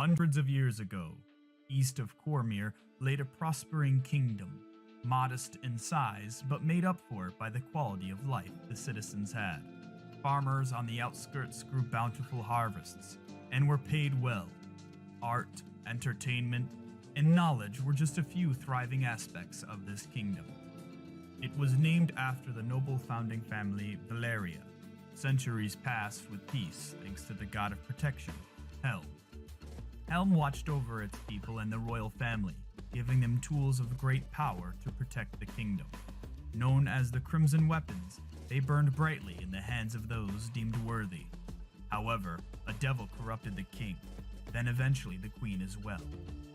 Hundreds of years ago, east of Cormyr laid a prospering kingdom, modest in size but made up for it by the quality of life the citizens had. Farmers on the outskirts grew bountiful harvests and were paid well. Art, entertainment, and knowledge were just a few thriving aspects of this kingdom. It was named after the noble founding family Valeria. Centuries passed with peace thanks to the god of protection, Helm. Helm watched over its people and the royal family, giving them tools of great power to protect the kingdom. Known as the Crimson Weapons, they burned brightly in the hands of those deemed worthy. However, a devil corrupted the king, then eventually the queen as well,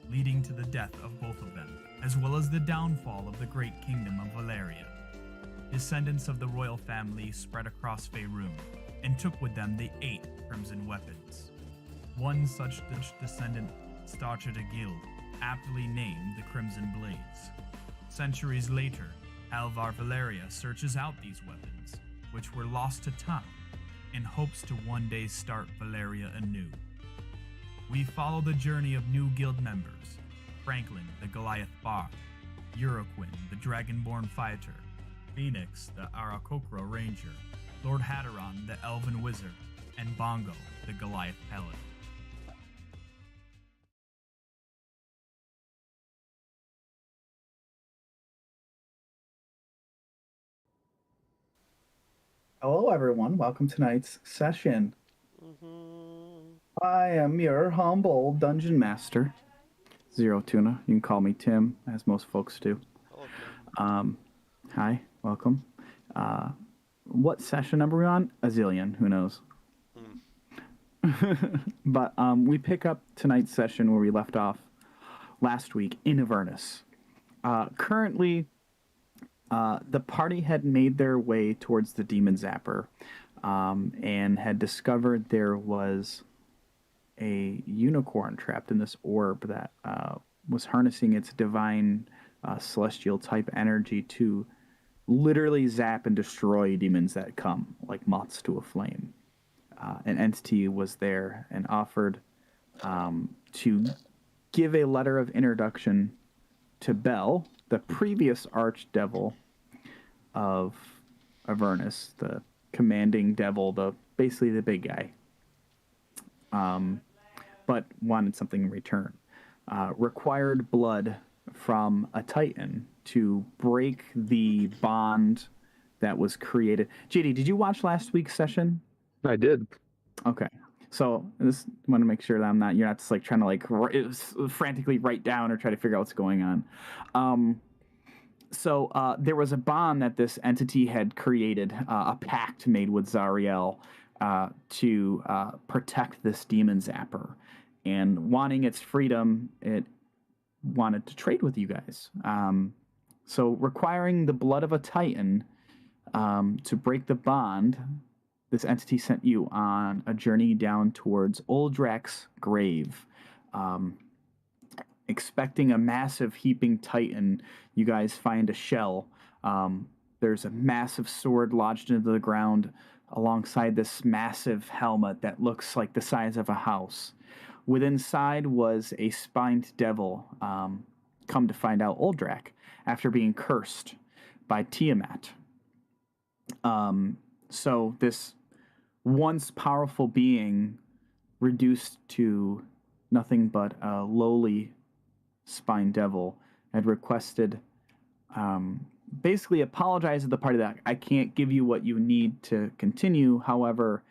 leading to the death of both of them, as well as the downfall of the great kingdom of Valeria. Descendants of the royal family spread across Faerun, and took with them the 8 Crimson Weapons. One such descendant started a guild, aptly named the Crimson Blades. Centuries later, Alvar Valeria searches out these weapons, which were lost to time, in hopes to one day start Valeria anew. We follow the journey of new guild members: Franklin, the Goliath Bard; Uroquin, the Dragonborn Fighter; Phoenix, the Aarakocra Ranger; Lord Hatteron, the Elven Wizard; and Bongo, the Goliath Paladin. Hello, everyone. Welcome to tonight's session. I am your humble dungeon master, Zero Tuna. You can call me Tim, as most folks do. Hello, Tim. Hi, welcome. What session number are we on? A zillion, who knows? But we pick up tonight's session where we left off last week in Avernus. Currently, the party had made their way towards the Demon Zapper and had discovered there was a unicorn trapped in this orb that was harnessing its divine celestial type energy to literally zap and destroy demons that come like moths to a flame. An entity was there and offered to give a letter of introduction to Bel, the previous archdevil of Avernus, the commanding devil, basically the big guy, but wanted something in return. Required blood from a Titan to break the bond that was created. JD, did you watch last week's session? I did. Okay. So this want to make sure that you're not just like trying to like frantically write down or try to figure out what's going on. So there was a bond that this entity had created, a pact made with Zariel to protect this demon zapper. And wanting its freedom, it wanted to trade with you guys. So requiring the blood of a Titan to break the bond, this entity sent you on a journey down towards Uldrak's grave. Expecting a massive heaping Titan, you guys find a shell. There's a massive sword lodged into the ground alongside this massive helmet that looks like the size of a house. Within inside was a spined devil, come to find out Uldrak, after being cursed by Tiamat. So this once powerful being reduced to nothing but a lowly spine devil had requested, basically apologized to the party that I can't give you what you need to continue. However,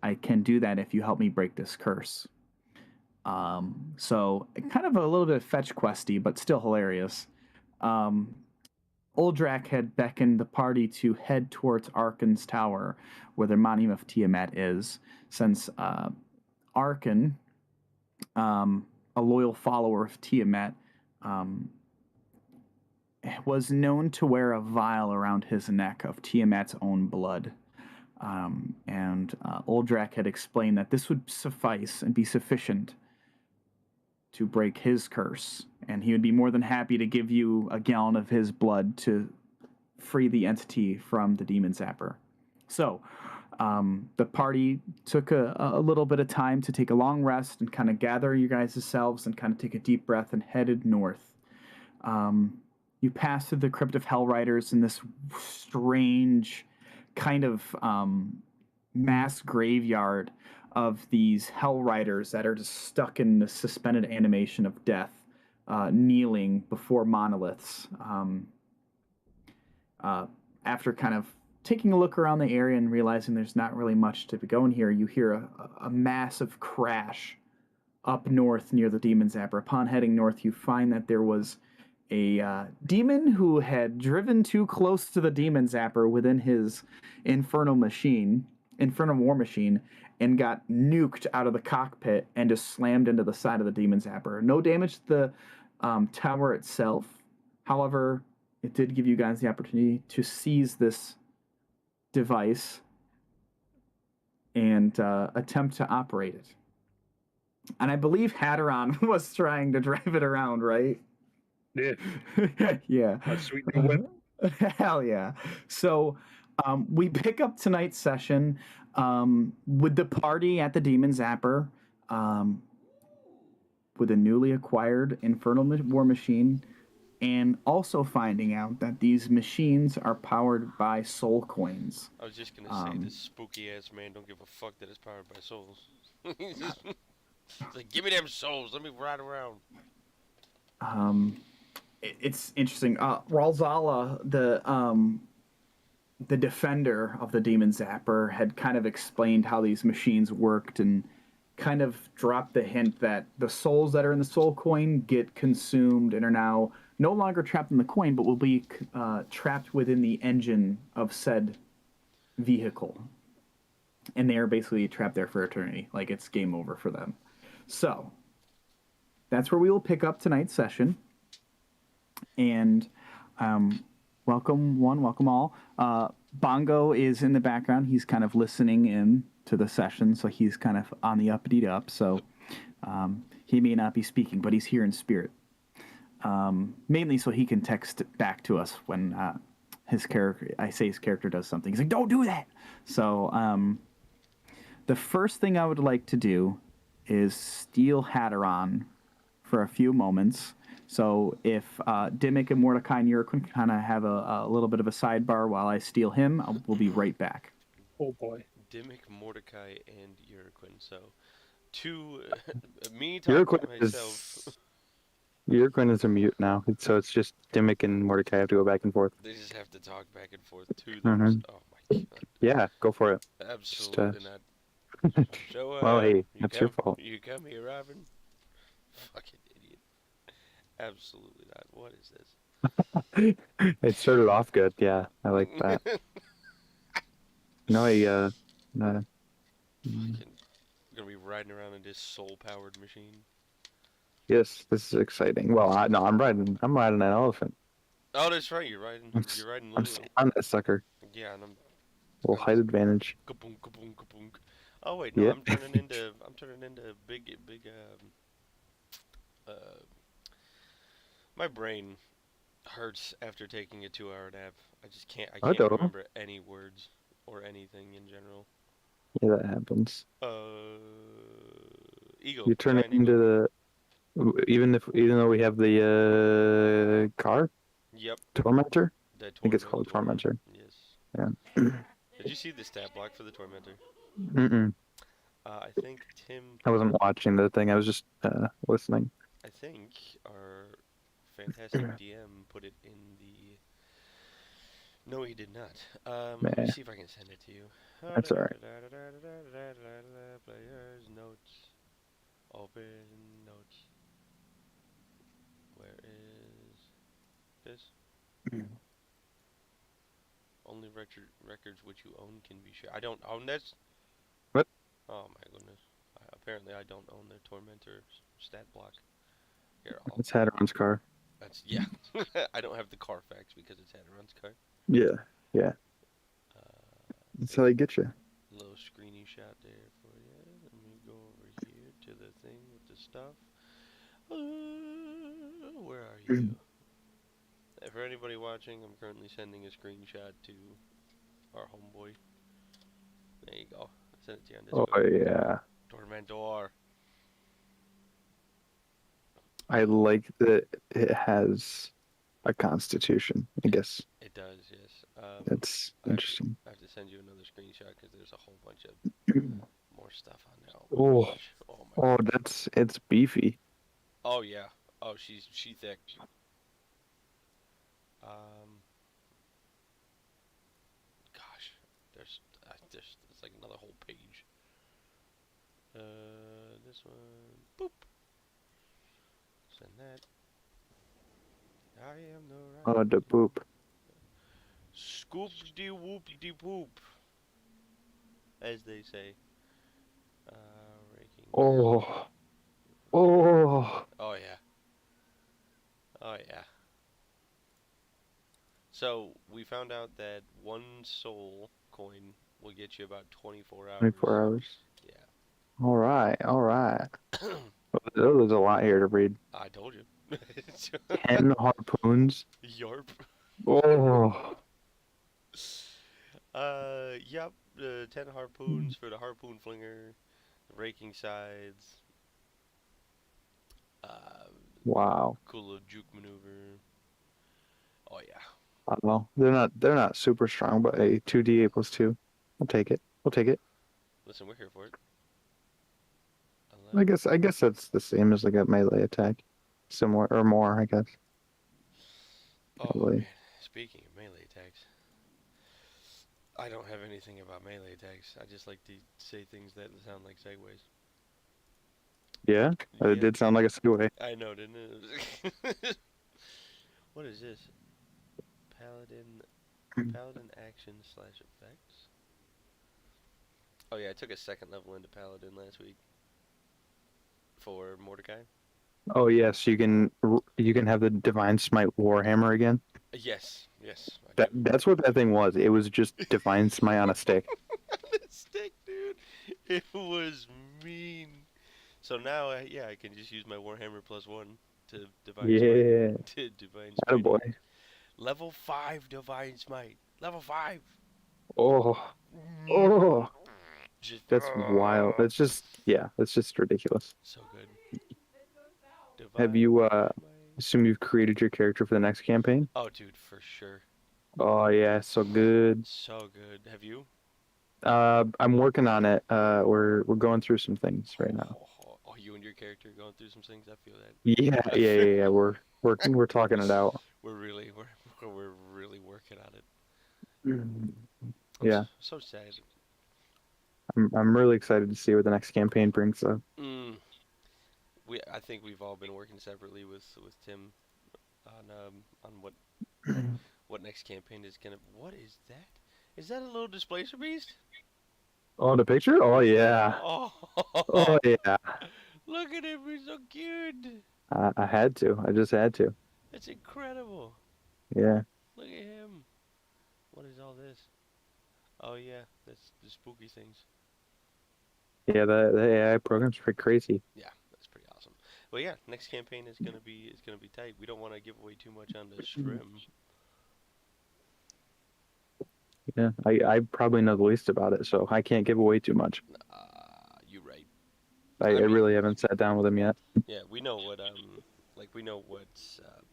I can do that if you help me break this curse. So kind of a little bit fetch questy, but still hilarious. Uldrak had beckoned the party to head towards Arkan's tower, where the monument of Tiamat is, since Arkan, a loyal follower of Tiamat, was known to wear a vial around his neck of Tiamat's own blood. And Uldrak had explained that this would suffice and be sufficient to break his curse, and he would be more than happy to give you a gallon of his blood to free the entity from the demon zapper. So, The party took a little bit of time to take a long rest and kind of gather you guys selves and kind of take a deep breath and headed north. You pass through the Crypt of Hell Riders in this strange kind of mass graveyard of these Hell Riders that are just stuck in the suspended animation of death, kneeling before monoliths. After kind of taking a look around the area and realizing there's not really much to be going here, you hear a massive crash up north near the Demon Zapper. Upon heading north, you find that there was a demon who had driven too close to the Demon Zapper within his Infernal War Machine, and got nuked out of the cockpit and just slammed into the side of the Demon Zapper. No damage to the tower itself. However, it did give you guys the opportunity to seize this device and attempt to operate it. And I believe Hatteron was trying to drive it around, right? Yeah. Yeah. A sweet new whip. Hell yeah. So we pick up tonight's session with the party at the Demon Zapper, with a newly acquired Infernal War Machine, and also finding out that these machines are powered by soul coins. I was just gonna say, this spooky ass man don't give a fuck that it's powered by souls. It's like, give me them souls, let me ride around. It's interesting. Ralzala, the defender of the Demon Zapper, had kind of explained how these machines worked and kind of dropped the hint that the souls that are in the soul coin get consumed and are now no longer trapped in the coin, but will be trapped within the engine of said vehicle. And they are basically trapped there for eternity. Like, it's game over for them. So, that's where we will pick up tonight's session. And welcome one, welcome all. Bongo is in the background. He's kind of listening in to the session, so he's kind of on the uppity up. So he may not be speaking, but he's here in spirit. Mainly so he can text back to us when his character does something. He's like, don't do that! So the first thing I would like to do is steal Hatteron for a few moments. So if Dimmick and Mordecai and Yurkin kind of have a little bit of a sidebar while I steal him, we'll be right back. Oh boy. Dimmick, Mordecai, and Yurquin. So, me talking to myself. Yurquin is a mute now, so it's just Dimmick and Mordecai have to go back and forth. They just have to talk back and forth to them. Oh my god. Yeah, go for it. Absolutely not. So, well, hey, that's your fault. You come here, Robin? Fucking idiot. Absolutely not. What is this? It started off good, yeah. I like that. No, Gonna be riding around in this soul-powered machine. yes, this is exciting. Well, I'm riding an elephant. Oh, that's right. You're riding I'm Lulu. on that sucker. Yeah, and I'm. Little height advantage. Kaboom, kaboom, kaboom. Oh wait, no, Yeah. I'm turning into big. My brain hurts after taking a 2-hour nap. I just can't. I can't don't. remember any words or anything in general. Yeah, that happens. Ego. You turn it giant ego. into the even though we have the car Yep. Tormentor. That I think it's called Tormentor. Yes. Yeah. Did you see the stat block for the Tormentor? Mm-mm. I think Tim. I wasn't watching the thing. I was just listening. I think our fantastic DM put it in the. No, he did not. Let me Meh. see if I can send it to you. That's alright. Players, notes, open notes. Where is this? Only records which you own can be shared. I don't own this. What? Oh my goodness. Apparently I don't own the Tormentor stat block. Here, It's Hadron's car. That's yeah. I don't have the Carfax because it's Hadron's car. Yeah. That's how they get you. Little screeny shot there for you. Let me go over here to the thing with the stuff. Where are you? For anybody watching, I'm currently sending a screenshot to our homeboy. There you go. I sent it to you on Oh Discord. yeah. Tormentor. I like that it has a constitution. I guess It does, yes. that's I have to, interesting. I have to send you another screenshot because there's a whole bunch of more stuff on there. Oh my Oh, gosh. Oh my oh, gosh. it's beefy. Oh yeah. Oh, she thick. Um, gosh, there's like another whole page. This one. Boop. Send that. I am the right. Oh, the boop. Scoop de whoop de poop, as they say. Raking. Oh, oh. Oh yeah. Oh yeah. So we found out that one soul coin will get you about 24 hours. 24 hours. Yeah. All right, all right. There's a lot here to read. I told you. 10 harpoons. Yarp. Oh, Yep. 10 harpoons for the harpoon flinger, the raking sides. wow. Cool little juke maneuver. Oh yeah. Well, they're not super strong, but a 2d8 plus 2. I'll take it. We'll take it. Listen, we're here for it. I guess that's the same as like a melee attack. Similar or more, I guess. Oh Probably. man. Speaking of melee attacks, I don't have anything about melee attacks. I just like to say things that sound like segues. Yeah, Yeah. it did sound like a segue. I know, didn't it? What is this? Paladin action / effects. Oh yeah, I took a second level into Paladin last week for Mordecai. Oh yes, you can have the Divine Smite Warhammer again. Yes, I do. That's what that thing was. It was just Divine Smite on a stick. The stick, dude. It was mean. So now, I can just use my Warhammer +1 to Divine Yeah, Smite. To Divine Smite. boy. Level 5 Divine Smite. Level 5. Oh, oh, Just that's wild. That's just ridiculous. so good. Have Divine you Smite. assume you've created your character for the next campaign? Oh, dude, for sure. Oh yeah, so good. So good. Have you? I'm working on it. We're going through some things right now. Oh, you and your character going through some things. I feel that. Yeah. We're talking it out. We're really working on it. Yeah, So sad. I'm really excited to see what the next campaign brings up. I think we've all been working separately with Tim on what next campaign is gonna. What is that? Is that a little Displacer Beast? Oh, the picture? Oh yeah. Oh, Oh yeah. look at him! He's so cute. I had to. I just had to. It's incredible. Yeah. Look at him. What is all this? Oh yeah, that's the spooky things. Yeah, the AI program's pretty crazy. Yeah, that's pretty awesome. Well, yeah, next campaign is gonna be tight. We don't want to give away too much on the scrim. Yeah, I probably know the least about it, so I can't give away too much. You're right. I mean- really haven't sat down with him yet. Yeah, we know what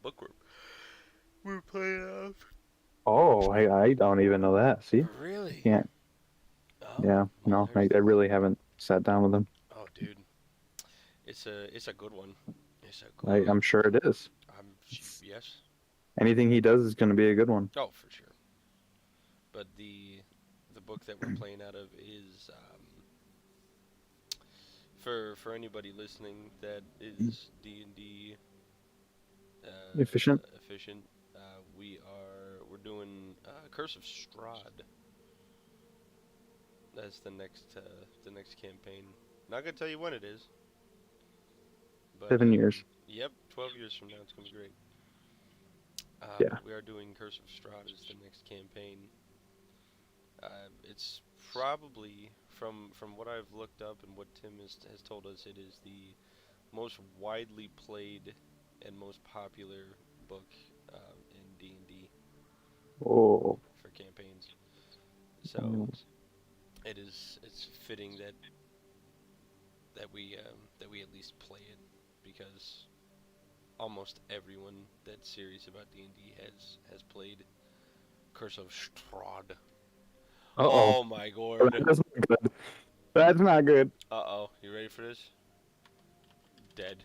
book we're playing off. Oh, I don't even know that. See? Really? Can't. Oh, Yeah, no, I there's- really haven't sat down with him. Oh, dude, it's a good one. It's a good. I'm sure it is. Yes. Anything he does is going to be a good one. Oh, for sure. But the book that we're playing out of is for anybody listening that is D&D Efficient. we're doing Curse of Strahd. That's the next campaign. Not gonna tell you when it is. But, 7 years. Yep, 12 years from now it's gonna be great. Yeah. We are doing Curse of Strahd as the next campaign. It's probably from what I've looked up and what Tim has told us, it is the most widely played and most popular book in D&D Oh. for campaigns. So it's fitting that we at least play it because almost everyone that's serious about D&D has played Curse of Strahd. Uh-oh. Oh my god. That's not good. That's not good. Uh-oh. You ready for this? Dead.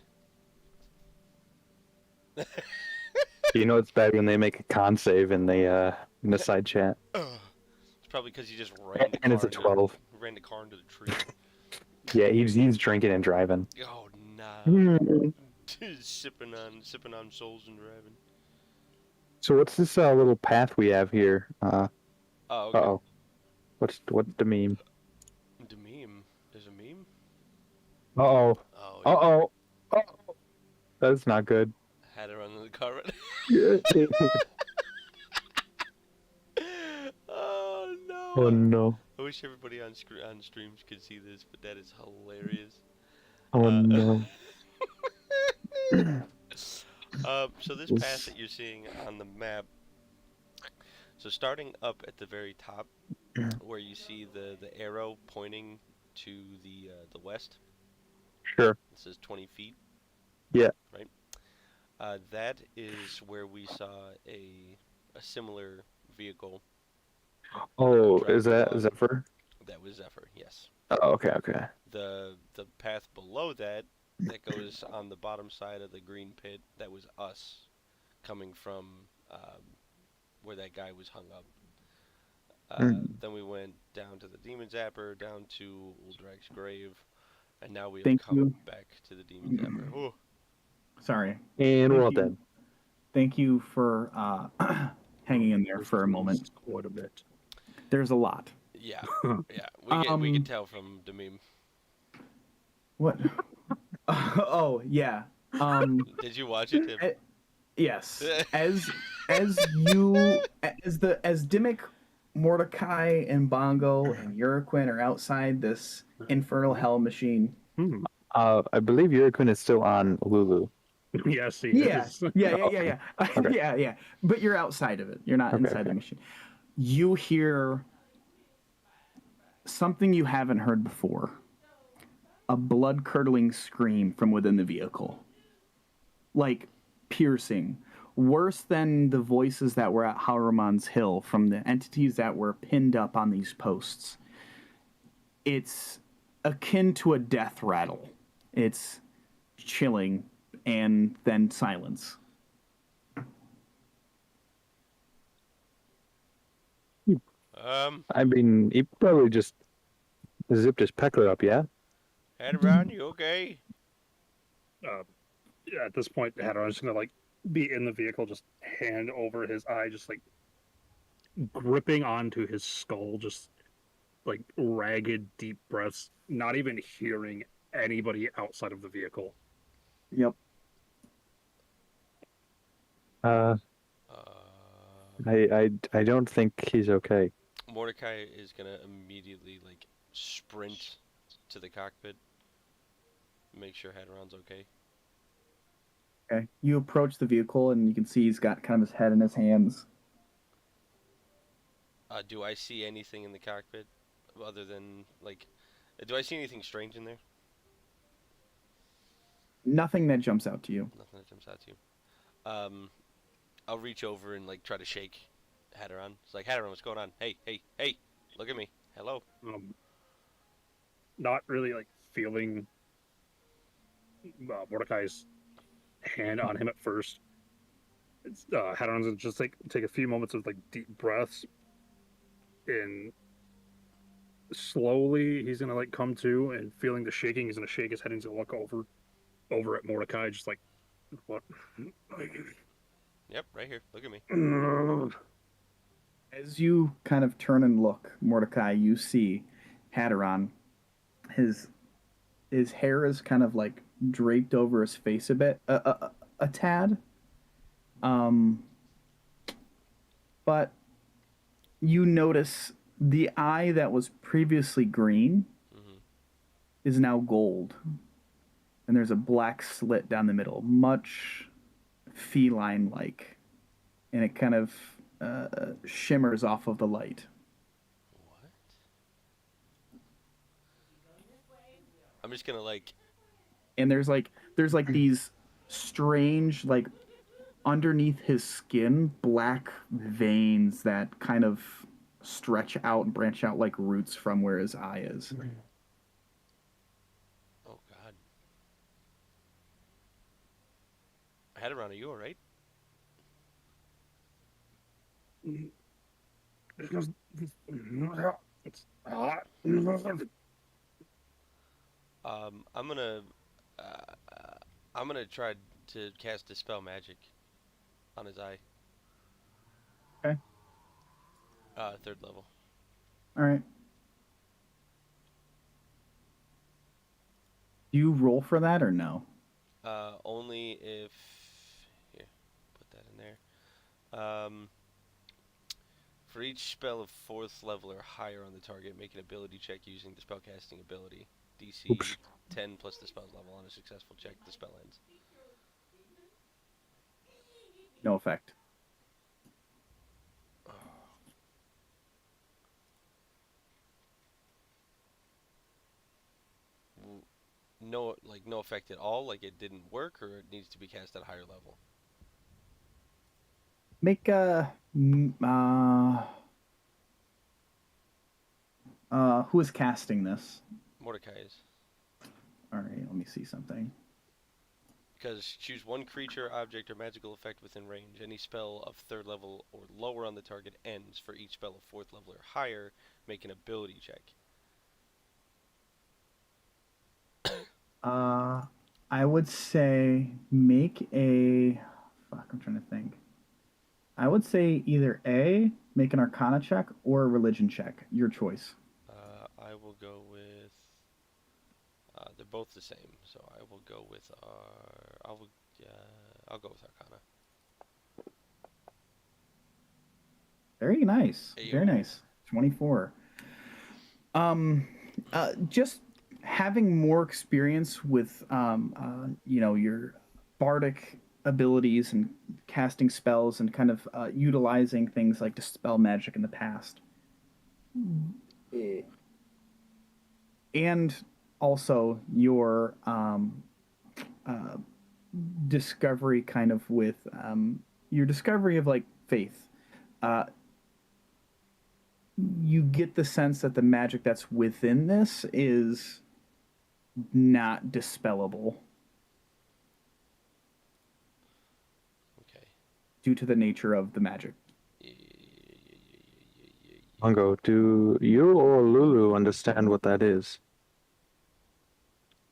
You know it's bad when they make a con save in the side chat. It's probably because he just ran the And car it's a into 12. ran the car into the tree. Yeah, he's drinking and driving. Oh no. Hmm. sipping on souls and driving. So what's this little path we have here? Oh, okay. Uh-oh. What's the meme? The meme. There's a meme? Uh-oh. Oh, yeah. Uh-oh. Uh-oh. That's not good. Had it on the car. Oh no. Oh no. I wish everybody on streams could see this, but that is hilarious. Oh no. So this path that you're seeing on the map. So starting up at the very top, where you see the arrow pointing to the west. Sure. It says 20 feet. Yeah. Right. That is where we saw a similar vehicle. Oh, driving is that along. Zephyr? That was Zephyr. Yes. Oh, okay, okay. The path below that goes on the bottom side of the green pit, that was us coming from where that guy was hung up. Then we went down to the Demon Zapper, down to Uldrak's grave, and now we have Thank come you. back to the Demon Zapper. Oh. Sorry. And we're all Thank you. dead. Thank you for hanging in there for a moment. Quite a bit. There's a lot. Yeah, yeah. We can tell from the meme. What? Oh yeah. Did you watch it, Tim? Yes. As Dimmick, Mordecai, and Bongo and Uraquin are outside this infernal hell machine. I believe Uraquin is still on Lulu. Yes, he Yeah, is. yeah. Okay. Yeah. But you're outside of it. You're not Okay, inside okay. the machine. You hear something you haven't heard before. A blood-curdling scream from within the vehicle. Like, piercing. Worse than the voices that were at Haruman's Hill from the entities that were pinned up on these posts. It's akin to a death rattle. It's chilling, and then silence. I mean, he probably just zipped his pecker up, yeah? Head around, you okay? Yeah, at this point, Hadron's gonna like be in the vehicle, just hand over his eye, just like gripping onto his skull, just like ragged, deep breaths, not even hearing anybody outside of the vehicle. Yep. Uh, I don't think he's okay. Mordecai is gonna immediately like sprint to the cockpit, make sure Hadron's okay. Okay. You approach the vehicle, and you can see he's got kind of his head in his hands. Do I see anything in the cockpit other than like? Do I see anything strange in there? Nothing that jumps out to you. Nothing that jumps out to you. I'll reach over and like try to shake Hadron. It's like, Hadron, what's going on? Hey, look at me. Hello. Not really like feeling Mordecai's hand on him at first. It's Hadron's gonna just like take a few moments of like deep breaths, and slowly he's gonna like come to, and feeling the shaking, he's gonna shake his head and he's gonna look over at Mordecai, just like, what? Yep, right here. Look at me. As you kind of turn and look, Mordecai, you see Hadron. His hair is kind of like draped over his face a bit, a tad. But you notice the eye that was previously green is now gold. And there's a black slit down the middle, much feline-like. And it kind of shimmers off of the light. What? I'm just gonna like. and there's like these strange like underneath his skin black veins that kind of stretch out and branch out like roots from where his eye is. Oh God. Hadaron, are you all right? It's hot. Um, I'm gonna. Uh, I'm gonna try to cast Dispel Magic on his eye. Okay. 3rd level. All right. Do you roll for that or no? Only if. Here, put that in there. For each spell of 4th level or higher on the target, make an ability check using the spellcasting ability. DC Oops. 10 plus the spell's level. On a successful check, the spell ends. No effect. No, like no effect at all. Like it didn't work, or it needs to be cast at a higher level. Make a who is casting this? Mordecai is. All right, let me see something. Because choose one creature, object, or magical effect within range. Any spell of 3rd level or lower on the target ends. For each spell of 4th level or higher, make an ability check. I would say make a fuck. I'm trying to think. I would say either A, make an Arcana check, or a Religion check. Your choice. I will go with. They're both the same, so I will go with I'll go with Arcana. Very nice. Ayo. Very nice. 24. Just having more experience with your bardic abilities and casting spells and kind of utilizing things like dispel magic in the past. And also your discovery kind of with your discovery of like faith. You get the sense that the magic that's within this is not dispellable Okay. due to the nature of the magic. Mongo, do you or Lulu understand what that is?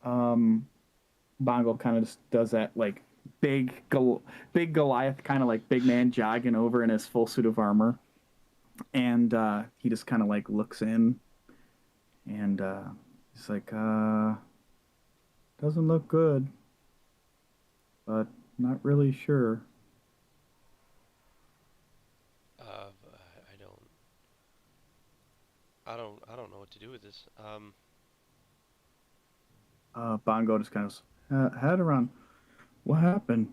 Bongo kind of just does that like big Goliath kind of like big man jogging over in his full suit of armor, and he just kind of like looks in, and he's like, doesn't look good, but not really sure. I don't know what to do with this. Bongo just kind of head around. What happened?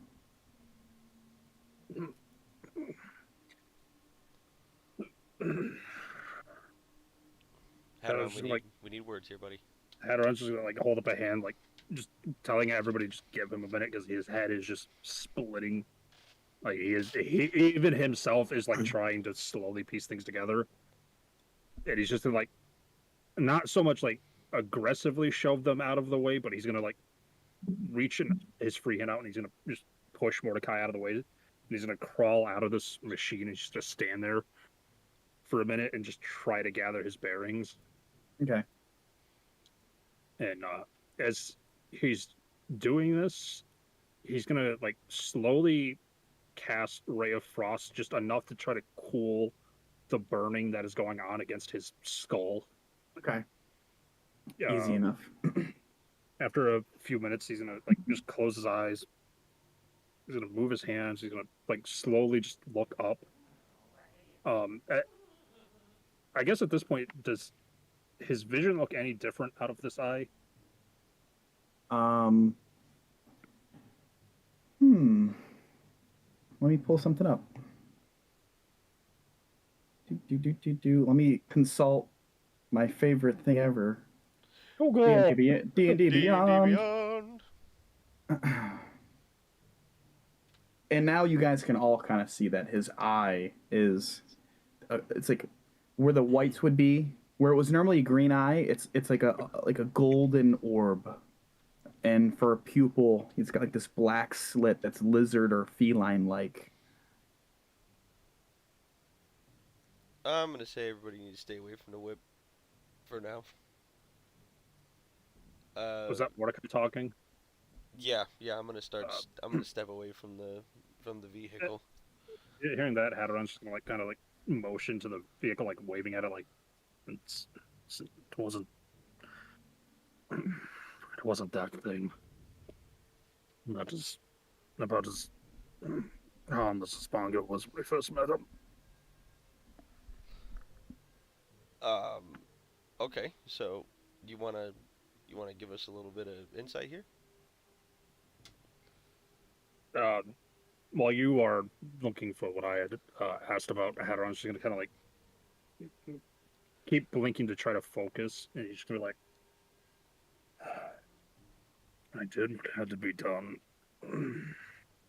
Hadron, just like- we need words here, buddy. Hadron's just gonna like hold up a hand, like just telling everybody just give him a minute because his head is just splitting. Like even himself is like trying to slowly piece things together, and he's just gonna like not so much like aggressively shove them out of the way, but he's gonna like reach his free hand out and he's gonna just push Mordecai out of the way, and he's gonna crawl out of this machine and just stand there for a minute and just try to gather his bearings. Okay. And as he's doing this, he's gonna like slowly cast Ray of Frost just enough to try to cool the burning that is going on against his skull. Okay. Easy enough. After a few minutes, he's gonna like just close his eyes. He's gonna move his hands. He's gonna like slowly just look up. I guess at this point, does his vision look any different out of this eye? Let me pull something up. Let me consult my favorite thing ever. Oh, God. D&D Beyond. Beyond. And now you guys can all kind of see that his eye is, it's like where the whites would be, where it was normally a green eye. It's like a golden orb, and for a pupil, he's got like this black slit that's lizard or feline like. I'm gonna say everybody needs to stay away from the whip for now. Was that Mordecai talking? Yeah. I'm gonna start. I'm gonna step away from the vehicle. Hearing that, Hadron's just gonna like kind of like motion to the vehicle, like waving at it, like it wasn't it wasn't that thing. Not as about as harmless as Bongo was when we first met him. Okay. So you wanna give us a little bit of insight here? While you are looking for what I had asked about, Hadron's just gonna kind of like keep blinking to try to focus, and he's just gonna be like, "I did what had to be done."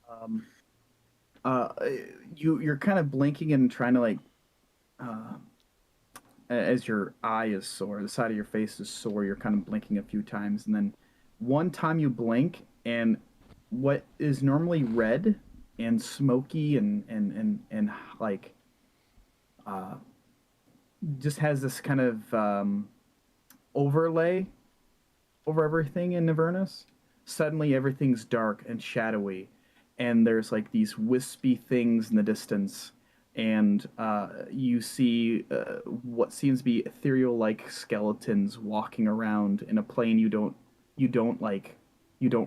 Um, you're kind of blinking and trying to like, as your eye is sore, the side of your face is sore. You're kind of blinking a few times, and then one time you blink, and what is normally red and smoky and like, just has this kind of overlay over everything in Avernus. Suddenly, everything's dark and shadowy, and there's like these wispy things in the distance, and you see what seems to be ethereal-like skeletons walking around in a plane you don't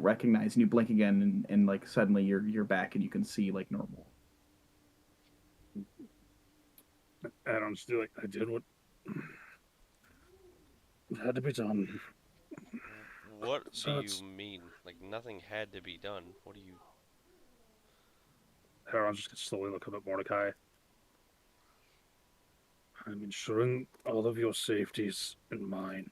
recognize, and you blink again, and like suddenly you're back and you can see like normal. Hadron's still like, "I did what had to be done." What So do it's- you mean? Like nothing had to be done. What do you? Hadron's just gonna slowly look up at Mordecai. "I'm ensuring all of your safeties and mine.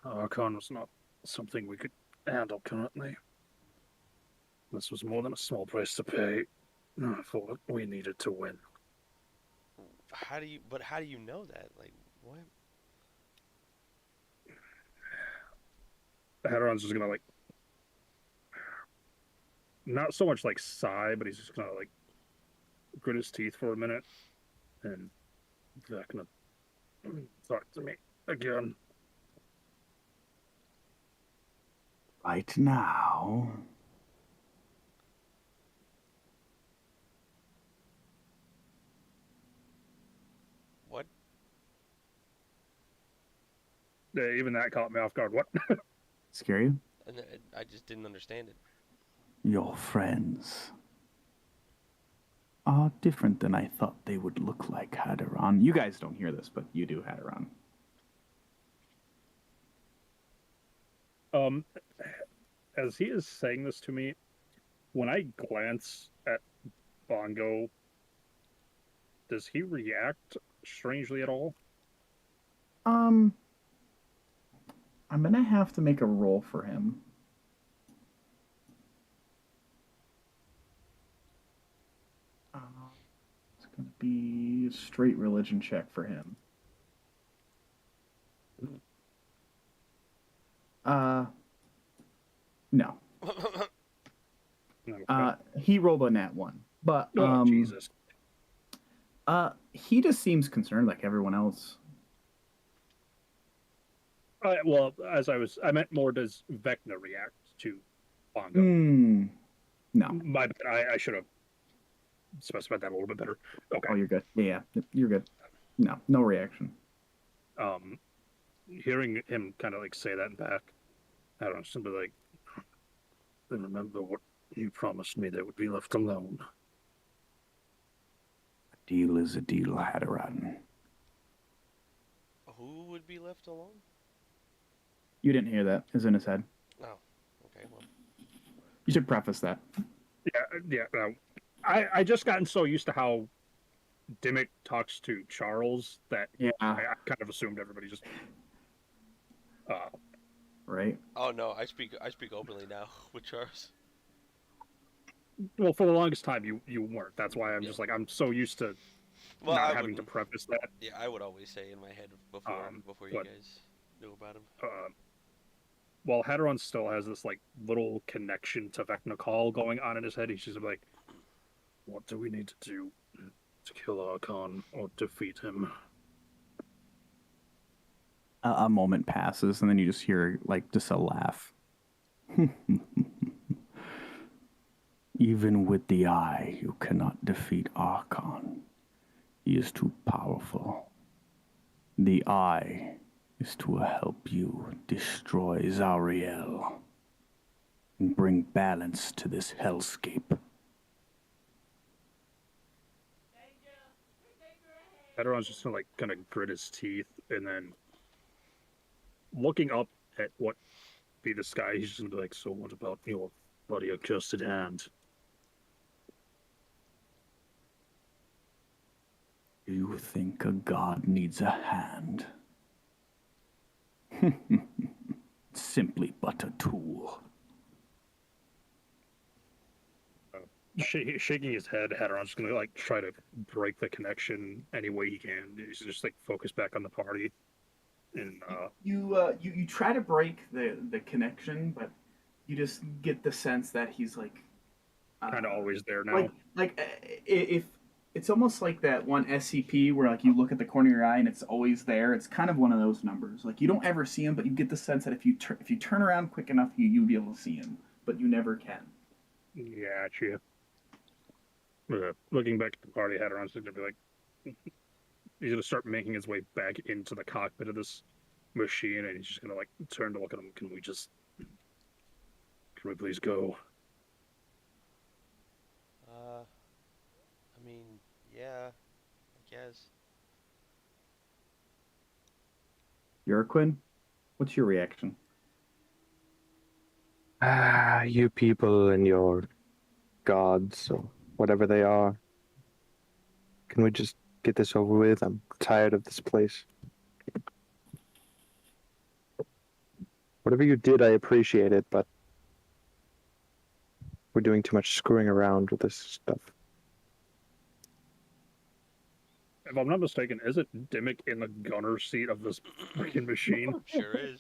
Archon was not something we could handle currently. This was more than a small price to pay for what we needed to win." How do you? But how do you know that? Like what? Hadron's just gonna like, not so much like sigh, but he's just gonna like grit his teeth for a minute, and they're gonna talk to me again. Right now, What? Yeah, even that caught me off guard. What? scare you? And I just didn't understand it. Your friends are different than I thought they would look like, Haderon. You guys don't hear this, but you do, Haderon. As he is saying this to me, when I glance at Bongo, does he react strangely at all? I'm gonna have to make a roll for him. It's gonna be a straight religion check for him. No. Okay. He rolled a nat one, but Oh, Jesus. he just seems concerned like everyone else. Well, I meant more, does Vecna react to Bongo? No. My bad. I should have specified that a little bit better. Okay. Oh, you're good. Yeah, you're good. No reaction. Hearing him kind of like say that back, I don't know, simply like, "Then remember what you promised me, they would be left alone." A deal is a deal, Haderon. Who would be left alone? You didn't hear that. It's in his head. Oh, okay. Well, You should preface that. Yeah. I just gotten so used to how Dimmick talks to Charles that Yeah. I kind of assumed everybody just right? Oh no, I speak openly now with Charles. Well, for the longest time, you weren't. That's why I'm Yeah. just like I'm so used to Well, not I having to wouldn't. preface that. Yeah, I would always say in my head before you But guys knew about him. while Hadron still has this like little connection to Vecna Call going on in his head, he's just like, "What do we need to do to kill Archon or defeat him?" A moment passes, and then you just hear like just a laugh. Even with the eye, you cannot defeat Archon. He is too powerful. The eye is to help you destroy Zariel and bring balance to this hellscape. Hadron's just gonna like kind of grit his teeth and then looking up at what be the sky, he's just gonna be like, "So what about your bloody accursed hand?" You think a god needs a hand? Simply but a tool. Shaking his head, Hadron's just gonna like try to break the connection any way he can. He's just like focus back on the party, and You try to break the connection, but you just get the sense that he's like kind of always there now. if it's almost like that one SCP where like you look at the corner of your eye and it's always there. It's kind of one of those numbers. Like you don't ever see him, but you get the sense that if you turn around quick enough, you'll be able to see him, but you never can. Gotcha. Looking back at the party, Hadron's gonna be like, he's gonna start making his way back into the cockpit of this machine, and he's just gonna like turn to look at him. Can we please go? I mean, yeah, I guess. Yurquin, what's your reaction? You people and your gods or whatever they are. Can we just get this over with? I'm tired of this place. Whatever you did, I appreciate it, but we're doing too much screwing around with this stuff. If I'm not mistaken, is it Dimmick in the gunner seat of this freaking machine? Sure is.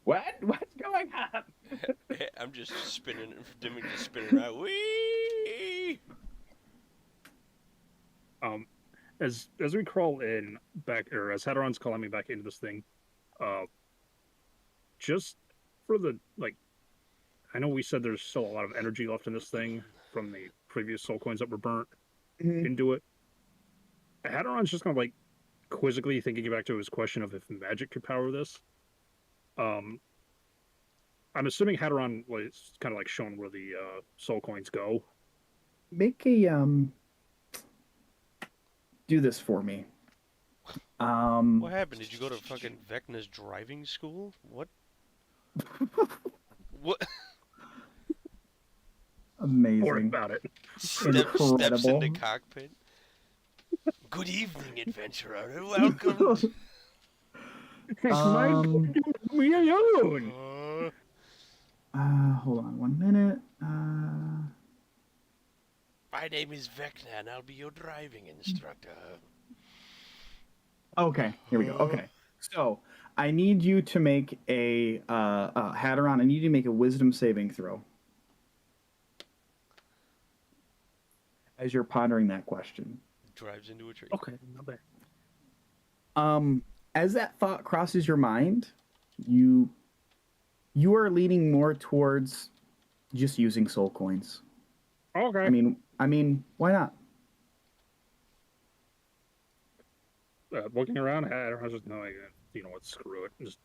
What's going on? I'm just spinning, Dimmick just spinning around. Whee! As we crawl in back, or as Hadron's calling me back into this thing, just for the like, I know we said there's still a lot of energy left in this thing from the previous soul coins that were burnt into it. Hadron's just kind of like quizzically thinking back to his question of if magic could power this. I'm assuming Hadron was kind of like shown where the soul coins go. Make a do this for me. What happened? Did you go to fucking Vecna's driving school? What? What? Amazing. Or about it. Steps Incredible. into cockpit. Good evening, adventurer. Welcome. Me alone. Hold on 1 minute. My name is Vecna, and I'll be your driving instructor. Okay, here we go. Okay, so I need you to make a Hadron. I need you to make a Wisdom saving throw as you're pondering that question. Drives into a tree. Okay, not bad. As that thought crosses your mind, you are leaning more towards just using soul coins. Okay. I mean, why not? Looking around, I was just no, you know what? Screw it. Just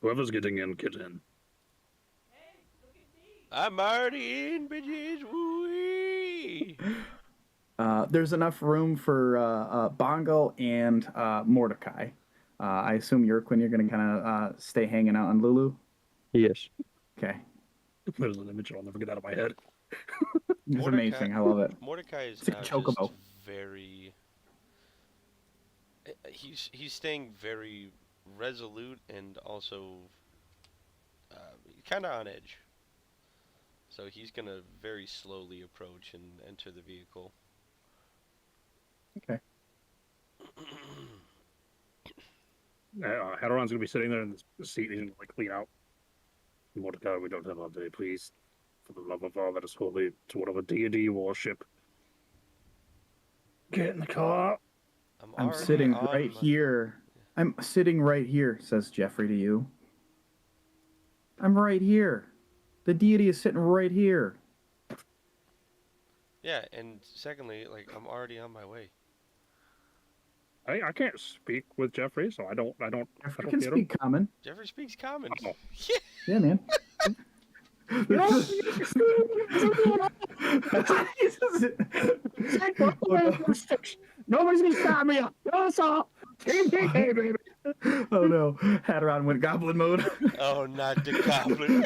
whoever's getting in, get in. I'm already in, bitches. Woo-wee. There's enough room for Bongo and Mordecai. I assume Yurquin, you're going to kind of stay hanging out on Lulu. Yes. Okay, There's an image I'll never get out of my head. it's Mordecai- amazing. I love it. Mordecai is It's like now a just chocobo. very. He's staying very resolute and also kind of on edge. So he's gonna very slowly approach and enter the vehicle. Okay. Hadron's gonna be sitting there in the seat. He's gonna like lean out. Mordecai, we don't have our day, please. For the love of all that is holy, to whatever deity you worship. Get in the car. I'm already sitting on right my- here. I'm sitting right here, says Jeffrey to you. I'm right here. The deity is sitting right here. Yeah, and secondly, like I'm already on my way. I can't speak with Jeffrey, so I don't Jeffrey can get him. speak common. Jeffrey speaks common. Oh. Yeah, man. Nobody's gonna stop me. That's all. Hey, baby. Oh no, Hadron went goblin mode. Oh, not the goblin.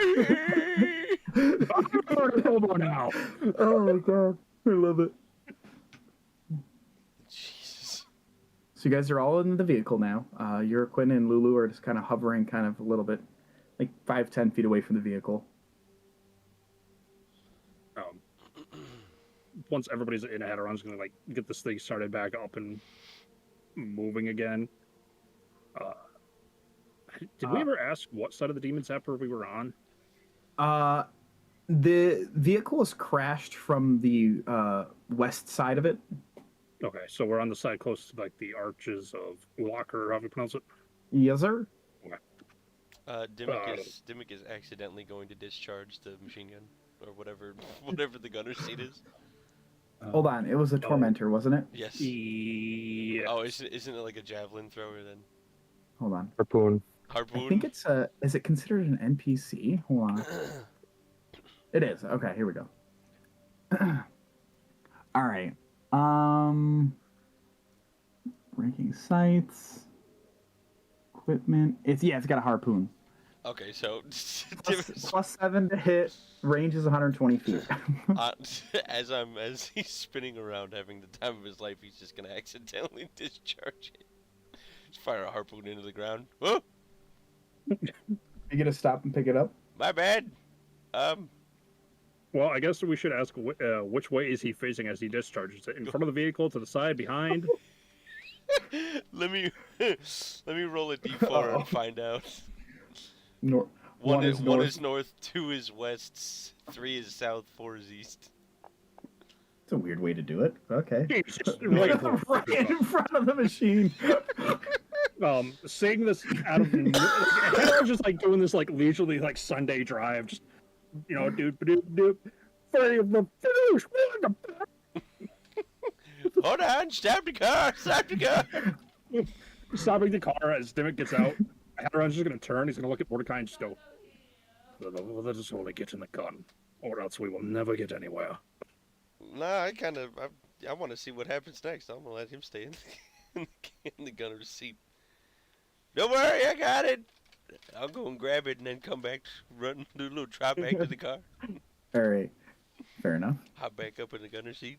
I'm going to Hobo now. Oh my god, I love it. Jesus. So you guys are all in the vehicle now. Quinn and Lulu are just kind of hovering kind of a little bit, like 5-10 feet away from the vehicle. Once everybody's in, Hadron's gonna like get this thing started back up and moving again. Did we ever ask what side of the Demon Zapper we were on? The vehicle is crashed from the west side of it. Okay, so we're on the side close to like the arches of Ulak, or however you pronounce it. Yes, sir. Dimmick is accidentally going to discharge the machine gun or whatever the gunner seat is. Hold on, it was a tormentor, wasn't it? Yes. Yeah. Oh, isn't it like a javelin thrower then? Hold on. Harpoon. Harpoon. I think it's a. Is it considered an NPC? Hold on. It is. Okay, here we go. All right. Breaking sights. Equipment. It's got a harpoon. Okay, so Plus 7 to hit. Range is 120 feet. as he's spinning around having the time of his life, he's just gonna accidentally discharge it. Just fire a harpoon into the ground. Whoa! You gonna stop and pick it up? My bad. Well, I guess we should ask which way is he facing as he discharges it? In front of the vehicle, to the side, behind? let me roll a d4 and find out. One is north. Is north, 2 is west, 3 is south, 4 is east. It's a weird way to do it. Okay. Jesus, Right in front of the machine. Saying this out of I was just like doing this like leisurely like Sunday drive, just doop. Hold on, stop the car, Stopping the car as Dimmick gets out. Hadron's just gonna turn. He's gonna look at Mordecai and just go, "Let us only get in the gun, or else we will never get anywhere." Nah, I want to see what happens next. I'm gonna let him stay in the gunner's seat. Don't worry, I got it. I'll go and grab it and then come back, run, do a little trot back to the car. All right. Fair enough. Hop back up in the gunner's seat.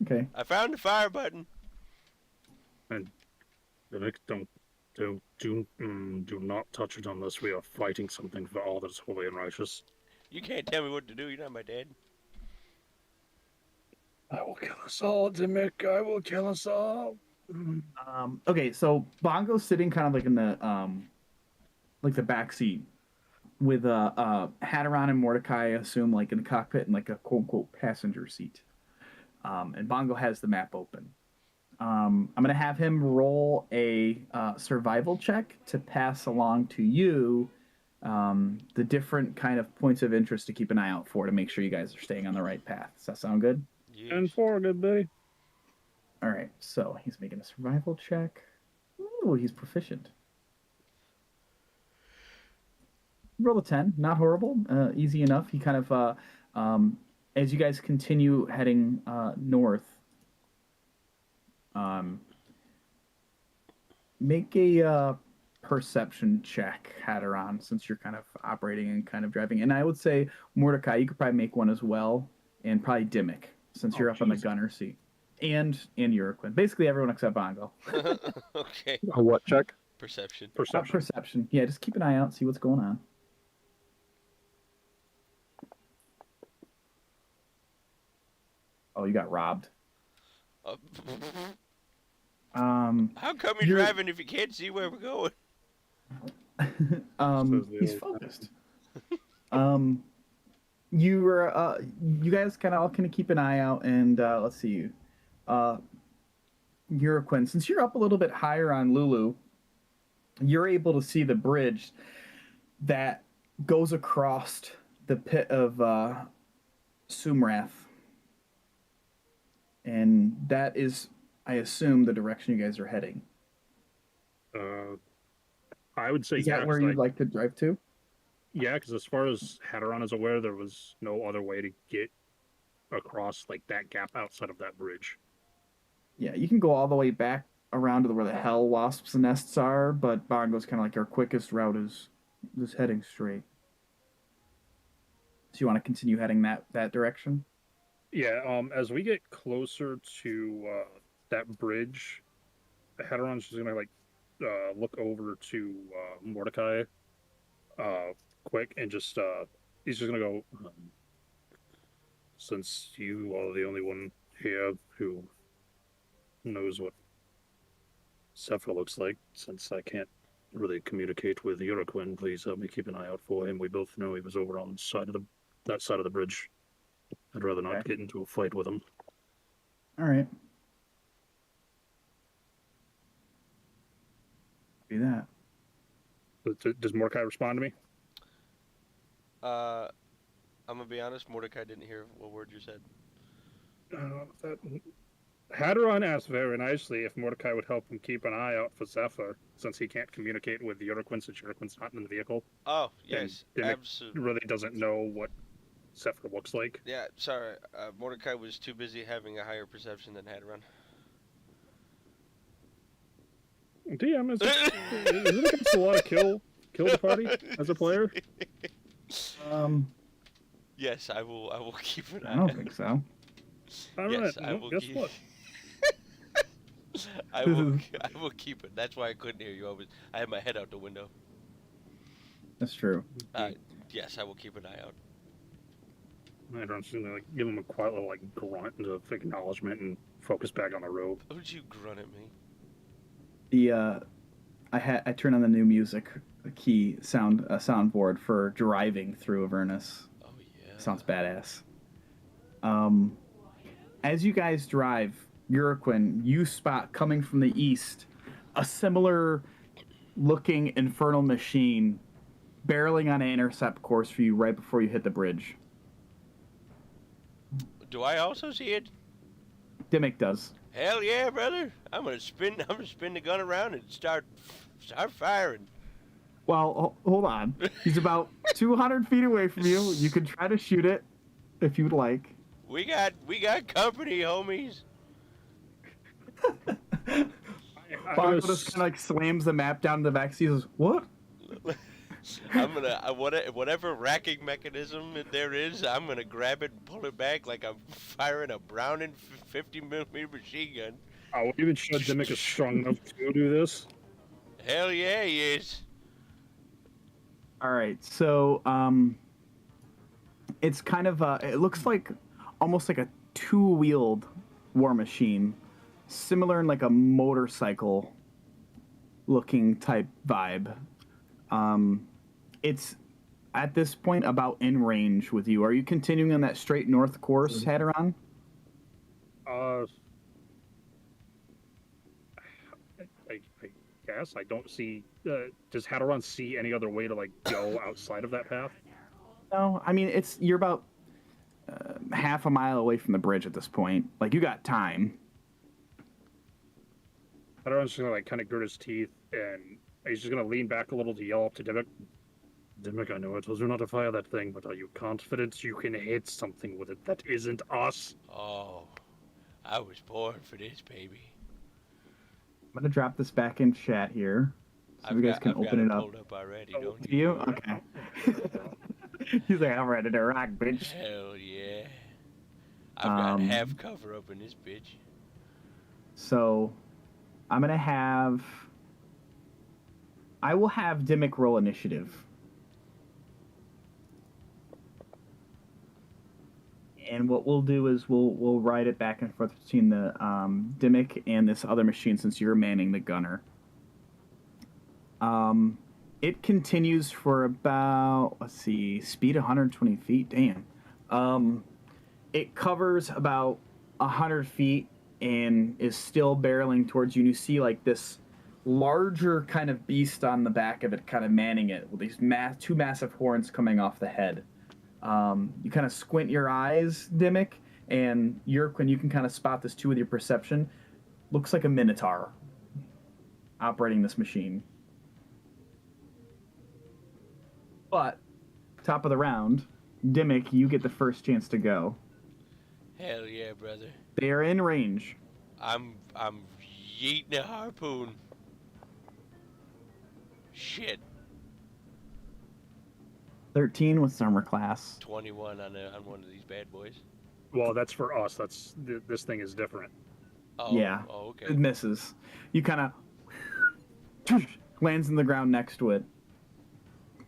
Okay. I found the fire button. And Dimmick, do not touch it unless we are fighting something for all that is holy and righteous. You can't tell me what to do. You're not my dad. I will kill us all, Dimmick. I will kill us all. Okay, so Bongo's sitting kind of like in the like the back seat with Hadron and Mordecai, I assume, like in the cockpit and like a quote unquote passenger seat. And Bongo has the map open. I'm gonna have him roll a survival check to pass along to you the different kind of points of interest to keep an eye out for to make sure you guys are staying on the right path. Does that sound good? And for good, buddy. All right, so he's making a survival check. Ooh, he's proficient. Roll a 10, not horrible, easy enough. He kind of, as you guys continue heading north, make a perception check, Hadron, since you're kind of operating and kind of driving. And I would say, Mordecai, you could probably make one as well, and probably Dimmick, since you're up on the gunner seat. And Uraquin. Basically everyone except Bongo. Okay. A what check? Perception. Perception. Perception. Yeah, just keep an eye out, see what's going on. Oh, you got robbed. Uh, How come you're driving if you can't see where we're going? He's focused. You were you guys kind of all keep an eye out, and let's see. Euroquin, since you're up a little bit higher on Lulu, you're able to see the bridge that goes across the pit of Sumrath. And that is, I assume, the direction you guys are heading. I would say is that where you'd like to drive to? Yeah, because as far as Hadron is aware, there was no other way to get across like that gap outside of that bridge. Yeah, you can go all the way back around to where the hell wasps' nests are, but Bongo's kind of like our quickest route is just heading straight. So you want to continue heading that direction? Yeah. As we get closer to that bridge, Hadron's just gonna look over to Mordecai, quick, and just he's just gonna go. Since you are the only one here who knows what Sephra looks like, since I can't really communicate with Euroquin, please help me keep an eye out for him. We both know he was over on that side of the bridge. I'd rather not get into a fight with him. All right. Do that. Does Mordecai respond to me? I'm gonna be honest. Mordecai didn't hear what word you said. Hadron asked very nicely if Mordecai would help him keep an eye out for Zephyr, since he can't communicate with Euroquin, since Euroquin's not in the vehicle. Oh, yes, absolutely. Really doesn't know what Zephyr looks like. Yeah, sorry. Mordecai was too busy having a higher perception than Hadron. DM, is it against a lot of kill the party as a player? Yes, I will keep an eye. I don't think so. All yes, right. I will guess keep. what? I will keep it. That's why I couldn't hear you. I had my head out the window. That's true. Yes, I will keep an eye out. I don't know, give him a quiet little grunt of acknowledgement and focus back on the road. Would you grunt at me? I turned on the new music key soundboard for driving through Avernus. Oh yeah. Sounds badass. As you guys drive, Euroquin, you spot coming from the east a similar looking infernal machine barreling on an intercept course for you right before you hit the bridge. Do I also see it? Dimmick does. Hell yeah, brother! I'm gonna spin the gun around and start firing. Well, hold on. He's about 200 feet away from you. You can try to shoot it if you'd like. We got company, homies. Bongo just kind of slams the map down to the back. He says, "What?" I'm gonna whatever racking mechanism there is, I'm gonna grab it and pull it back like I'm firing a Browning 50mm machine gun. Oh, even sure Dimmick is strong enough to do this. Hell yeah, he is. All right, so it's kind of it looks like almost like a two-wheeled war machine, similar in like a motorcycle looking type vibe. It's at this point about in range with you. Are you continuing on that straight north course, Hadron? I guess I don't see. Does Hadron see any other way to go outside of that path? No, I mean you're about half a mile away from the bridge at this point. Like you got time. Hadron's just gonna kind of grit his teeth, and he's just gonna lean back a little to yell up to Dimmick. Dimmick, I know I told you not to fire that thing, but are you confident you can hit something with it that isn't us? Oh, I was born for this, baby. I'm gonna drop this back in chat here, so you guys can open it up. Pulled up already, don't Do you? Okay. He's like, I'm ready to rock, bitch. Hell yeah. I've got half cover up in this bitch. So, I'm gonna have I will have Dimmick roll initiative. And what we'll do is we'll ride it back and forth between the Dimmick and this other machine since you're manning the gunner. It continues for about, let's see, speed 120 feet. Damn. It covers about 100 feet and is still barreling towards you. And you see like this larger kind of beast on the back of it, kind of manning it with these two massive horns coming off the head. You kind of squint your eyes, Dimmick, and Yurkwin, you can kind of spot this too with your perception. Looks like a minotaur operating this machine. But, top of the round, Dimmick, you get the first chance to go. Hell yeah, brother. They are in range. I'm yeeting a harpoon. Shit. 13 with armor class. 21 on one of these bad boys. Well, that's for us. This thing is different. Oh, Yeah. Oh, okay. It misses. You kind of lands in the ground next to it.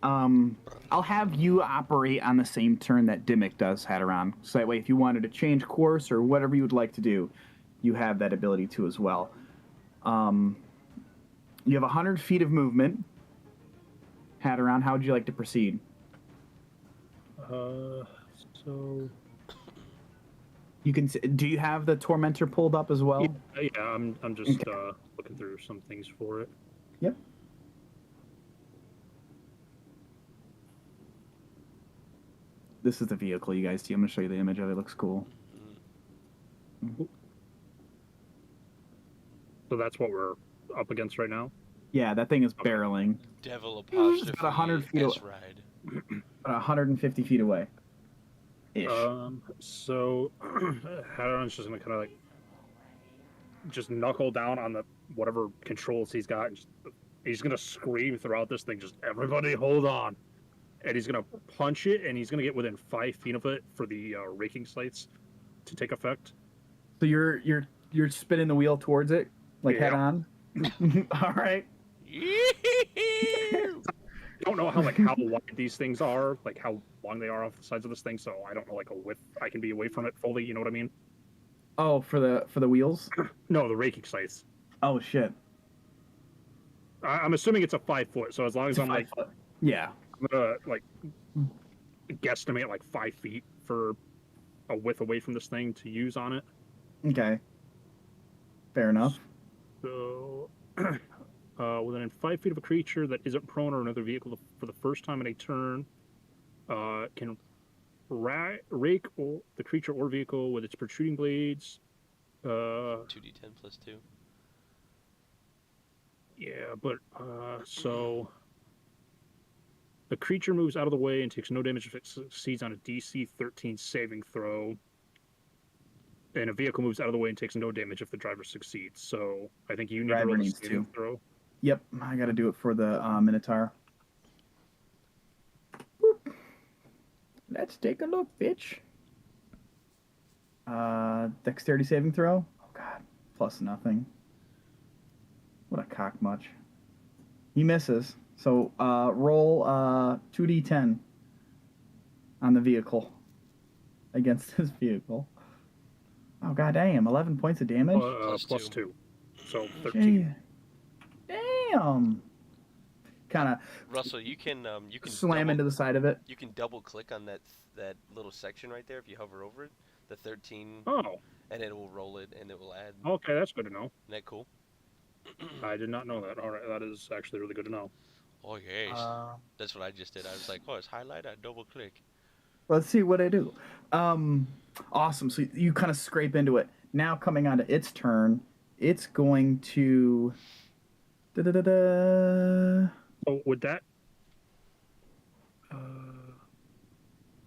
I'll have you operate on the same turn that Dimmick does, Hadaron. So that way, if you wanted to change course or whatever you would like to do, you have that ability too as well. You have 100 feet of movement. Hadaron, how would you like to proceed? So You can. Do you have the Tormentor pulled up as well? yeah, I'm just looking through some things for it. Yep. This is the vehicle you guys see. I'm going to show you the image of it. It looks cool. So that's what we're up against right now. Yeah, that thing is barreling. Devil It's apostrophe about 100 feet S ride. About 150 feet away. Ish. So Hadron's just gonna kind of like just knuckle down on the whatever controls he's got. And he's gonna scream throughout this thing. Just everybody, hold on! And he's gonna punch it, and he's gonna get within 5 feet of it for the raking slates to take effect. So you're spinning the wheel towards it, like head Yeah. on. All right. Don't know how wide these things are, like how long they are off the sides of this thing. So I don't know like a width I can be away from it fully. You know what I mean? Oh, for the wheels. No, the raking slates. Oh shit. I'm assuming it's a 5 foot. So as long as I'm like, 5 foot. Yeah. I'm gonna like guesstimate like 5 feet for a width away from this thing to use on it. Okay. Fair enough. So, within 5 feet of a creature that isn't prone or another vehicle for the first time in a turn, can rake the creature or vehicle with its protruding blades. 2d10 plus 2. Yeah, but so the creature moves out of the way and takes no damage if it succeeds on a DC 13 saving throw. And a vehicle moves out of the way and takes no damage if the driver succeeds. So I think you need Driver to roll a needs saving to. throw. Yep. I got to do it for the Minotaur. Boop. Let's take a look, bitch. Dexterity saving throw. Oh god. Plus nothing. What a cock much. He misses. So roll 2d10 on the vehicle against his vehicle. Oh god damn! 11 points of damage. Plus 2. So Gee. 13. Damn. Kind of Russell, you can slam into the side of it. You can double click on that little section right there if you hover over it, the 13, Oh, and it will roll it and it will add. okay, that's good to know. Isn't that cool? I did not know that. All right, that is actually really good to know. Oh yes, that's what I just did. I was like, oh, it's highlight. I double click. Let's see what I do. Awesome. So you kind of scrape into it. Now coming on to its turn, it's going to. Da-da-da-da. Oh, would that?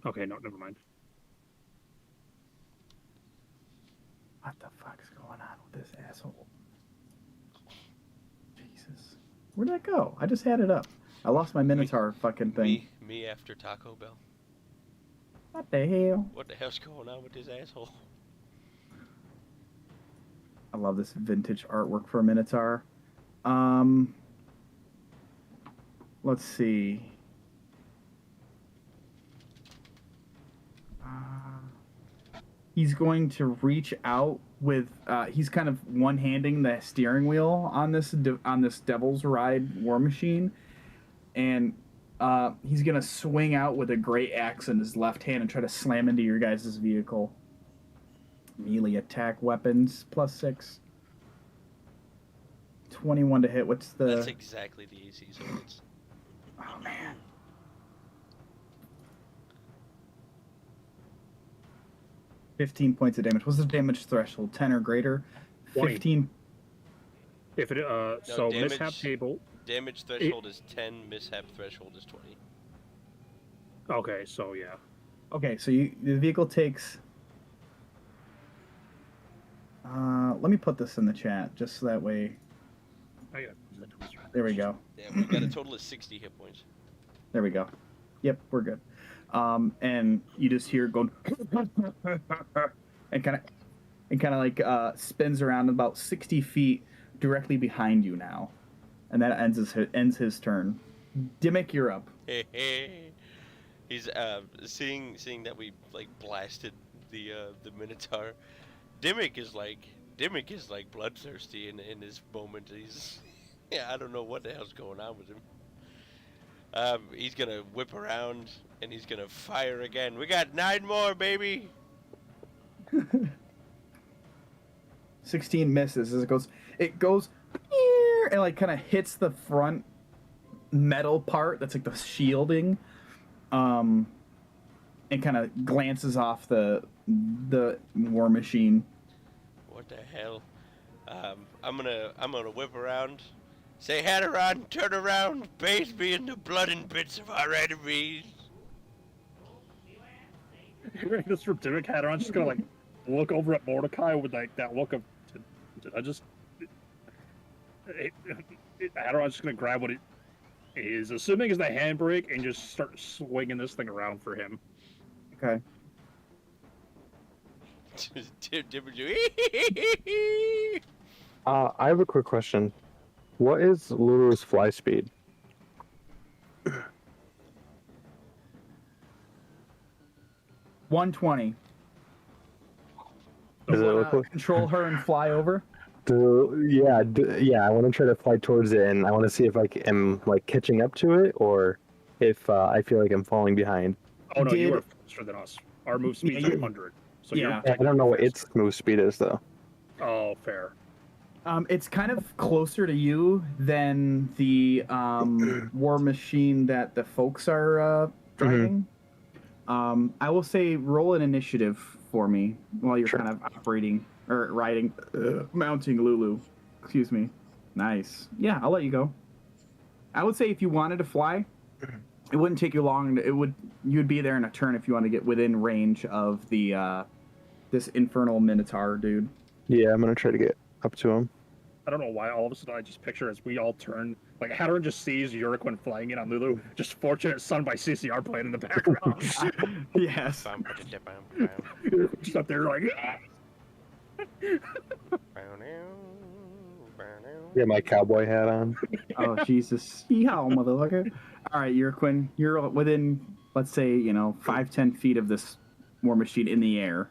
Okay, no, never mind. What the fuck is going on with this asshole? Jesus. Where'd that go? I just had it up. I lost my Minotaur fucking thing. Me after Taco Bell. What the hell? What the hell's going on with this asshole? I love this vintage artwork for a Minotaur. let's see. He's going to reach out with. He's kind of one-handing the steering wheel on this Devil's Ride war machine, and he's gonna swing out with a great axe in his left hand and try to slam into your guys' vehicle. Melee attack weapons +6. 21 to hit. What's the? That's exactly the AC. So it's Oh man. $15 points of damage. What's the damage threshold? 10 or greater? 20. 15. If it so damage- mishap table. damage threshold is 10. Mishap threshold is 20. Okay, so yeah. Okay, so the vehicle takes. Let me put this in the chat just so that way. I got There we go. Yeah, we've got a total of 60 hit points. There we go. Yep, we're good. And you just hear it going and kind of like spins around about 60 feet directly behind you now, and that ends his turn. Dimmick, you're up. He's seeing that we like blasted the Minotaur. Dimmick is like bloodthirsty in this moment. He's I don't know what the hell's going on with him. He's gonna whip around and he's gonna fire again. We got 9 more, baby. 16 misses as it goes and like kind of hits the front metal part that's like the shielding, and kind of glances off the war machine. What the hell? I'm gonna whip around. Say, Hadron, turn around, bathe me in the blood and bits of our enemies. this from Dimmick Hadron just gonna like look over at Mordecai with like that look of did I just Hadron's just gonna grab what it is assuming is the handbrake and just start swinging this thing around for him. Okay. I have a quick question. What is Lulu's fly speed? 120. Does it look like? Control her and fly over. Yeah. I want to try to fly towards it, and I want to see if I am like catching up to it, or if I feel like I'm falling behind. Oh no, you Did- are faster than us. Our move speed's you- 100. So Yeah. you're I don't know what faster. its move speed is though. Oh, fair. It's kind of closer to you than the war machine that the folks are driving. I will say roll an initiative for me while you're Sure. kind of operating or mounting Lulu. Excuse me. Nice. Yeah, I'll let you go. I would say if you wanted to fly, it wouldn't take you long. You'd be there in a turn if you want to get within range of the this infernal Minotaur dude. Yeah, I'm gonna try to get up to him. I don't know why all of a sudden I just picture as we all turn, like Hadron just sees Yuriquin flying in on Lulu, just Fortunate Son by CCR playing in the background. Yes. just up there like, Yeah, my cowboy hat on. Oh Jesus! Yeehaw, motherfucker! All right, Yuriquin, you're within, let's say, 5-10 feet of this war machine in the air.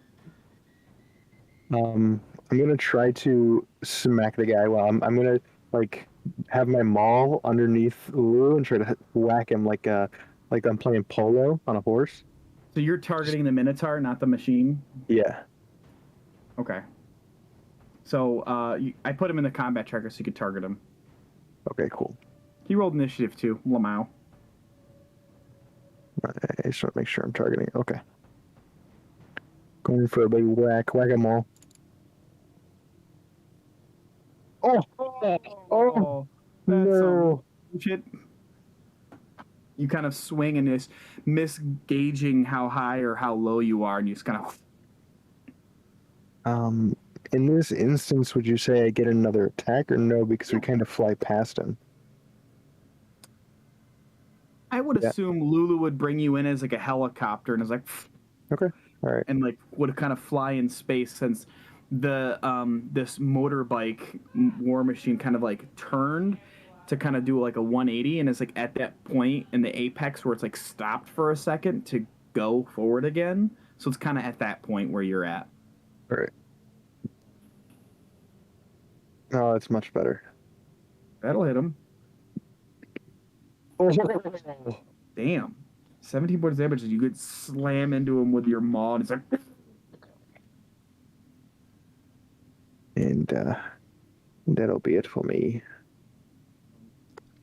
I'm gonna try to smack the guy while I'm gonna like have my maul underneath Lulu and try to whack him like I'm playing polo on a horse. So you're targeting the Minotaur, not the machine. Yeah. Okay. So I put him in the combat tracker so you could target him. Okay, cool. He rolled initiative too, Lamau. I just want to make sure I'm targeting it. Okay. Going for a big whack. Whack 'em all. Oh! No! Shit. You kind of swing and just misgauging how high or how low you are, and you just kind of. In this instance, would you say I get another attack or no? Because we kind of fly past him. I would Yeah. assume Lulu would bring you in as like a helicopter and is like, Okay. All right. and like would kind of fly in space since the this motorbike war machine kind of like turned to kind of do like a 180, and it's like at that point in the apex where it's like stopped for a second to go forward again. So it's kind of at that point where you're at. All right. Oh, it's much better. That'll hit him. Oh, Damn. 17 points of damage. You could slam into him with your maul, and it's like. and that'll be it for me.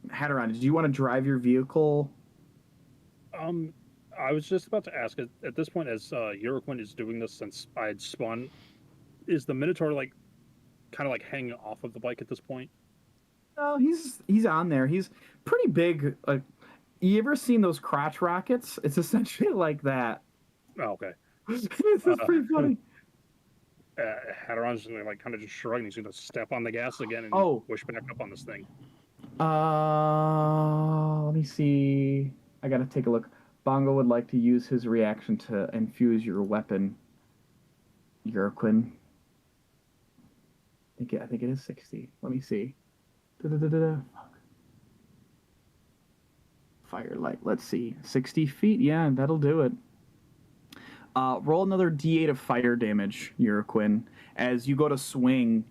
Hatteron, did you want to drive your vehicle? I was just about to ask, at this point, as Euroquin is doing this since I had spun, is the Minotaur like kind of like hanging off of the bike at this point? No, he's on there. He's pretty big. Like, you ever seen those crotch rockets? It's essentially like that. Oh, okay. This is pretty funny. Hatteron's just like kind of just shrugging. He's going to step on the gas again and push back up on this thing. Let me see. I gotta take a look. Bongo would like to use his reaction to infuse your weapon, Euroquin. I think it is 60. Let me see. Firelight. Let's see. 60 feet. Yeah, that'll do it. Roll another D8 of fire damage, Euroquin. As you go to swing,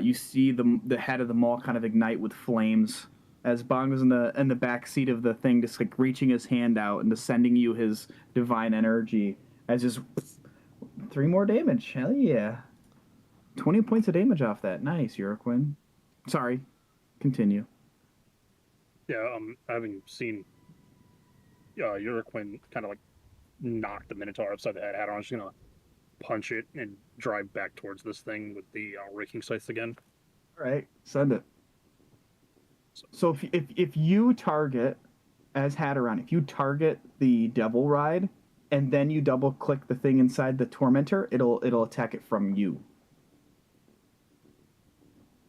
you see the head of the maul kind of ignite with flames. As Bongo's in the back seat of the thing, just like reaching his hand out and just sending you his divine energy. As just 3 more damage. Hell yeah. 20 points of damage off that. Nice, Euroquin. Sorry. Continue. Yeah, having seen Euroquin kind of like knock the Minotaur upside the head, Hatteron's just gonna punch it and drive back towards this thing with the raking scythe again. All right, send it. So if you target, as Hatteron, if you target the Devil Ride and then you double click the thing inside the Tormentor, it'll attack it from you.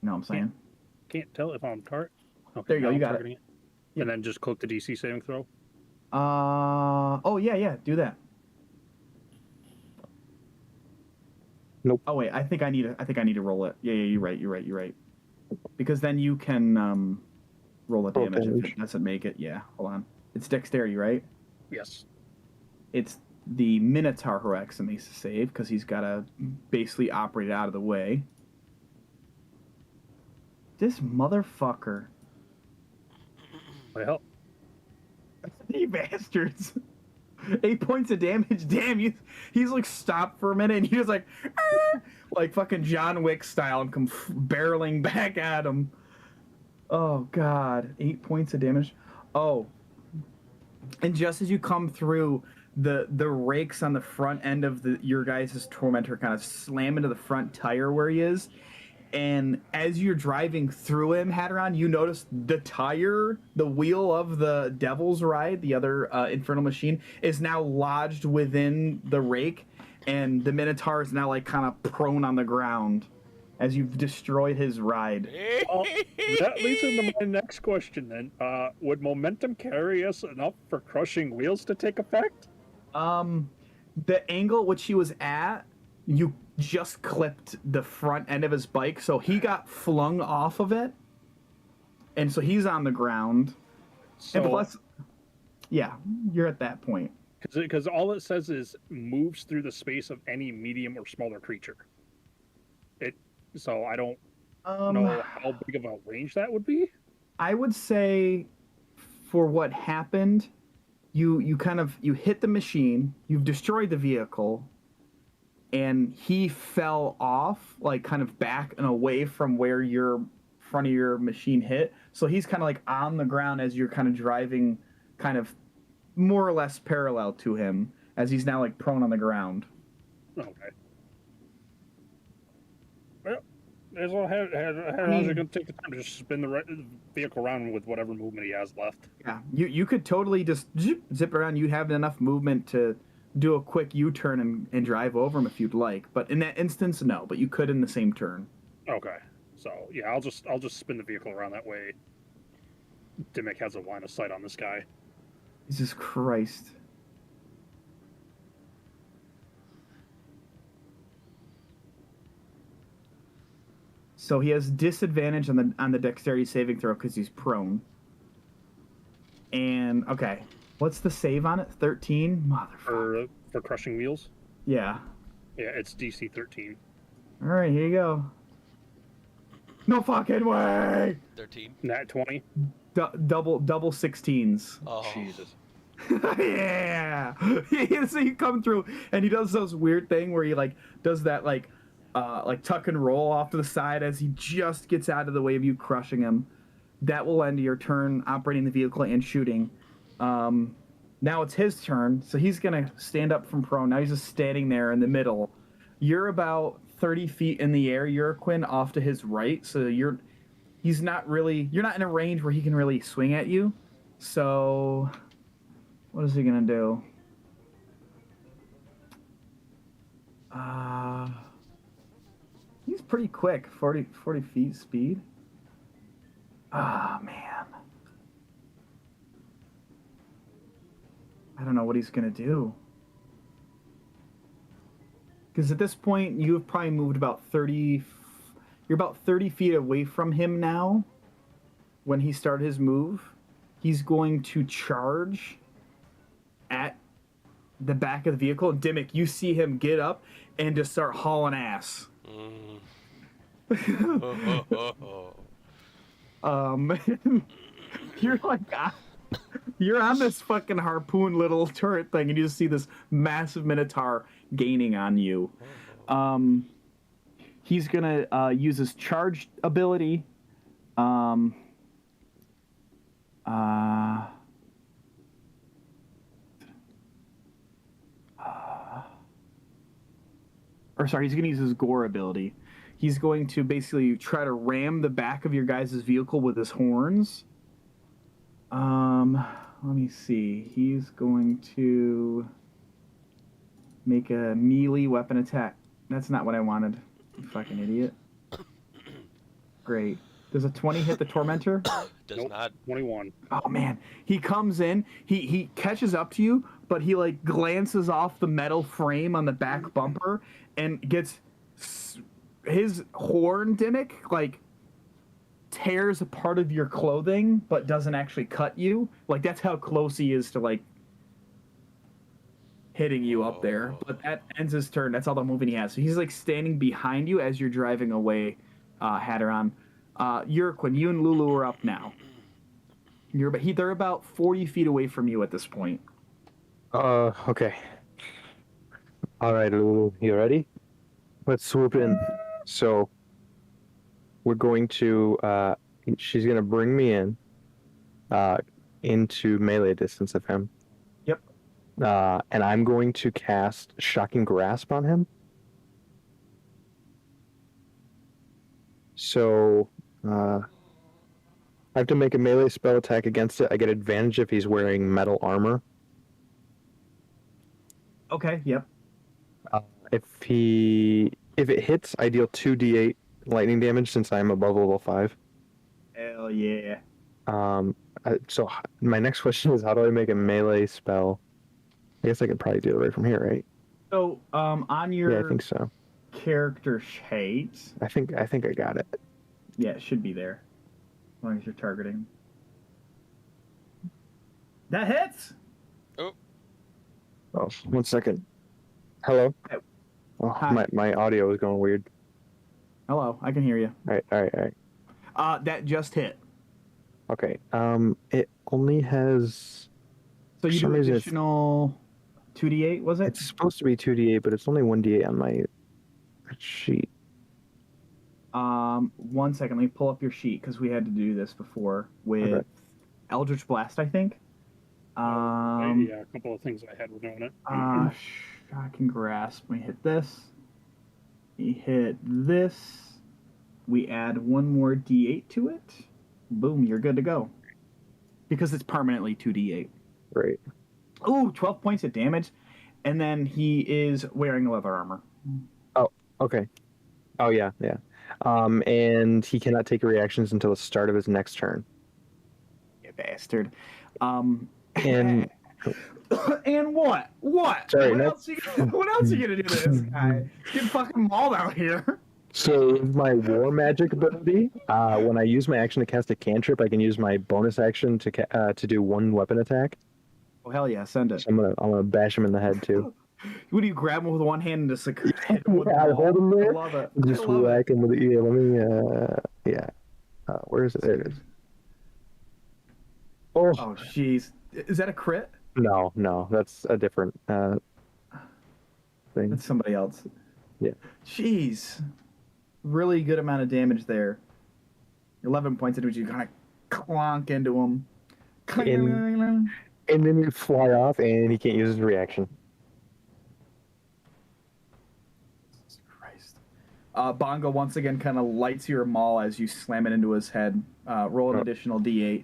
You know what I'm saying? Can't tell if I'm target. Okay, there you go. You got it. And then just click the DC saving throw. Oh yeah. Do that. Nope. Oh wait, I think I need to roll it. Yeah, you're right. Because then you can roll a damage if it doesn't make it. Yeah, hold on. It's dexterity, right? Yes. It's the Minotaur who acts and makes a save because he's got to basically operate out of the way. This motherfucker. Well, You bastards. 8 points of damage. Damn, he's like stopped for a minute and he was like, like fucking John Wick style and come barreling back at him. Oh god, 8 points of damage. Oh, and just as you come through, the rakes on the front end of your guys' Tormentor kind of slam into the front tire where he is. And as you're driving through him, Hatteron, you notice the wheel of the Devil's Ride, the other infernal machine, is now lodged within the rake, and the Minotaur is now like kind of prone on the ground as you've destroyed his ride. That leads into my next question then. Would momentum carry us enough for crushing wheels to take effect? The angle at which he was at, you just clipped the front end of his bike, so he got flung off of it, and so he's on the ground. So, and plus, yeah, you're at that point. Because all it says is moves through the space of any medium or smaller creature. So I don't know how big of a range that would be. I would say, for what happened, you hit the machine, you've destroyed the vehicle, and he fell off, like kind of back and away from where your front of your machine hit. So he's kind of like on the ground as you're kind of driving, kind of more or less parallel to him, as he's now like prone on the ground. Okay. Well, as well, Hatteron's going to take the time to just spin the vehicle around with whatever movement he has left. Yeah, you could totally just zip around. You'd have enough movement to do a quick U-turn and drive over him if you'd like. But in that instance, no. But you could in the same turn. Okay. So yeah, I'll just spin the vehicle around that way. Dimmick has a line of sight on this guy. Jesus Christ. So he has disadvantage on the dexterity saving throw because he's prone. And okay, what's the save on it? 13? Motherfucker. For crushing wheels. Yeah. Yeah, it's DC 13. All right, here you go. No fucking way. 13. Nat 20. Double 16s. Oh, Jesus. Yeah. So you come through and he does those weird thing where he like does that like tuck and roll off to the side as he just gets out of the way of you crushing him. That will end your turn operating the vehicle and shooting. Now it's his turn, so he's gonna stand up from prone. Now he's just standing there in the middle. You're about 30 feet in the air, Uraquin, off to his right, so you're not in a range where he can really swing at you. So what is he gonna do? He's pretty quick, 40 feet speed. Ah, man. I don't know what he's gonna do. Because at this point, you've probably moved about 30... You're about 30 feet away from him now. When he started his move, he's going to charge at the back of the vehicle. And Dimmick, you see him get up and just start hauling ass. You're like, you're on this fucking harpoon little turret thing, and you just see this massive minotaur gaining on you. He's gonna use his charge ability. Or sorry, he's gonna use his gore ability. He's going to basically try to ram the back of your guys' vehicle with his horns. Let me see. He's going to make a melee weapon attack. That's not what I wanted. You fucking idiot. Great. Does a 20 hit the Tormentor? Does Nope. not. 21. Oh man, he comes in, he catches up to you, but he like glances off the metal frame on the back bumper and gets his horn, Dimmick, like tears a part of your clothing but doesn't actually cut you. Like that's how close he is to like hitting you up there. But that ends his turn. That's all the movement he has. So he's like standing behind you as you're driving away, Hatteron. Uraquin, you and Lulu are up now. They're about 40 feet away from you at this point. Okay. All right, Lulu, you ready? Let's swoop in. So, we're going to, she's going to bring me in, into melee distance of him. Yep. And I'm going to cast Shocking Grasp on him. So, I have to make a melee spell attack against it. I get advantage if he's wearing metal armor. Okay, yep. If it hits, I deal 2d8 lightning damage since I'm above level 5. Hell yeah. So my next question is, how do I make a melee spell? I guess I could probably do it right from here, right? So, on your Yeah, I think so. character sheet, I think I got it. yeah, it should be there. As long as you're targeting. That hits! Oh, 1 second. Hello? Oh, Hi. my audio is going weird. Hello, I can hear you. All right. That just hit. Okay. It only has... So For you some do reason it's- additional 2d8, was it? It's supposed to be 2d8, but it's only 1d8 on my sheet. 1 second, let me pull up your sheet, because we had to do this before with Okay. Eldritch Blast, I think. Yeah, a couple of things I had were doing it. Shocking Grasp. We hit this. We hit this. We add one more d8 to it. Boom, you're good to go. Because it's permanently 2d8. Right. Ooh, 12 points of damage. And then he is wearing leather armor. Okay. Oh, yeah. And he cannot take reactions until the start of his next turn. You bastard. And And what? What? Sorry, what, no. else you gonna do to this guy? Get fucking mauled out here. So with my war magic ability, when I use my action to cast a cantrip, I can use my bonus action to do one weapon attack. Oh hell yeah, send it. So I'm gonna bash him in the head too. What do you grab him with one hand and just like hit him with Yeah, the I ball? hold him there. I love it. Just I love it. whack him with the. Yeah, let me. Yeah. Where is it? There it is. Oh, Oh jeez, is that a crit? no, that's a different thing. That's somebody else. Yeah. Jeez, really good amount of damage there. 11 points of damage. You kind of clonk into him. And then you fly off, and he can't use his reaction. Christ. Bongo once again kind of lights your maul as you slam it into his head. Roll an Oh. additional D8.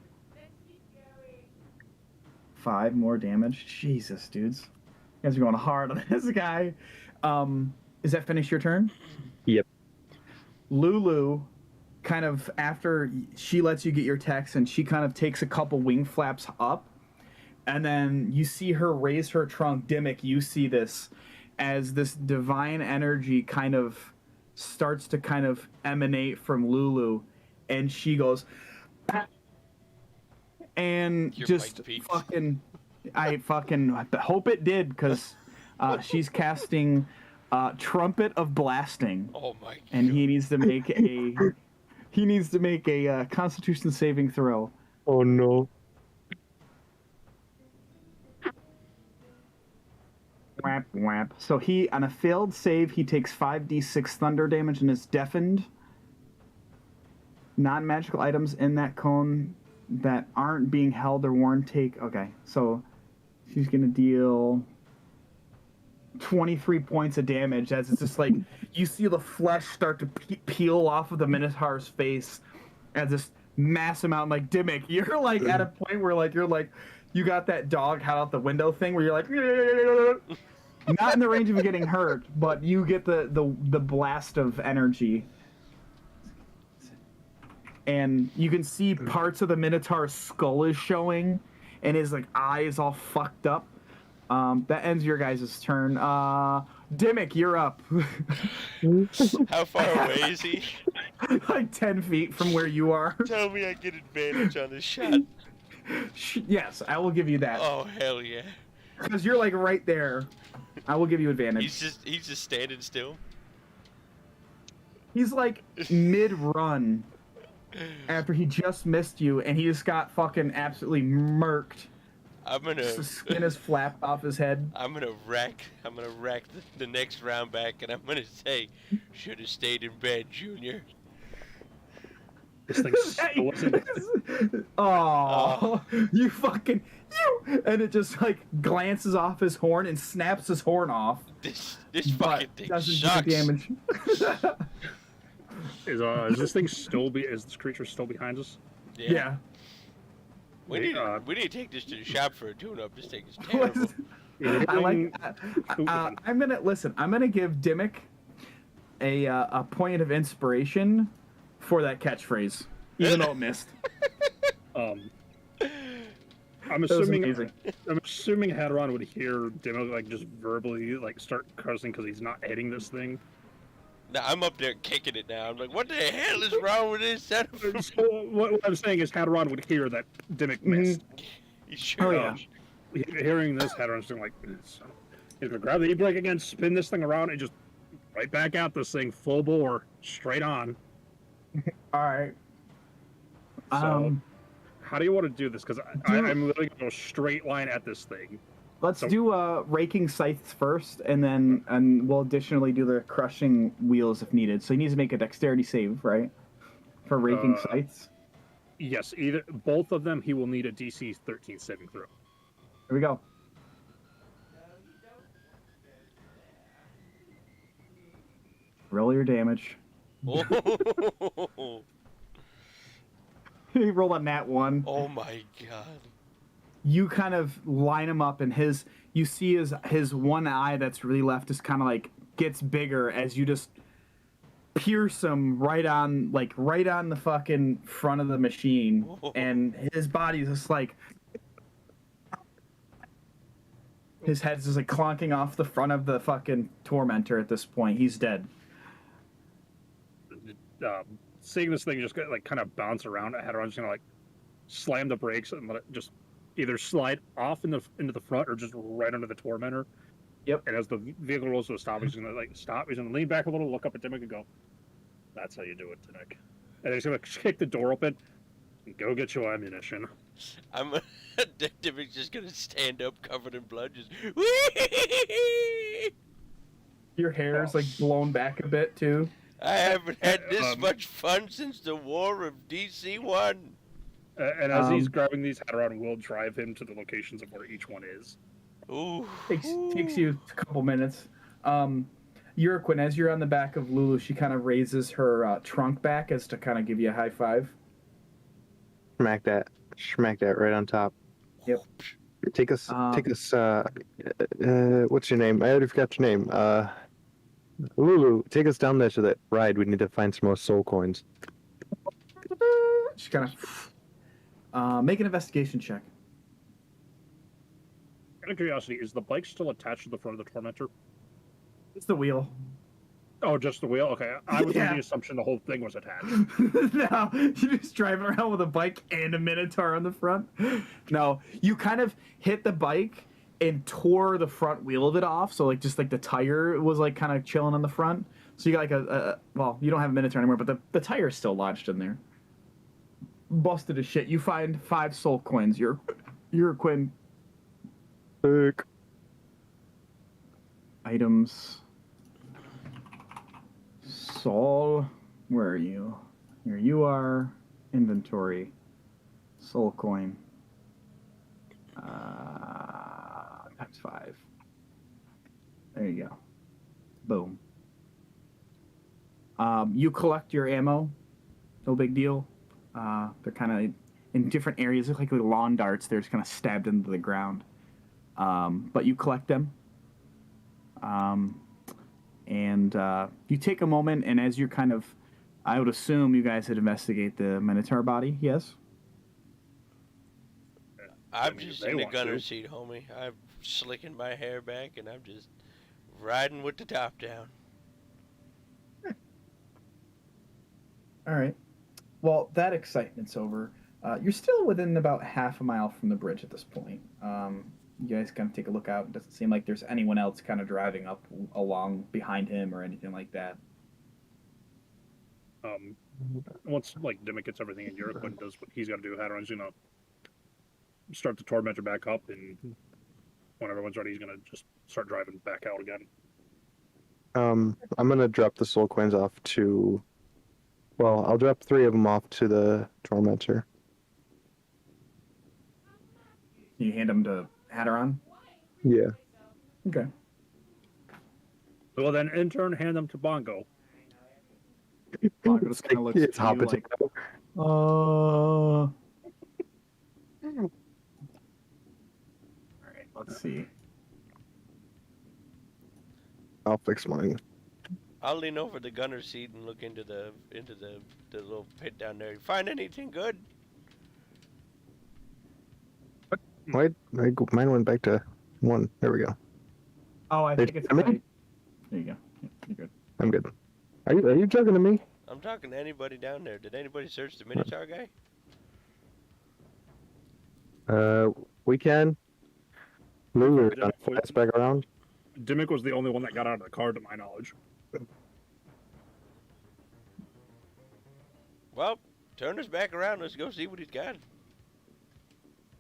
5 more damage. Jesus, dudes. You guys are going hard on this guy. Is that finish your turn? Yep. Lulu, kind of after she lets you get your text, and she kind of takes a couple wing flaps up, and then you see her raise her trunk. Dimmick, you see this as this divine energy kind of starts to kind of emanate from Lulu, and she goes, and Your just mic peaked. I hope it did, because she's casting Trumpet of Blasting, Oh my god. and he needs to make a Constitution saving throw. Oh no. Whap whap. So he, on a failed save, he takes 5d6 thunder damage and is deafened. Non-magical items in that cone that aren't being held or worn take. Okay, so she's gonna deal 23 points of damage as it's just like you see the flesh start to peel off of the Minotaur's face as this mass amount. Like Dimmick, you're like at a point where like you're like you got that dog head out the window thing where you're like not in the range of getting hurt, but you get the blast of energy. And you can see parts of the Minotaur's skull is showing, and his like eyes all fucked up. That ends your guys' turn. Dimmick, you're up. How far away is he? Like 10 feet from where you are. Tell me I get advantage on this shot. Yes, I will give you that. Oh hell yeah. Because you're like right there. I will give you advantage. He's just standing still. He's like mid-run after he just missed you, and he just got fucking absolutely murked. I'm gonna The skin is flapped off his head. I'm gonna rack the next round back, and I'm gonna say, should have stayed in bed, Junior. This thing still wasn't. Oh, you fucking you! And it just like glances off his horn and snaps his horn off. This But fucking thing doesn't sucks. do damage. Is this thing still is this creature still behind us? Yeah. We need to take this to the shop for a tune-up. This thing is terrible. I like. I'm gonna give Dimmick a point of inspiration for that catchphrase, even though it missed. I'm That was assuming amazing. Hadron would hear Demo like just verbally like start cursing because he's not hitting this thing. Now I'm up there kicking it now. I'm like, what the hell is wrong with this son of a... So what I'm saying is Hadron would hear that Dimmick missed. You sure? Oh, yeah. Hearing this, Hadron's just like, so he's gonna grab the e-brake again, spin this thing around, and just right back at this thing full bore, straight on. All right. So, how do you want to do this? Because I'm literally gonna go straight line at this thing. Let's do raking scythes first, and we'll additionally do the crushing wheels if needed. So he needs to make a dexterity save, right? For raking scythes. Yes, both of them. He will need a DC 13 saving throw. Here we go. Roll your damage. Oh, He rolled a nat 1. oh my god. You kind of line him up, and you see his one eye that's really left just kind of like gets bigger as you just pierce him right on the fucking front of the machine, and his body's just like his head's just like clonking off the front of the fucking tormentor at this point. He's dead. seeing this thing just like kind of bounce around, Hadron's just gonna like slam the brakes and let it just either slide off into the front or just right under the tormentor. Yep. And as the vehicle rolls to a stop, he's gonna like stop. He's gonna lean back a little, look up at Dimmick, and go, "That's how you do it, Dimmick." And he's gonna kick the door open and go get your ammunition. I'm Dimmick's just gonna stand up covered in blood, just Your hair's like blown back a bit too. I haven't had this much fun since the War of DC-1. And as he's grabbing these, Hadron will drive him to the locations of where each one is. Ooh. Takes you a couple minutes. Uriquin, as you're on the back of Lulu, she kind of raises her trunk back as to kind of give you a high five. Smack that right on top. Yep. Take us. What's your name? I already forgot your name. Lulu, take us down there to that ride. We need to find some more soul coins. She kind of make an investigation check. Out of curiosity, is the bike still attached to the front of the Tormentor? It's the wheel. Oh, just the wheel? Okay. I was under Yeah. the assumption the whole thing was attached. No, you're just driving around with a bike and a Minotaur on the front. No, you kind of hit the bike and tore the front wheel of it off. So like just like the tire was like kind of chilling on the front. So you got like well, you don't have a Minotaur anymore, but the tire is still lodged in there. Busted as shit. You find 5 soul coins. You're Quinn. Sick. Items. Soul. Where are you? Here you are. Inventory. Soul coin. Times 5. There you go. Boom. You collect your ammo. No big deal. They're kind of in different areas. Look like lawn darts. They're just kind of stabbed into the ground. But you collect them. And you take a moment, and as you're kind of, I would assume you guys would investigate the Minotaur body, yes? I'm mean, just they in the want gunner to. seat, homie. I'm slicking my hair back, and I'm just riding with the top down. All right. Well, that excitement's over. You're still within about half a mile from the bridge at this point. You guys kind of take a look out. It doesn't seem like there's anyone else kind of driving up along behind him or anything like that. Once like Dimmick gets everything in Europe and does what he's got to do, Hadron's gonna start the Tormentor back up, and when everyone's ready, he's gonna just start driving back out again. I'm gonna drop the soul coins off to. Well, I'll drop 3 of them off to the Tormentor. You hand them to Hadron? Yeah. Okay. Well, then in turn, hand them to Bongo. Bongo just kind of looks It's at hot you like, potato. all right, let's see. I'll fix mine. I'll lean over the gunner seat and look into the little pit down there. Find anything good? Mine went back to 1. There we go. Oh, I think it's I'm in. right. There you go. Yeah, you're good. I'm good. Are you talking to me? I'm talking to anybody down there. Did anybody search the Minotaur guy? We can. Lulu, pass back around. Dimmick was the only one that got out of the car, to my knowledge. Well, turn us back around. Let's go see what he's got.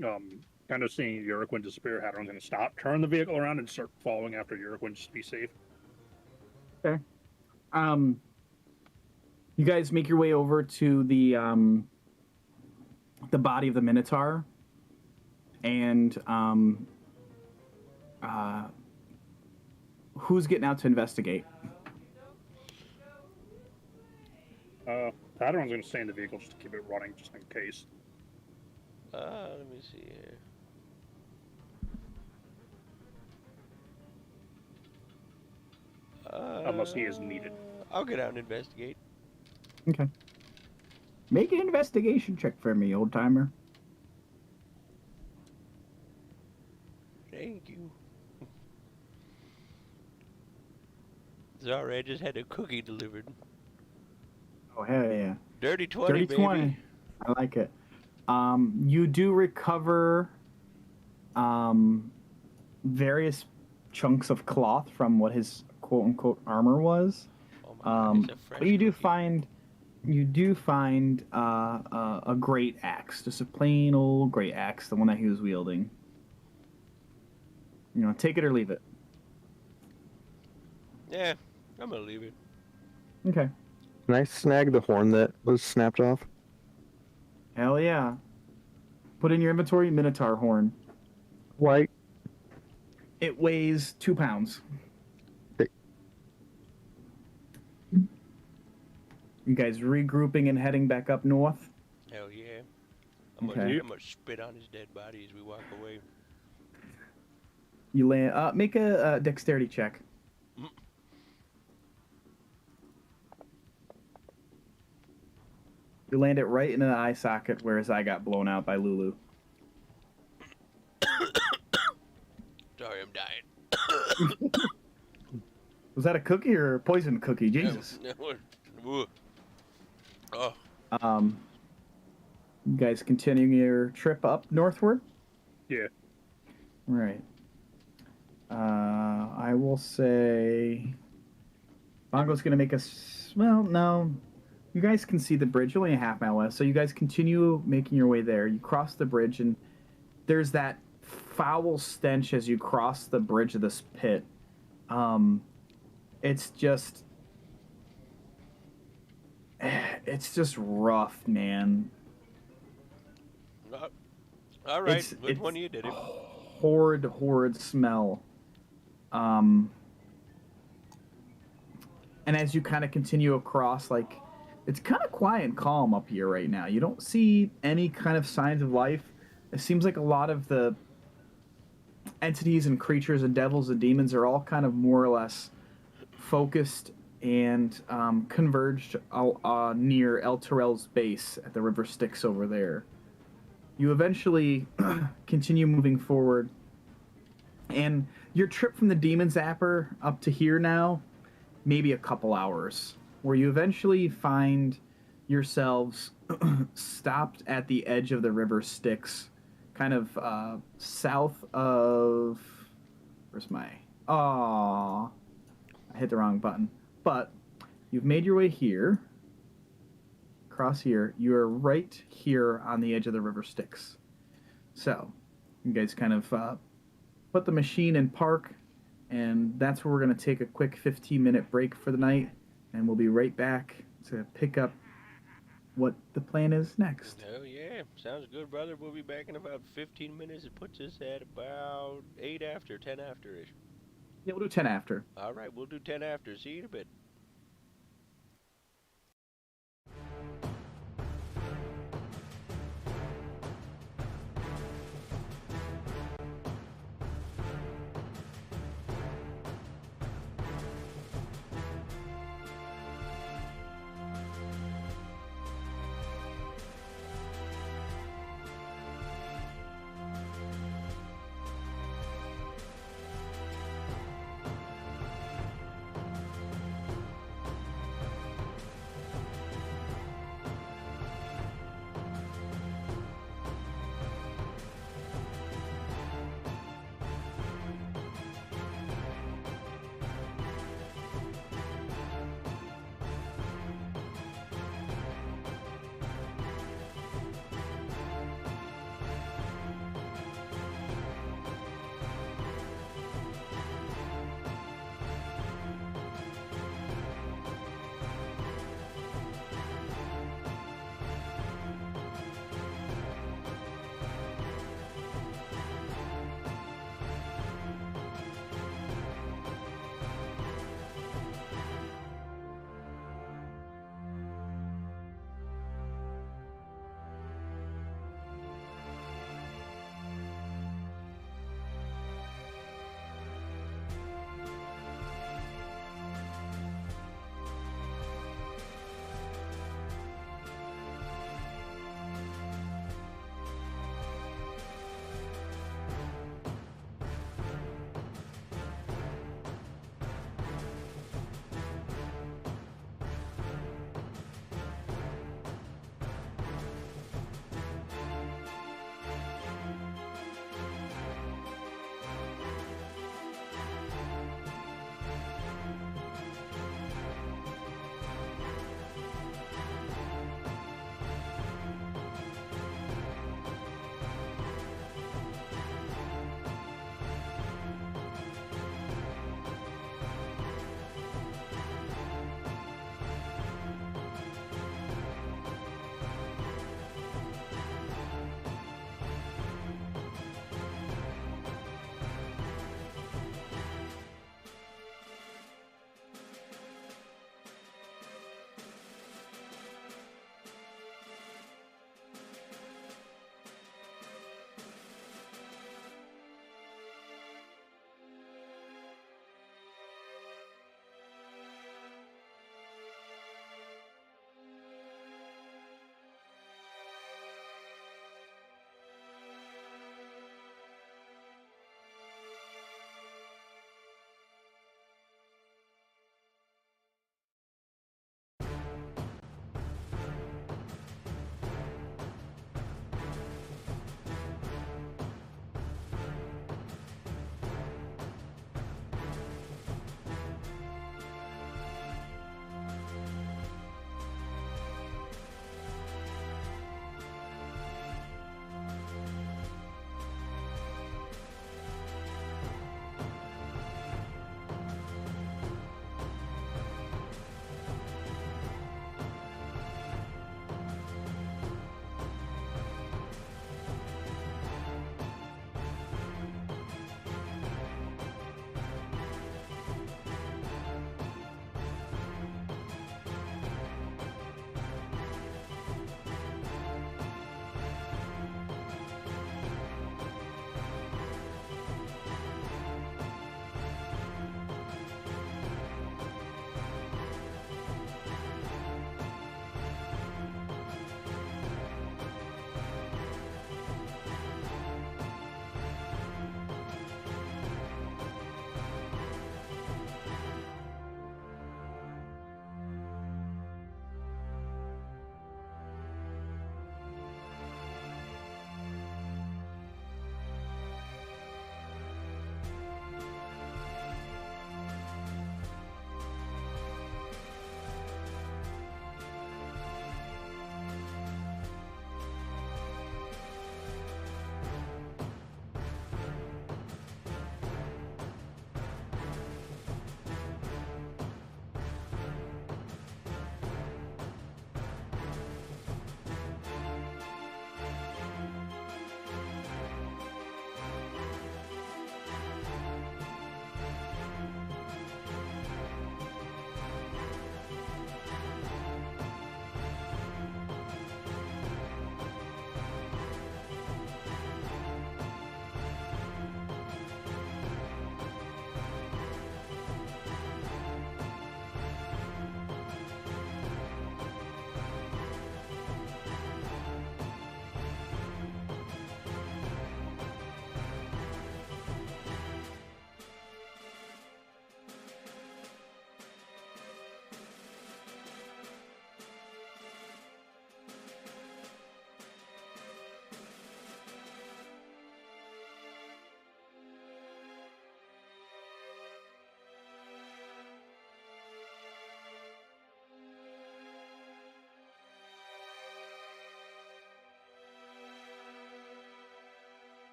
Kind of seeing Uriquin disappear, Hadron's gonna stop, turn the vehicle around, and start following after Uriquin just to be safe. You guys make your way over to the body of the Minotaur, and who's getting out to investigate? Hadron's gonna stay in the vehicle just to keep it running, just in case. Let me see here. Unless he is needed. I'll get out and investigate. Okay. Make an investigation check for me, old timer. Thank you. Sorry, I just had a cookie delivered. Oh, hell yeah. Dirty 20, Dirty baby. 20. I like it. You do recover various chunks of cloth from what his quote unquote armor was. Oh my God, it's a fresh But you do cookie. find a great axe, just a plain old great axe, the one that he was wielding. You know, take it or leave it. Yeah, I'm gonna leave it. Okay. Can I snag the horn that was snapped off? Hell yeah. Put in your inventory Minotaur horn. Like, It weighs 2 pounds. Okay. You guys regrouping and heading back up north? Hell yeah. Okay. I'm gonna spit on his dead body as we walk away. You land. Make a dexterity check. You land it right in an eye socket where his eye got blown out by Lulu. Sorry, I'm dying. Was that a cookie or a poison cookie? Jesus. Oh, You guys continuing your trip up northward? Yeah. Right. I will say Bongo's gonna make us. Well, no. You guys can see the bridge only a half mile west, so you guys continue making your way there. You cross the bridge, and there's that foul stench as you cross the bridge of this pit. It's just rough, man. all right. It's- Which one of you did it? Horrid smell. And as you kind of continue across, like, it's kind of quiet and calm up here right now. You don't see any kind of signs of life. It seems like a lot of the entities and creatures and devils and demons are all kind of more or less focused and converged near El Terrell's base at the River Styx over there. You eventually continue moving forward, and your trip from the Demon Zapper up to here now, maybe a couple hours, where you eventually find yourselves stopped at the edge of the River Styx, kind of south of... Where's my... Aww. I hit the wrong button. But you've made your way here. Across here. You are right here on the edge of the River Styx. So, you guys kind of put the machine in park, and that's where we're going to take a quick 15-minute break for the night, and we'll be right back to pick up what the plan is next. Hell yeah. Sounds good, brother. We'll be back in about 15 minutes. It puts us at about 8 after, 10 after-ish. Yeah, we'll do 10 after. All right, we'll do 10 after. See you in a bit.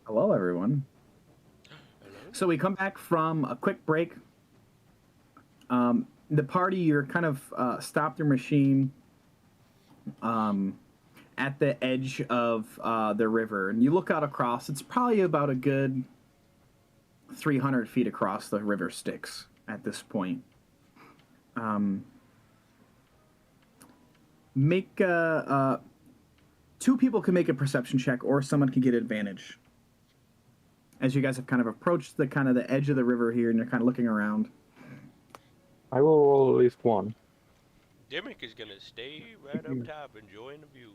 Hello, everyone. Hello? So we come back from a quick break. The party, you're kind of stopped your machine at the edge of the river, and you look out across. It's probably about a good 300 feet across the river Styx at this point. Make two people can make a perception check, or someone can get advantage. As you guys have kind of approached the edge of the river here, and you're kind of looking around. I will roll at least one. Dimmick is gonna stay right up top enjoying the view.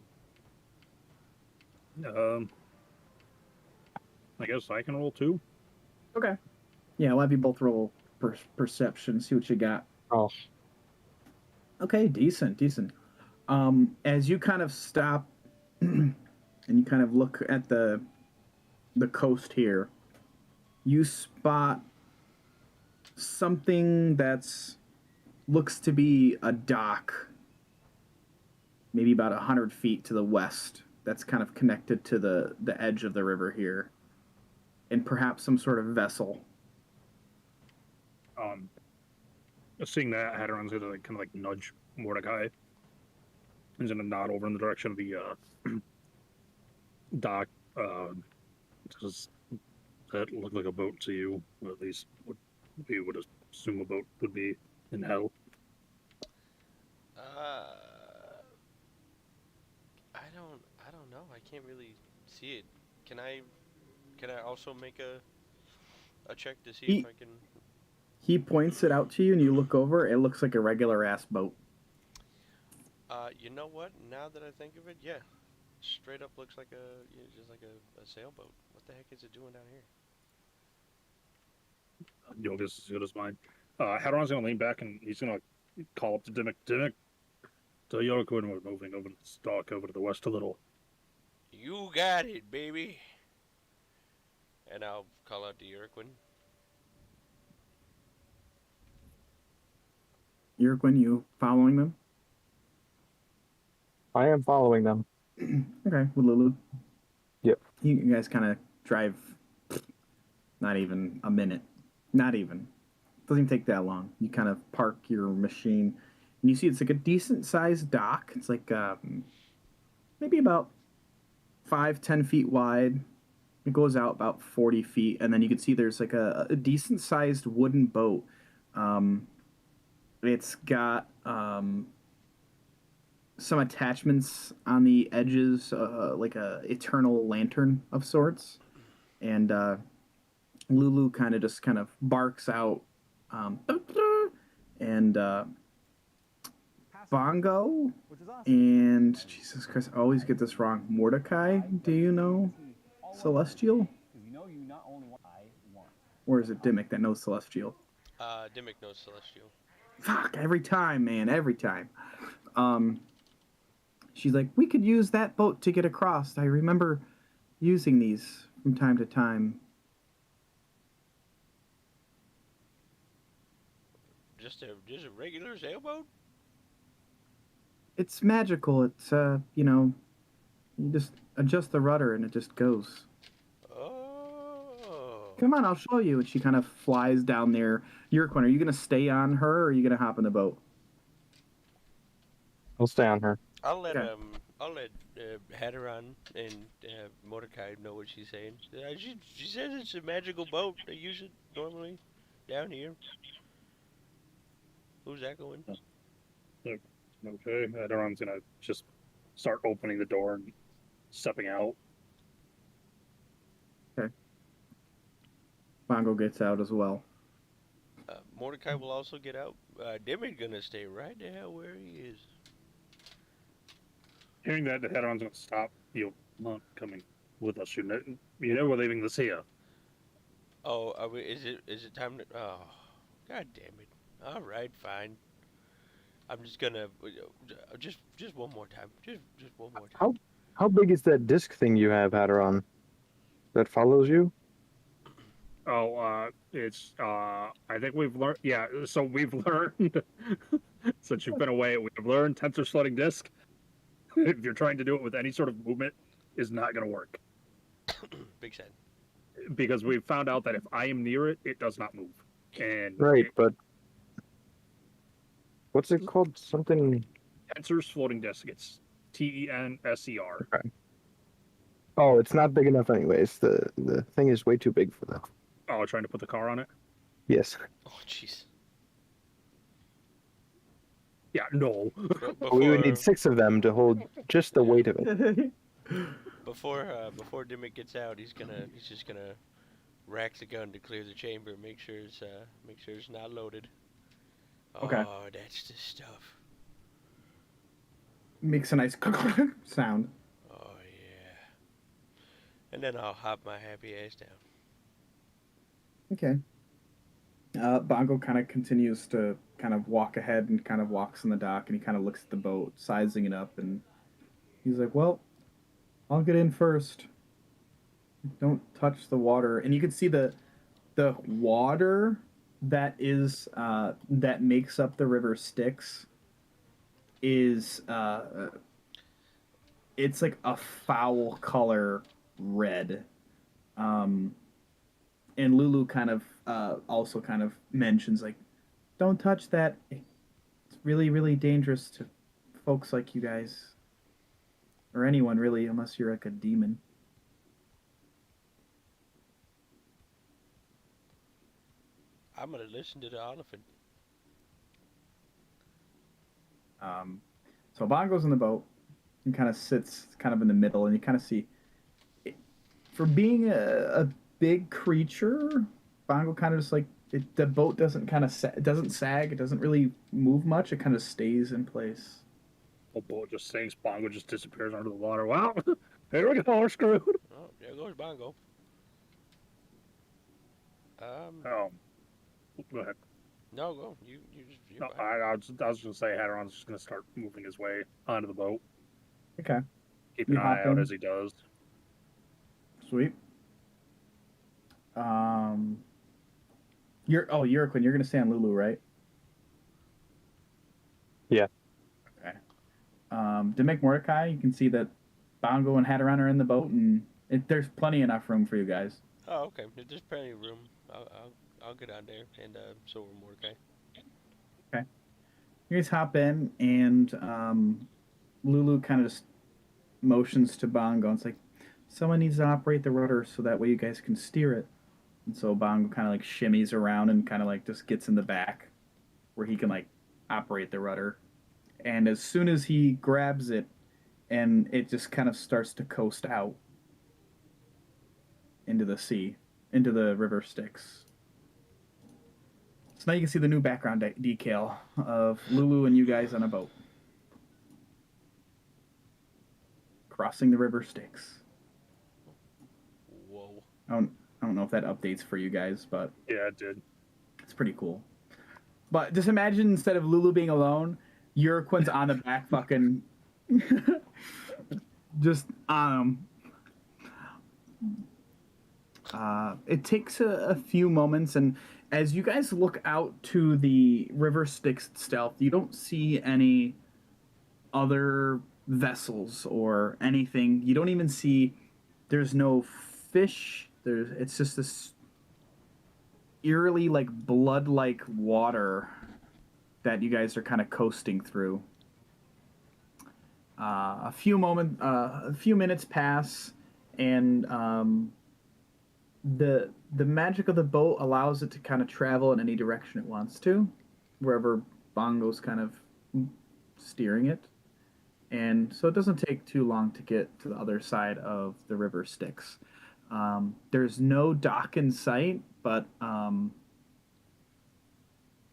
I guess I can roll 2. Okay. Yeah, I'll have you both roll perception, see what you got. Oh, Okay, decent. As you kind of stop and you kind of look at the coast here, you spot something that's looks to be a dock, maybe about 100 feet to the west. That's kind of connected to the edge of the river here, and perhaps some sort of vessel. Seeing that, Hadron's gonna kind of like nudge Mordecai. He's gonna nod over in the direction of the dock. Does that look like a boat to you? Or at least what we would assume a boat would be in hell. I don't know. I can't really see it. Can I also make a check to see if I can? He points it out to you, and you look over. It looks like a regular ass boat. You know what? Now that I think of it, yeah, straight up looks like just like a sailboat. What the heck is it doing down here? You'll just as good as mine. Hadron's gonna lean back and he's gonna call up to Dimmick. Dimmick, tell Yorquin we're moving over this dock over to the west a little. You got it, baby. And I'll call out to Urquin. Urquin, you following them? I am following them. Okay, with Lulu. Yep. You guys kind of drive not even a minute. Not even. Doesn't even take that long. You kind of park your machine, and you see it's like a decent sized dock. It's like maybe about 5-10 feet wide. It goes out about 40 feet, and then you can see there's like a decent sized wooden boat. It's got some attachments on the edges, like a eternal lantern of sorts, and Lulu kind of barks out, and Bongo and Jesus Christ, I always get this wrong. Mordecai, do you know Celestial? Or is it Dimmick that knows Celestial? Dimmick knows Celestial. Fuck, every time, man, every time. She's like, we could use that boat to get across. I remember using these from time to time. Just a regular sailboat? It's magical. It's you just adjust the rudder and it just goes. Oh. Come on, I'll show you. And she kind of flies down there. Urquin, are you gonna stay on her, or are you gonna hop in the boat? I'll stay on her. I'll let Okay. Hadron and Mordecai know what she's saying. She says it's a magical boat. They use it normally down here. Who's that going? Okay, Hadron's gonna just start opening the door and stepping out. Bongo gets out as well. Mordecai will also get out. Dimmick's gonna stay right the hell where he is. Hearing that, the Hadron's gonna stop. You're not coming with us. You know we're leaving this here. Oh, is it time to? Oh, god damn it! All right, fine. I'm just gonna just one more time. Just one more time. How big is that disc thing you have, Hadron? That follows you? Oh, it's I think we've learned. Yeah, so we've learned since you've been away, we've learned tensor slotting disk. If you're trying to do it with any sort of movement, is not going to work. Big sad. because we found out that if I am near it, it does not move. And Right, but what's it called? Something. Tenser's floating disk. It's TENSER. Okay. Oh, it's not big enough, anyways. The thing is way too big for that. Oh, trying to put the car on it? Yes. Oh, jeez. Yeah, no. We would need 6 of them to hold just the weight of it. Before Dimmick gets out, he's just gonna rack the gun to clear the chamber, make sure it's not loaded. Okay. Oh, that's the stuff. Makes a nice sound. Oh yeah. And then I'll hop my happy ass down. Okay. Bongo kind of continues to kind of walk ahead and kind of walks on the dock, and he kind of looks at the boat, sizing it up, and he's like, "Well, I'll get in first. Don't touch the water." And you can see the water that is that makes up the river Styx is it's like a foul color red. And Lulu kind of also kind of mentions like, "Don't touch that. It's really, really dangerous to folks like you guys, or anyone really, unless you're like a demon." I'm gonna listen to the elephant. So Bongo's in the boat and kind of sits kind of in the middle, and you kind of see, for being a big creature, Bongo kind of just like the boat doesn't kind of it doesn't sag, it doesn't really move much, it kind of stays in place. The boat just sinks. Bongo just disappears under the water. Wow. Here we go. We're screwed. Oh, there goes Bongo. Go ahead. No, go. You No, go ahead. I was just going to say Hadron's just going to start moving his way onto the boat. Okay, Keep You an eye hop out in. as he does. sweet. You're Quinn. You're gonna stay on Lulu, right? Yeah. Okay. Demek Mordecai, you can see that Bongo and Hadaron are in the boat, and there's plenty enough room for you guys. Oh, okay. There's plenty of room. I'll get on there, and so will Mordecai. You guys hop in, and Lulu kind of just motions to Bongo. And it's like, someone needs to operate the rudder so that way you guys can steer it. And so Bongo kind of like shimmies around and kind of like just gets in the back where he can like operate the rudder. And as soon as he grabs it, and it just kind of starts to coast out into the sea, into the river Styx. So now you can see the new background decal of Lulu and you guys on a boat crossing the river Styx. Whoa. I don't know if that updates for you guys, but Yeah, it did. it's pretty cool. But just imagine instead of Lulu being alone, Urquin's on the back fucking just it takes a few moments, and as you guys look out to the river Styx itself, you don't see any other vessels or anything. You don't even see, there's no fish. It's just this eerily like blood like water that you guys are kind of coasting through. A few minutes pass, and the magic of the boat allows it to kind of travel in any direction it wants to, wherever Bongo's kind of steering it. And so it doesn't take too long to get to the other side of the river Styx. There's no dock in sight, but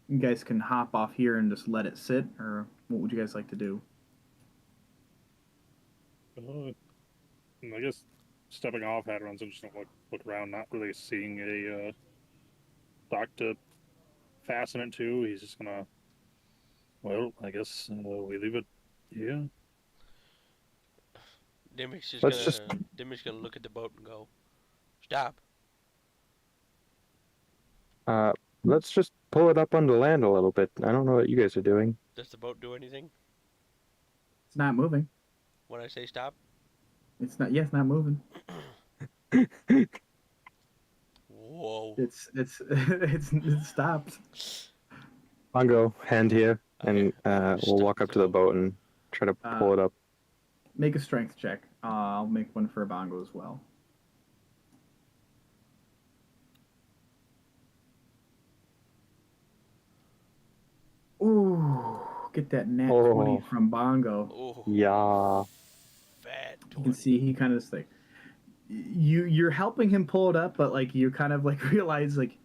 you guys can hop off here and just let it sit, or what would you guys like to do? I guess stepping off Hadron's just going to look around, not really seeing a dock to fasten it to. He's just going to, well, I guess we leave it. Yeah. Dimmick's Let's Dimmick's gonna look at the boat and go, "Stop." Let's just pull it up onto land a little bit. I don't know what you guys are doing. Does the boat do anything It's not moving. when I say stop? It's not. Yes, not moving. Whoa. It stopped. Bongo, hand here, Okay. and we'll walk up to the boat and try to pull it up. Make a strength check. I'll make one for Bongo as well. Ooh, get that nat 20 Oh. from Bongo. Oh. Yeah. Fat You can 20. see he kind of just like you're helping him pull it up, but like you kind of like realize like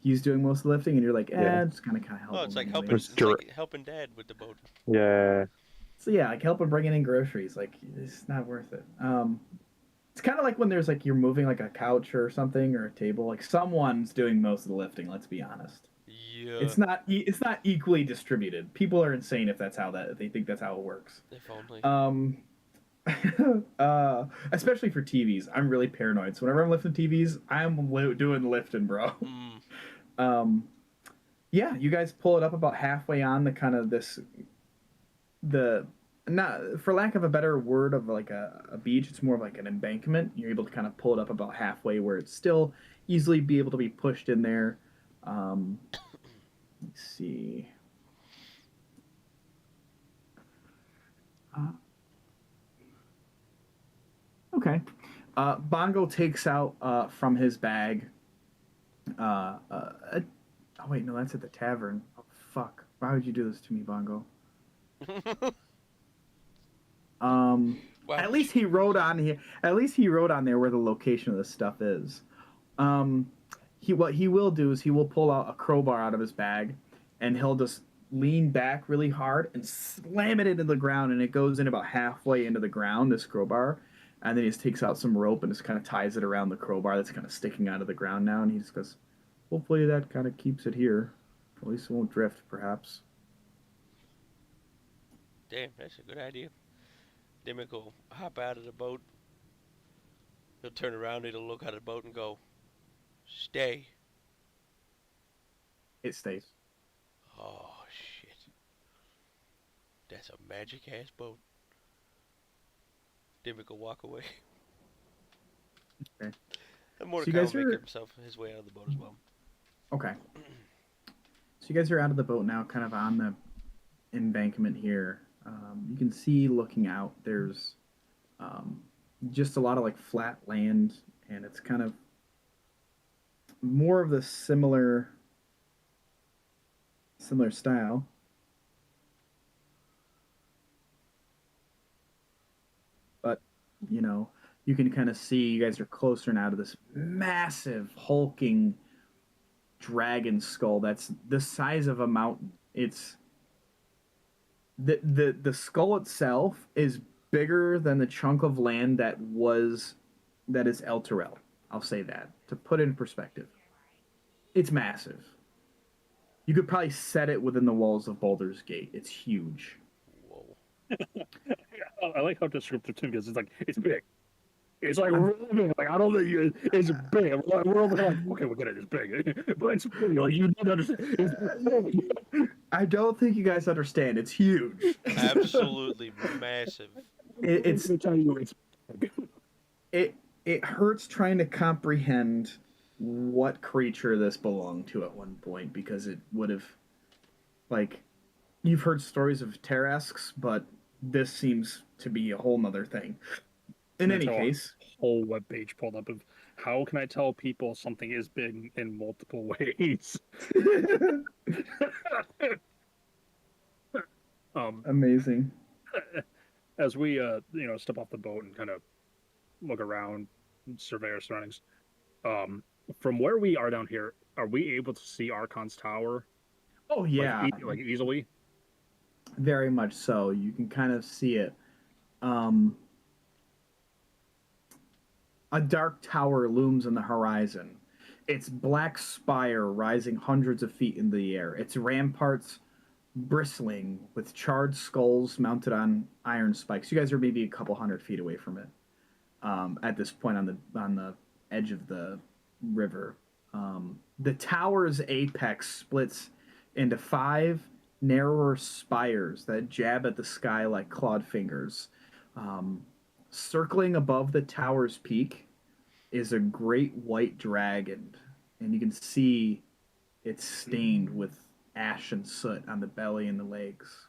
he's doing most of the lifting, and you're like, Yeah. just kind of help Oh, it's him like anyway. helping. It's like helping Dad with the boat. Yeah. So yeah, like help him bringing in groceries. Like it's not worth it. It's kind of like when there's like you're moving like a couch or something or a table. Like someone's doing most of the lifting. Let's be honest. Yeah. It's not equally distributed. People are insane if they think that's how it works. If only. Especially for TVs, I'm really paranoid. So whenever I'm lifting TVs, I'm doing lifting, bro. Yeah, you guys pull it up about halfway on the kind of not for lack of a better word of like a beach, it's more of like an embankment. You're able to kind of pull it up about halfway where it's still easily be able to be pushed in there. Let's see. Okay. Bongo takes out from his bag. Oh wait, no, that's at the tavern. Oh fuck! Why would you do this to me, Bongo? Wow. At least he wrote on here. At least he wrote on there where the location of this stuff is. What he will do is he will pull out a crowbar out of his bag, and he'll just lean back really hard and slam it into the ground, and it goes in about halfway into the ground. This crowbar, and then he just takes out some rope and just kind of ties it around the crowbar that's kind of sticking out of the ground now, and he just goes, "Hopefully that kind of keeps it here. At least it won't drift, perhaps." Damn, that's a good idea. Dimmick will hop out of the boat. He'll turn around, he'll look at the boat and go, "Stay." It stays. Oh, shit. That's a magic ass boat. Dimmick will walk away. Okay. And So you Mordecai guys will make are- himself his way out of the boat as well. Okay. So you guys are out of the boat now, kind of on the embankment here. You can see looking out, there's just a lot of like flat land, and it's kind of more of the similar style. But, you can kind of see you guys are closer now to this massive, hulking dragon skull that's the size of a mountain. It's the skull itself is bigger than the chunk of land that is El Terrell. I'll say that to put it in perspective. It's massive. You could probably set it within the walls of Baldur's Gate. It's huge. Whoa. I like how descriptive Tim gets. It's like it's big. It's like really big. Like I don't think it's big. We're over there like, okay, we get it. It's big, but it's big. Like you need to understand. It's big. I don't think you guys understand. It's huge. Absolutely massive. It's Let me tell you, it's big. it hurts trying to comprehend what creature this belonged to at one point, because it would have, like, you've heard stories of Tarasques, but this seems to be a whole nother thing. In any case, whole webpage pulled up of how can I tell people something is big in multiple ways. amazing. As we step off the boat and kind of look around, survey our surroundings. From where we are down here, are we able to see Archon's tower? Oh yeah, like easily. very much so. You can kind of see it. A dark tower looms in the horizon. Its black spire rising hundreds of feet in the air. Its ramparts bristling with charred skulls mounted on iron spikes. You guys are maybe a couple hundred feet away from it. At this point on the edge of the river. The tower's apex splits into 5 narrower spires that jab at the sky like clawed fingers. Circling above the tower's peak is a great white dragon and you can see it's stained with ash and soot on the belly and the legs.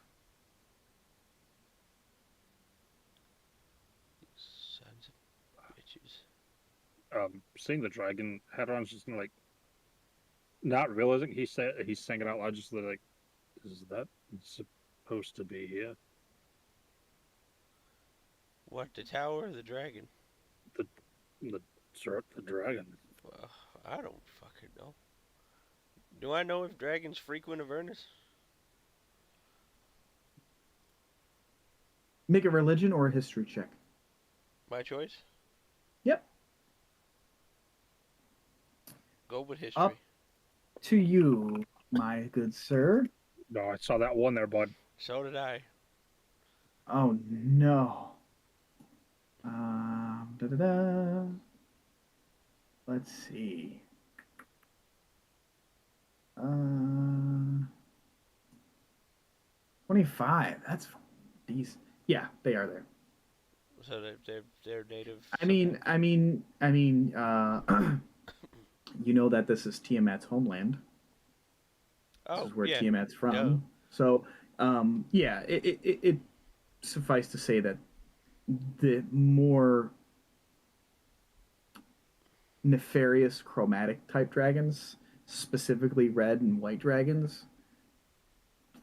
Sons of bitches. Seeing the dragon, Hadron's just gonna like not realizing he's saying it out loud, just like, is that supposed to be here? What, the tower or the dragon? The the dragon. Well, I don't fucking know. Do I know if dragons frequent Avernus? Make a religion or a history check. My choice? Yep. Go with history. Up to you, my good sir. No, I saw that one there, bud. So did I. Oh no. Da-da-da. Let's see. 25. That's decent. Yeah, they are there. So they're native. You know that this is Tiamat's homeland. This Oh, is where yeah. Tiamat's from. Duh. So, yeah, it suffice to say that the more nefarious chromatic type dragons, specifically red and white dragons,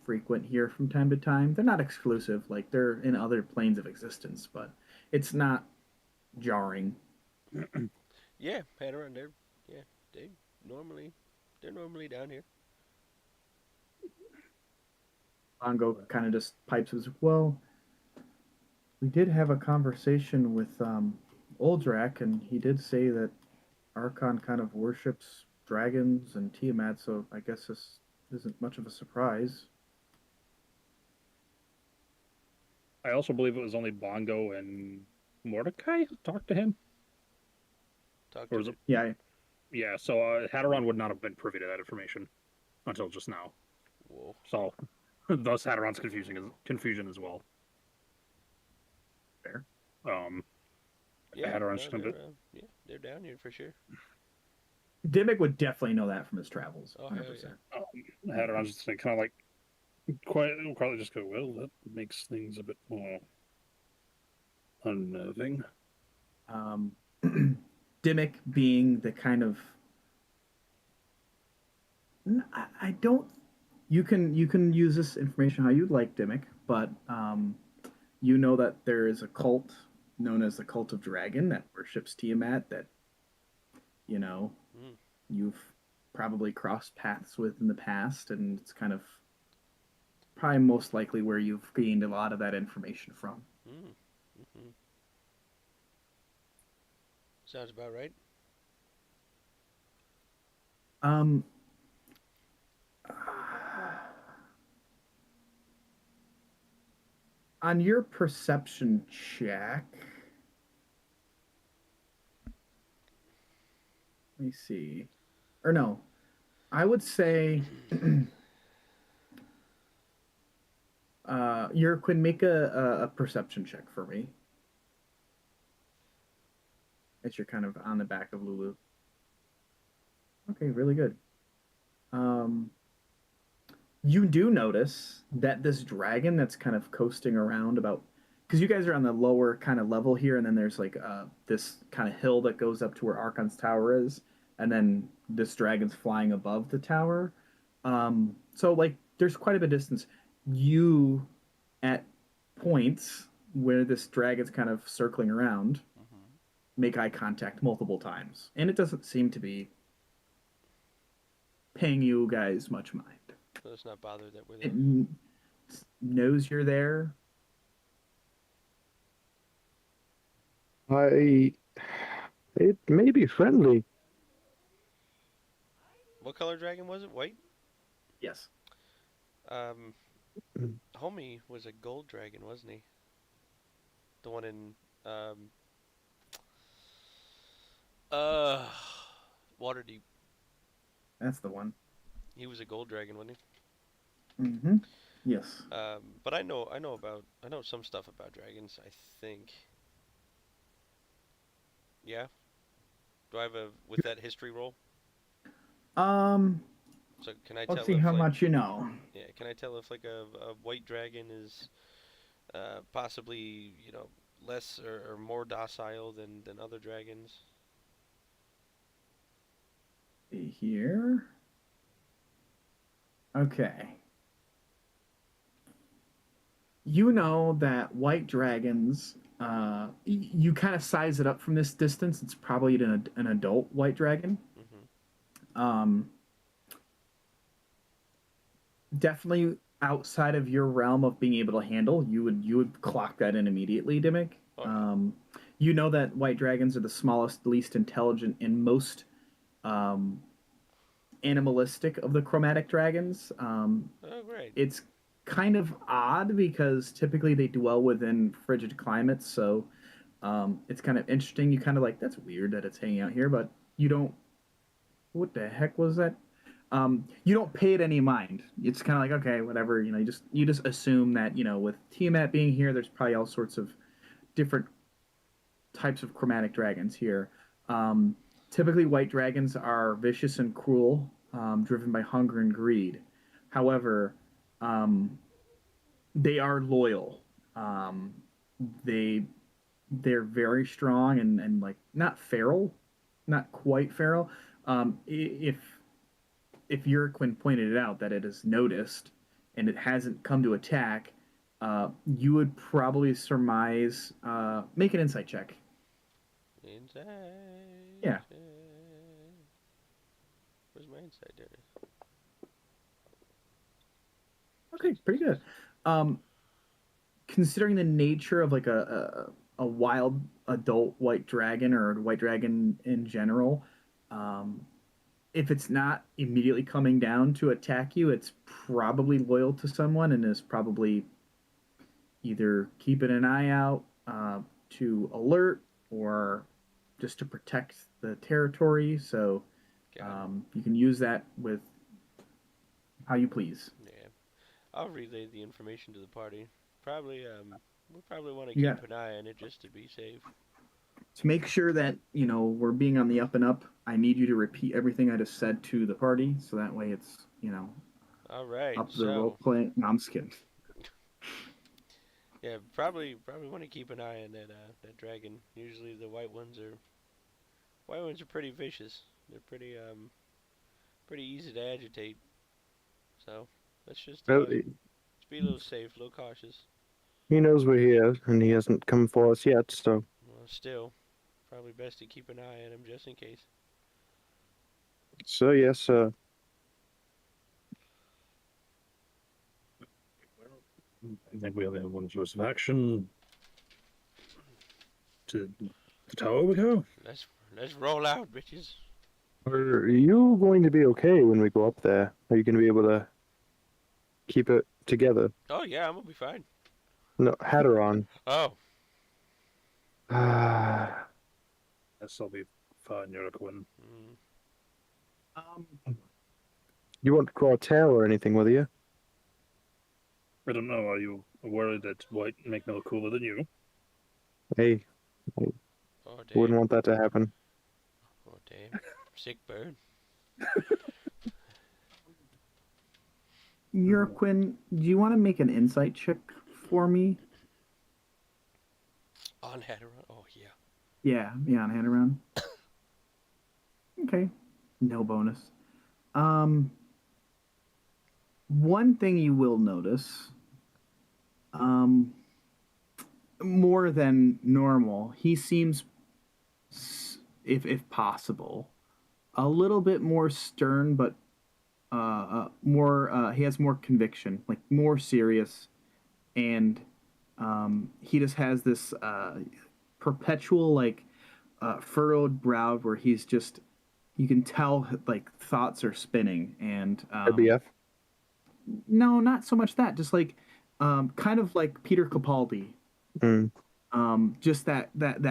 frequent here from time to time. They're not exclusive, like they're in other planes of existence, but it's not jarring. Yeah, Padawan, they're normally down here. Bongo kind of just pipes as well. We did have a conversation with Oldrak, and he did say that Archon kind of worships dragons and Tiamat, so I guess this isn't much of a surprise. I also believe it was only Bongo and Mordecai who talked to him. Talk Or to was me. it? Yeah, Yeah, so Hadron would not have been privy to that information until just now. Whoa. So, thus Hadron's confusion as well. fair. Yeah, Hadron's no, gonna they're, be- yeah, they're down here for sure. Dimmick would definitely know that from his travels. Oh, hell 100%. Hadron's just kind of like quietly just go, well, that makes things a bit more unnerving. Dimmick being the kind of I don't. You can use this information how you'd like, Dimmick, but you know that there is a cult known as the Cult of Dragon that worships Tiamat that Mm. you've probably crossed paths with in the past, and it's kind of probably most likely where you've gained a lot of that information from. Mm. Mm-hmm. Sounds about right. Um, on your perception check, let me see. Or no, I would say your Quinn, make a perception check for me. As you're kind of on the back of Lulu. Okay, really good. You do notice that this dragon that's kind of coasting around about, because you guys are on the lower kind of level here, and then there's like this kind of hill that goes up to where Archon's tower is, and then this dragon's flying above the tower. So like there's quite a bit of distance. You at points where this dragon's kind of circling around Mm-hmm. make eye contact multiple times, and it doesn't seem to be paying you guys much mind. So it's not bothered that we're It there. knows you're there. It may be friendly. What color dragon was it? White? Yes. Homie was a gold dragon, wasn't he? The one in uh Waterdeep. That's the one. He was a gold dragon, wasn't Mm-hmm. Yes. he? But I know some stuff about dragons, I think. Yeah. Do I have with that history roll? Um, So can I let's tell see if how like much you know. yeah, can I tell if like a white dragon is possibly less or more docile than other dragons? See here. Okay. You know that white dragons, you kind of size it up from this distance. It's probably an adult white dragon. Mm-hmm. Um, Definitely outside of your realm of being able to handle, you would clock that in immediately, Dimmick. Oh yeah. Um, you know that white dragons are the smallest, least intelligent, and most um, animalistic of the chromatic dragons. Oh great. It's kind of odd because typically they dwell within frigid climates, so it's kind of interesting. You kind of like that's weird that it's hanging out here, but you don't. What the heck was that? You don't pay it any mind. It's kind of like okay, whatever. You just assume that with Tiamat being here, there's probably all sorts of different types of chromatic dragons here. Um, Typically, white dragons are vicious and cruel, driven by hunger and greed. However, um, they are loyal. Um, they they're very strong and like not feral, not quite feral. If Urquin pointed it out that it is noticed and it hasn't come to attack, you would probably surmise. Make an insight check. Inside. Yeah. check. Where's my inside? There it is. Okay, pretty good. Um, Considering the nature of like a wild adult white dragon or a white dragon in general, um, if it's not immediately coming down to attack you, it's probably loyal to someone and is probably either keeping an eye out to alert or just to protect the territory. So Got it. you can use that with how you please. Yeah. I'll relay the information to the party. Probably we probably want to You keep got an eye on it just to be safe. to make sure that we're being on the up and up. I need you to repeat everything I just said to the party, so that way it's All right. up to the role So play. No, I'm just kidding. yeah, probably want to keep an eye on that dragon. Usually the white ones are pretty vicious. They're pretty easy to agitate. So let's just Well, let's be a little safe, a little cautious. he knows we're here, and he hasn't come for us yet. So, Well, still, probably best to keep an eye on him just in case. yes, I think we only have one course of action. To the tower we go. Let's roll out, bitches. are you going to be okay when we go up there? Are you going to be able to keep it together? Oh yeah, I'm gonna be fine. No, Hadron. Oh, Ah, Yes, I'll be fine, Yurkwin. mm, you won't grow a tail or anything, will you? I don't know. Are you aware that white make no cooler than you? Hey, oh wouldn't damn, want that to happen. oh damn, sick bird. Urquin, do you want to make an insight check for me? On Hadron. Oh yeah. Yeah, on hand around. Okay, no bonus. One thing you will notice, um, more than normal, he seems, if possible, a little bit more stern, but more. He has more conviction, like more serious, and he just has this perpetual like furrowed brow where he's just you can tell like thoughts are spinning and RBF. no, not so much that, just like kind of like Peter Capaldi, Mm. just that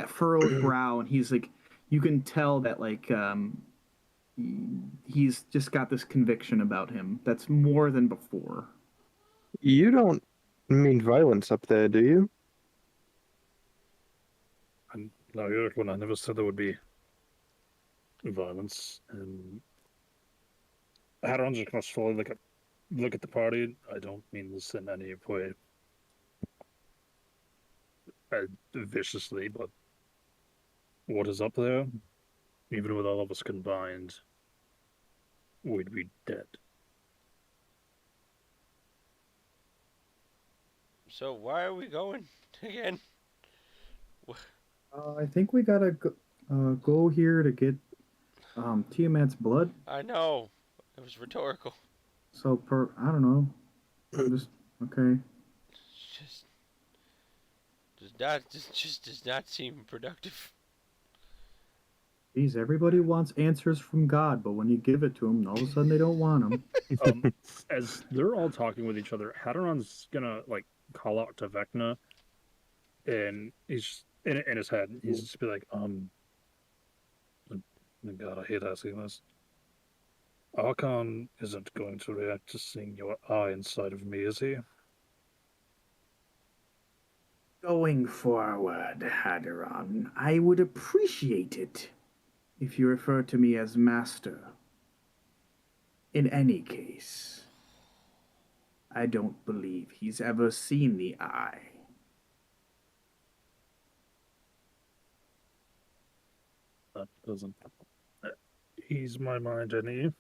furrowed brow, and he's like you can tell that like he's just got this conviction about him that's more than before. You don't mean violence up there, do you? And no, Yurkwin, I never said there would be violence. Hadron's just gonna slowly look at the party. I don't mean this in any way viciously, but what is up there? Even with all of us combined, we'd be dead. So why are we going again? I think we gotta go here to get Tiamat's blood. I know. It was rhetorical. So I don't know. Just okay. Just does not seem productive. Geez, everybody wants answers from God, but when you give it to them, all of a sudden they don't want them. As they're all talking with each other, Hadron's gonna like call out to Vecna, and he's in his head. He's just be like, God, I hate asking this. Archon isn't going to react to seeing your eye inside of me, is he? Going forward, Hadron, I would appreciate it if you refer to me as Master. In any case, I don't believe he's ever seen the eye. That doesn't ease my mind any.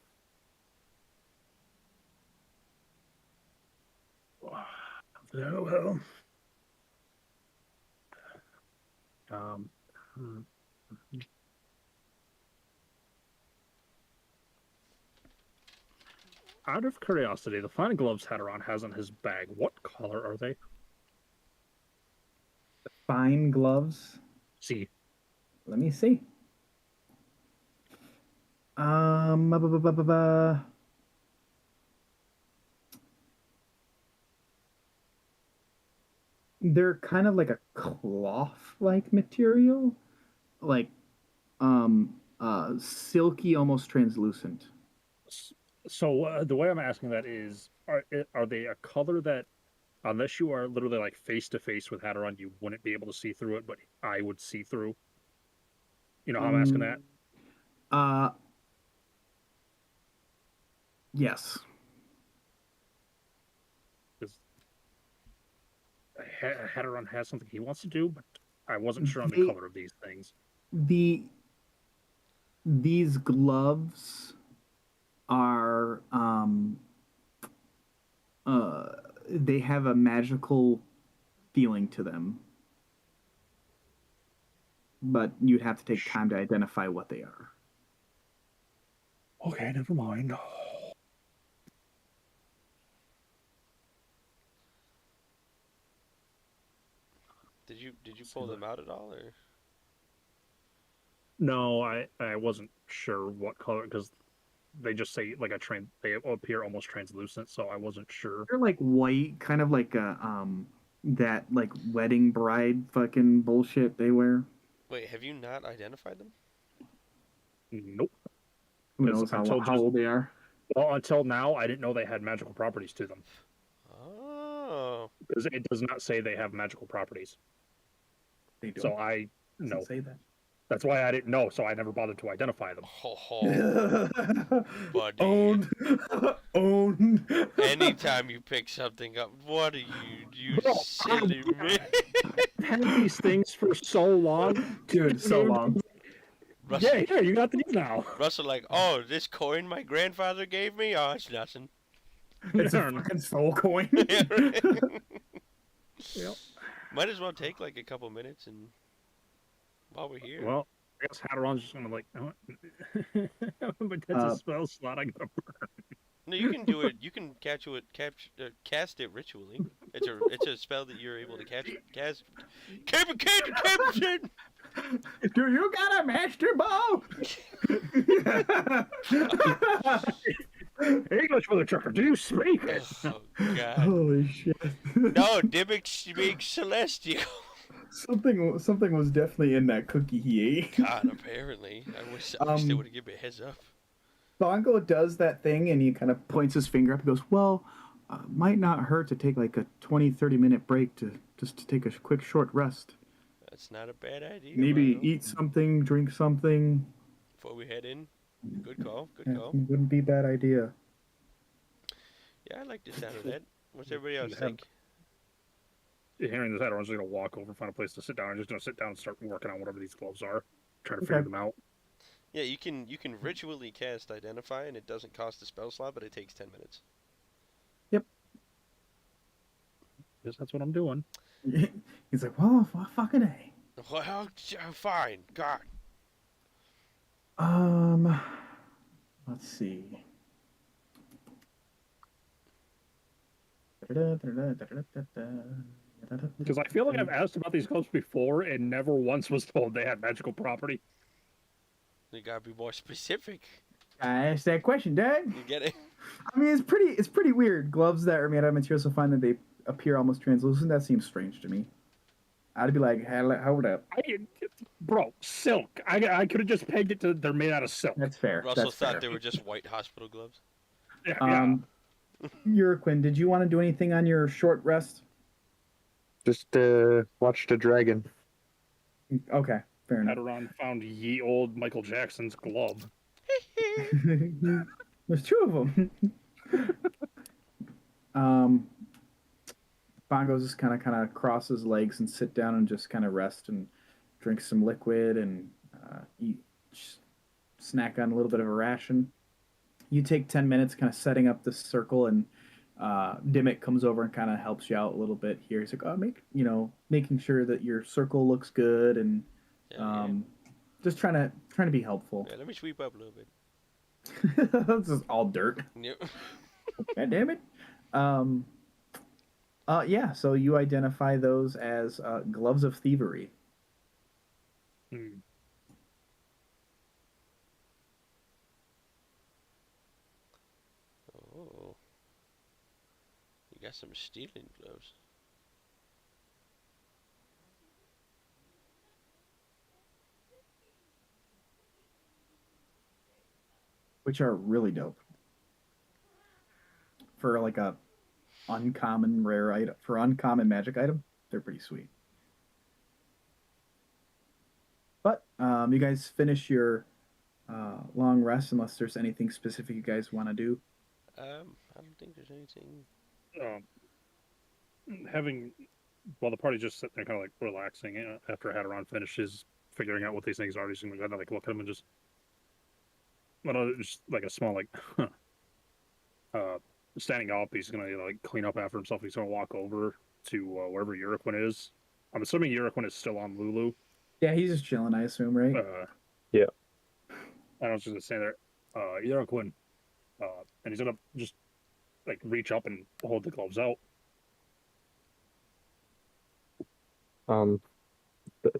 Very well. Out of curiosity, the fine gloves Hadron has in his bag, what color are they? Fine gloves? See. Let me see. Ba, ba, ba, ba, ba, ba. They're kind of like a cloth-like material, like silky, almost translucent. So the way I'm asking that is, are they a color that, unless you are literally like face to face with Hadron, you wouldn't be able to see through it, but I would see through? You know how I'm asking that? Yes. Because Hadron has something he wants to do, but I wasn't sure on the color of these things. These gloves are they have a magical feeling to them, but you'd have to take time to identify what they are. Okay, never mind. Did you pull them out at all, or? No, I wasn't sure what color, because they just say like they appear almost translucent, so I wasn't sure. They're like white, kind of like a that like wedding bride fucking bullshit they wear. Wait, have you not identified them? Nope. Who knows how old they are? Well, until now, I didn't know they had magical properties to them. Oh. Because it does not say they have magical properties. They don't. So I know. Say that. That's why I didn't know, so I never bothered to identify them. Oh, buddy. Own. Anytime you pick something up, what are you silly man? I've had these things for so long. Dude, so long. Russell, Yeah, here, you got these now. Russell, like, oh, this coin my grandfather gave me? Oh, it's nothing. It's a fucking soul coin. Yeah, right? Yep. Might as well take like a couple minutes and while we're here. Well, I guess Hadron's just gonna like, oh, but that's a spell slot I gotta burn. No, you can do it. You can cast it ritually. It's a spell that you're able to cast. Do you got a master bow? English for the trucker, do you speak it? Oh God! Holy shit! No, Dimmick speaks celestial. Something was definitely in that cookie he ate. God, apparently. I wish they would have given me a heads up. Bongo does that thing and he kind of points his finger up and goes, well, might not hurt to take like a 20-30 minute break to take a quick short rest. That's not a bad idea. Maybe Milo. eat something, drink something. Before we head in. Good call. Good Yeah, call. wouldn't be a bad idea. Yeah, I like the sound of that. What's everybody else Yeah. think? Hearing this, I'm just gonna walk over, find a place to sit down. I'm just gonna sit down and start working on whatever these gloves are. Try to figure Okay. them out. Yeah, you can ritually cast Identify, and it doesn't cost a spell slot, but it takes 10 minutes. Guess that's what I'm doing. He's like, well, fucking A. Well, fine. God. Let's see. Because I feel like I've asked about these gloves before and never once was told they had magical property. You gotta be more specific. I asked that question, Dad. You get it? I mean, it's pretty weird. Gloves that are made out of materials so fine that they appear almost translucent. That seems strange to me. I'd be like, hold up. Bro, silk. I could have just pegged it to they're made out of silk. That's fair. Russell That's thought fair. they were just white hospital gloves. Yeah. Uraquin, did you want to do anything on your short rest? Just watch the dragon. Okay, fair enough. Aderon found ye old Michael Jackson's glove. There's two of them. Bongo just kind of cross his legs and sit down and just kind of rest and drink some liquid and eat, snack on a little bit of a ration. You take 10 minutes kind of setting up this circle, and Dimmick comes over and kind of helps you out a little bit here. He's like, making sure that your circle looks good and Yeah, just trying to be helpful. yeah, let me sweep up a little bit. This is all dirt. Yep. God damn it. Yeah, so you identify those as gloves of thievery. Hmm. Oh. You got some stealing gloves. Which are really dope. For like a uncommon rare item, for uncommon magic item, they're pretty sweet. But you guys finish your long rest unless there's anything specific you guys want to do. I don't think there's anything. While the party's just sitting there kind of like relaxing after Haderon finishes figuring out what these things are, he's gonna kind of like look at them and just like a small like standing up. He's gonna like clean up after himself. He's gonna walk over to wherever Uraquin is. I'm assuming Uraquin is still on Lulu. Yeah, he's just chilling, I assume, right? Yeah. I was just gonna say there, Uraquin, and he's gonna just like reach up and hold the gloves out.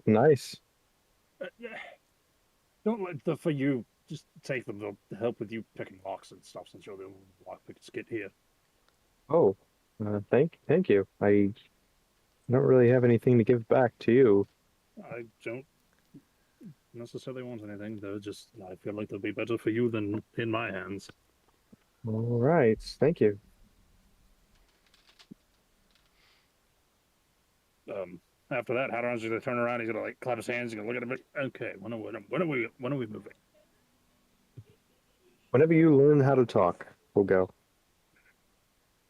Nice. Yeah. Don't let the for you. Just take them. They'll help with you picking locks and stuff since you're the lockpick skit here. Oh, thank you. I don't really have anything to give back to you. I don't necessarily want anything. They're just. I feel like they'll be better for you than in my hands. All right, thank you. After that, Hadron's gonna turn around. He's gonna like clap his hands. He's gonna look at him. Okay, when are we moving? Whenever you learn how to talk, we'll go.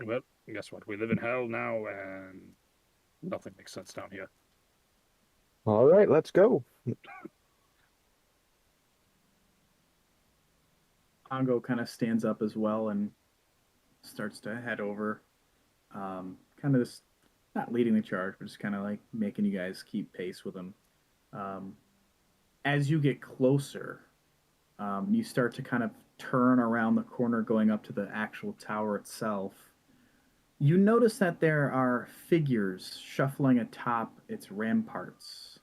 Well, guess what? We live in hell now, and nothing makes sense down here. All right, let's go. Bongo kind of stands up as well and starts to head over. Kind of just not leading the charge, but just kind of like making you guys keep pace with him. As you get closer, you start to kind of turn around the corner going up to the actual tower itself. You notice that there are figures shuffling atop its ramparts.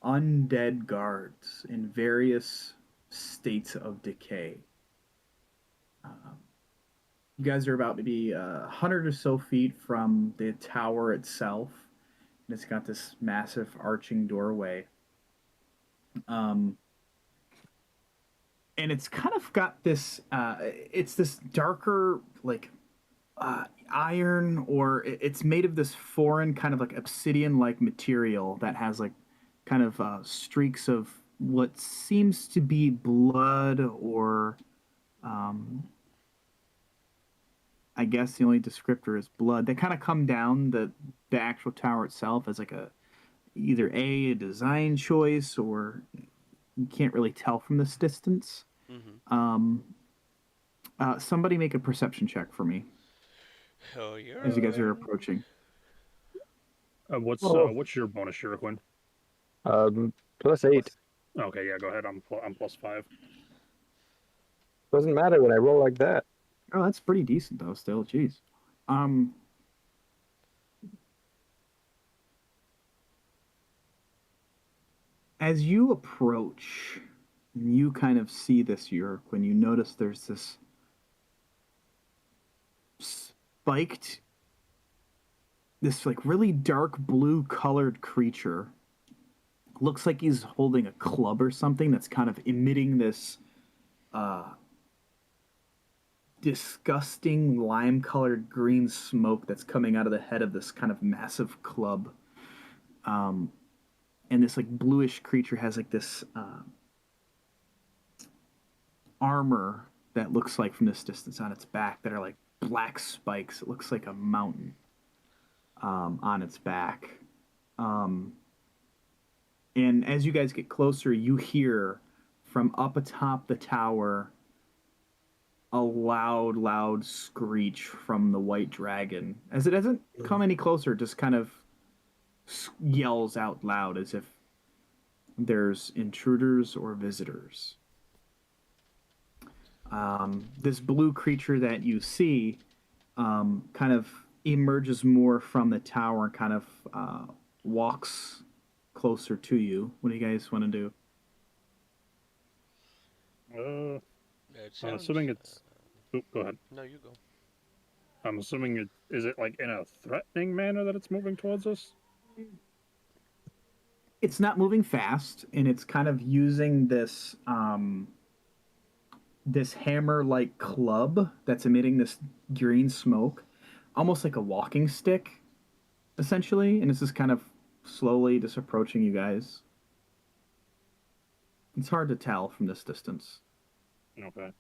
Undead guards in various states of decay. You guys are about maybe 100 or so feet from the tower itself, and it's got this massive arching doorway. And it's kind of got this. It's this darker, like iron, or it's made of this foreign kind of like obsidian-like material that has like kind of streaks of what seems to be blood or I guess the only descriptor is blood. They kind of come down the actual tower itself as like either a design choice, or you can't really tell from this distance. Mm-hmm. Somebody make a perception check for me Oh, you're as you guys are right. approaching. Oh. What's your bonus, Shiraquin? +8. Okay, yeah, go ahead. I'm +5. Doesn't matter when I roll like that. Oh, that's pretty decent though. Still, jeez. Um, as you approach, and you kind of see this, York, when you notice there's this spiked, this like really dark blue colored creature. Looks like he's holding a club or something that's kind of emitting this disgusting lime colored green smoke that's coming out of the head of this kind of massive club. And this like bluish creature has like this armor that looks like from this distance on its back that are like black spikes. It looks like a mountain on its back. And as you guys get closer, you hear from up atop the tower a loud screech from the white dragon. As it doesn't come any closer, it just kind of yells out loud as if there's intruders or visitors. This blue creature that you see kind of emerges more from the tower and kind of walks closer to you. What do you guys want to do? Uh, That I'm sounds, assuming it's. Oh, go ahead. No, you go. I'm assuming is it like in a threatening manner that it's moving towards us? It's not moving fast, and it's kind of using this this hammer-like club that's emitting this green smoke, almost like a walking stick, essentially. And this is kind of slowly just approaching you guys. It's hard to tell from this distance. Okay.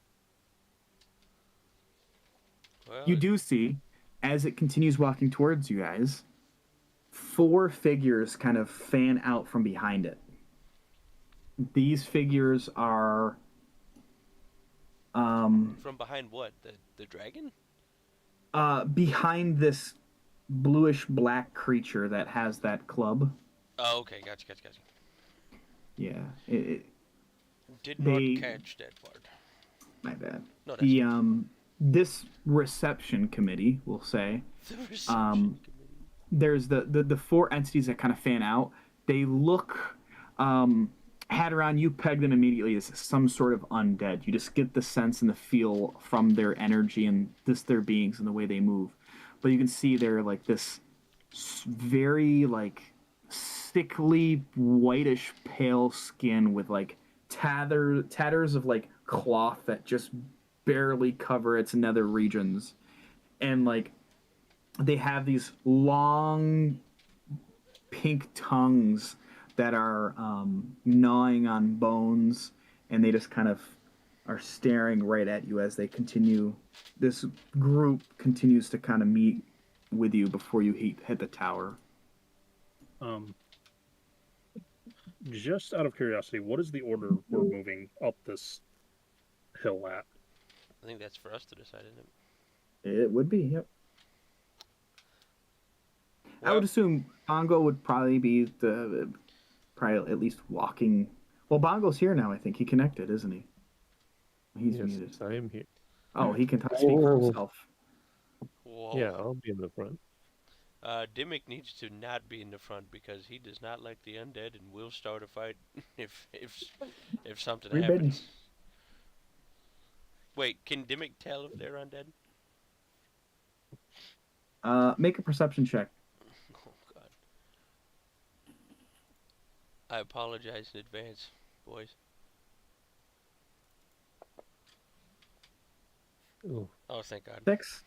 Well, You do see, as it continues walking towards you guys, 4 figures kind of fan out from behind it. These figures are from behind what? The dragon? behind this bluish black creature that has that club. Oh, okay. Gotcha. Yeah, Did They- not catch that part. my bad. No, that's The this reception committee, we'll say, the reception committee. there's the 4 entities that kind of fan out. They look Hadaron, you peg them immediately as some sort of undead. You just get the sense and the feel from their energy and just their beings and the way they move. But you can see they're like this very like sickly whitish pale skin with like tatters of like cloth that just barely cover its nether regions. And like they have these long pink tongues that are gnawing on bones, and they just kind of are staring right at you as they continue. This group continues to kind of meet with you before you hit the tower. Just out of curiosity, what is the order we're moving up this hill at? I think that's for us to decide, isn't it? It would be, yep. I Well, would assume Bongo would probably be probably at least walking. Well, Bongo's here now. I think he connected, isn't he? He's muted. Yes, I am here. Oh, he can speak for himself. whoa. Yeah, I'll be in the front. Dimmick needs to not be in the front because he does not like the undead and will start a fight if something Forbidden. happens. Wait, can Dimmick tell if they're undead? Make a perception check. Oh God. I apologize in advance, boys. Oh, Oh, thank God. 6.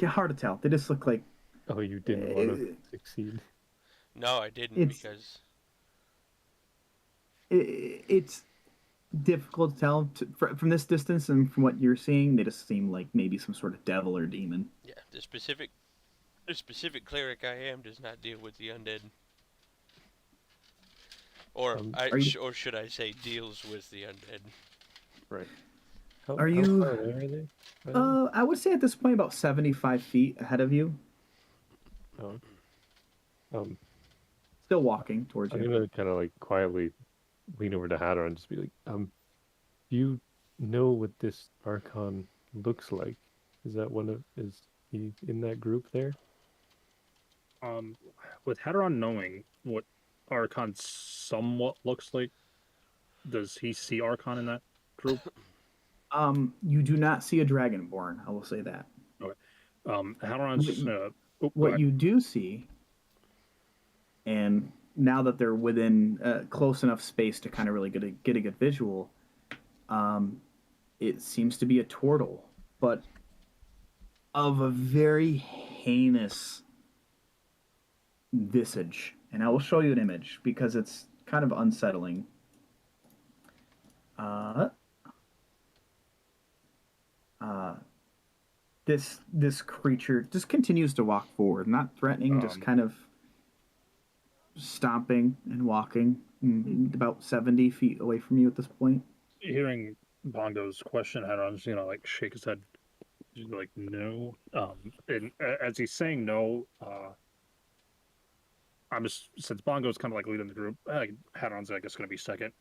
Hard to tell. They just look like oh, you didn't want to succeed. No, I didn't It's- because it's difficult to tell from this distance, and from what you're seeing, they just seem like maybe some sort of devil or demon. Yeah, the specific cleric I am does not deal with the undead. Or Are you or should I say, deals with the undead. Right. How, Are how you- far away are they? by the way? I would say at this point about 75 feet ahead of you, Oh. Um, still walking towards I'm you. gonna kind of like quietly lean over to Hatter and just be like, do you know what this Archon looks like? Is he in that group there? With Hadron knowing what Archon somewhat looks like, does he see Archon in that group? You do not see a dragonborn. I will say that. Hadron's just gonna. Oh, go What ahead. you do see, and now that they're within close enough space to kind of really get a good visual, it seems to be a turtle, but of a very heinous visage. And I will show you an image because it's kind of unsettling. This creature just continues to walk forward, not threatening, just kind of stomping and walking about 70 feet away from you at this point. Hearing Bongo's question, Hadron's like shake his head, just be like no. And as he's saying no, I'm just since Bongo's kind of like leading the group, Hadron's I guess going to be second.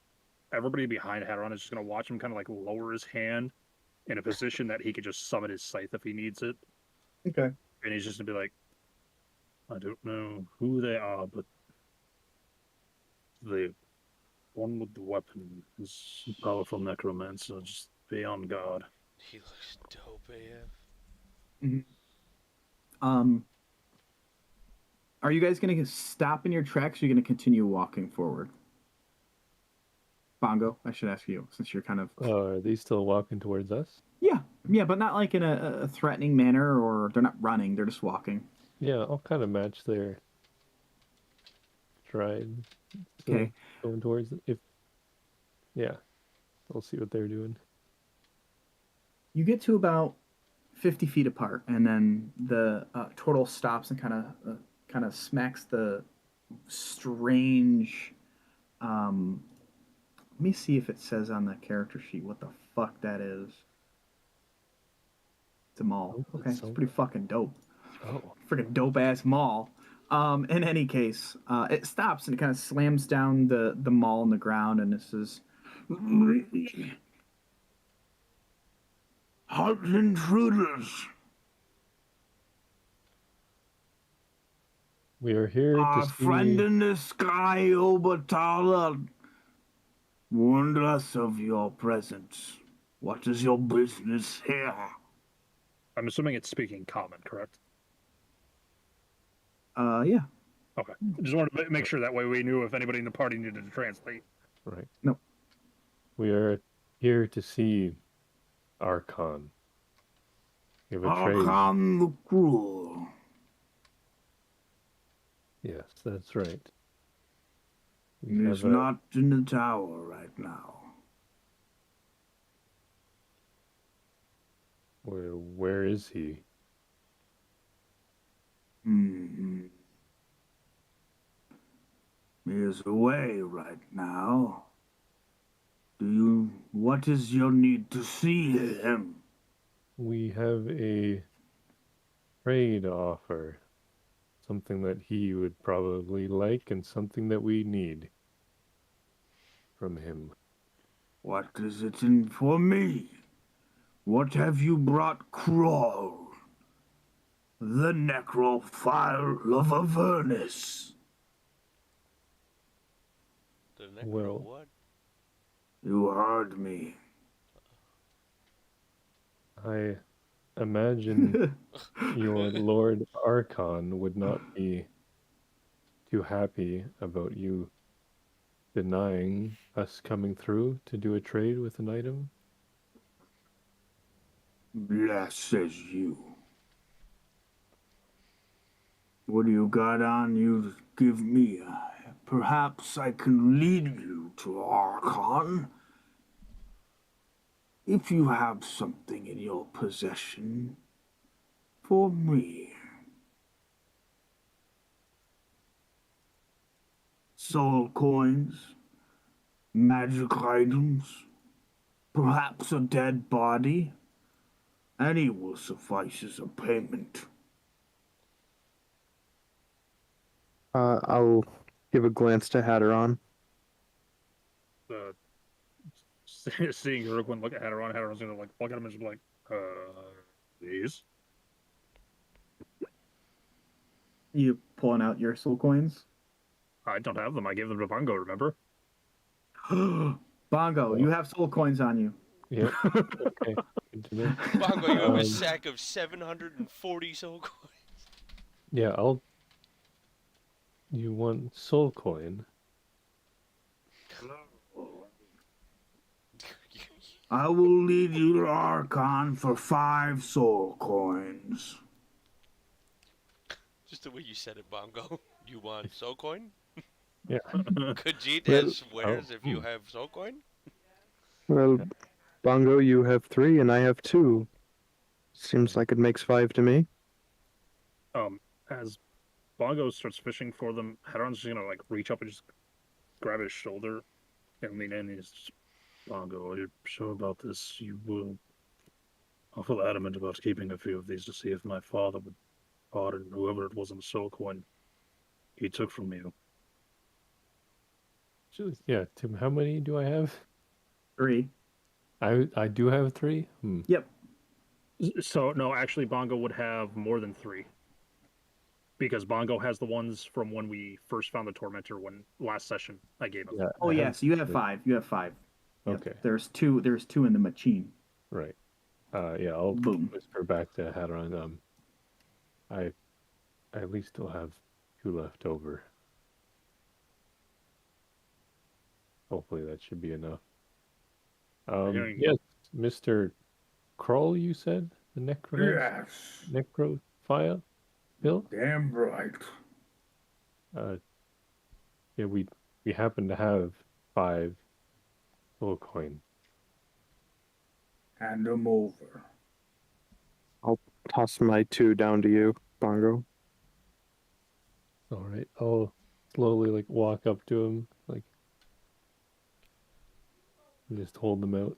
Everybody behind Hadron is just going to watch him kind of like lower his hand in a position that he could just summon his scythe if he needs it. Okay. And he's just gonna be like, I don't know who they are, but the one with the weapon is a powerful necromancer. Just be on guard. He looks dope AF. Are you guys going to stop in your tracks, or are you going to continue walking forward? Bongo, I should ask you, since you're kind of... Are they still walking towards us? Yeah, but not like in a threatening manner, or they're not running, they're just walking. Yeah, I'll kind of match their stride. So Okay. Going towards it. Yeah, I'll see what they're doing. You get to about 50 feet apart, and then the turtle stops and kind of smacks the strange... let me see if it says on the character sheet what the fuck that is. It's a maul. Oh, Okay, it's it's pretty fucking dope. Oh, Freaking dope ass maul. In any case, it stops and it kind of slams down the maul on the ground, and it says, "Halt intruders! we are here Our to see. friend in the sky, Obatala, warned us of your presence. What is your business here?" I'm assuming it's speaking common, correct? Yeah. Okay. Just wanted to make sure that way we knew if anybody in the party needed to translate. Right. No. We are here to see Archon. We have a trade. Archon the Cruel. Yes, that's right. We He is have a- not in the tower right now. Where is he? Hmm. He is away right now. What is your need to see him? We have a trade offer. Something that he would probably like and something that we need from him. What is it in for me? What have you brought Crawl? The necrophile of Avernus. The necro Well- what? You heard me. I imagine your Lord Archon would not be too happy about you denying us coming through to do a trade with an item. Blesses you. What do you got on you to give me? Perhaps I can lead you to Archon. if you have something in your possession for me. Soul coins, magic items, perhaps a dead body. Any will suffice as a payment. I'll give a glance to Hatteron. Uh, seeing Uruguay look at Hatteron's gonna like look at him and just be like, these? You pulling out your soul coins? I don't have them. I gave them to Bongo, remember? Bongo, you have soul coins on you. Yep. Okay. Good to know. Bongo, you have a Um, sack of 740 soul coins. Yeah, I'll. You want soul coin? I will lead you to Archon for 5 soul coins. Just the way you said it, Bongo. You want soul coin? Yeah. Khajiit Well, has swears if you have soul coin? Well, Bongo, you have 3 and I have 2. Seems like it makes 5 to me. As Bongo starts fishing for them, Hatteron's just gonna like reach up and just grab his shoulder and lean in. He's just, Bongo, are you sure about this? You were awful adamant about keeping a few of these to see if my father would pardon whoever it was in the soul coin he took from you. Yeah, Tim, how many do I have? 3. I do have 3? Yep. So no, actually, Bongo would have more than 3. Because Bongo has the ones from when we first found the Tormentor when last session I gave him. Yeah. Oh I yeah, so you have 5. You have 5. Yep. Okay. There's 2 in the machine. Right. Yeah, I'll Boom. whisper back to Hatteron. I at least still have 2 left over. Hopefully that should be enough. Hearing- Yes, Mr. Kroll, you said? The Yes, necrophile? Bill? damn right. Yeah, we happen to have 5 soul coin. Hand them over. Toss my 2 down to you, Bongo. All right, I'll slowly like walk up to him, like just hold them out.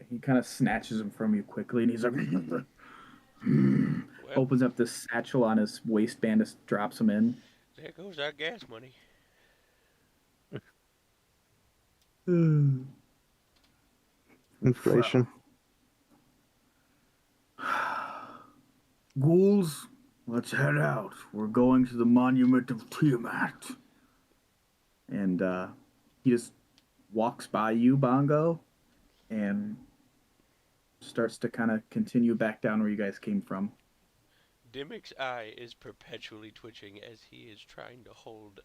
He kind of snatches them from you quickly, and he's like, Well, opens up this satchel on his waistband, just drops them in. there goes our gas money. Inflation. Ghouls, let's head out. We're going to the monument of Tiamat. And he just walks by you, Bongo, and starts to kind of continue back down where you guys came from. Dimmick's eye is perpetually twitching as he is trying to hold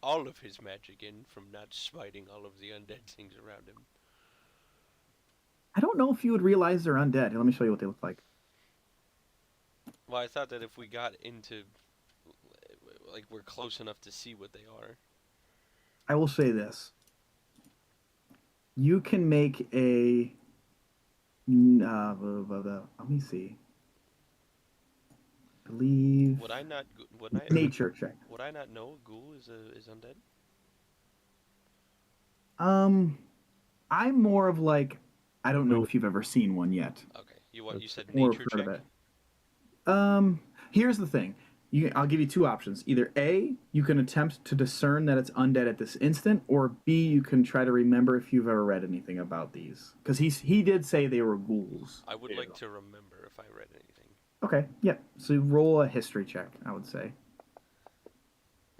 all of his magic in from not smiting all of the undead things around him. I don't know if you would realize they're undead. Let me show you what they look like. Well, I thought that if we got into, like, we're close enough to see what they are. I will say this. You can make a... let me see. I believe... Would I not? Nature check. Would I not know a ghoul is undead? I'm more of like... I don't know if you've ever seen one yet. Okay, you said Or nature heard of check. it. Here's the thing. I'll give you 2 options. Either A, you can attempt to discern that it's undead at this instant, or B, you can try to remember if you've ever read anything about these. Because he did say they were ghouls. I would like to remember if I read anything. Okay, yeah. So roll a history check, I would say.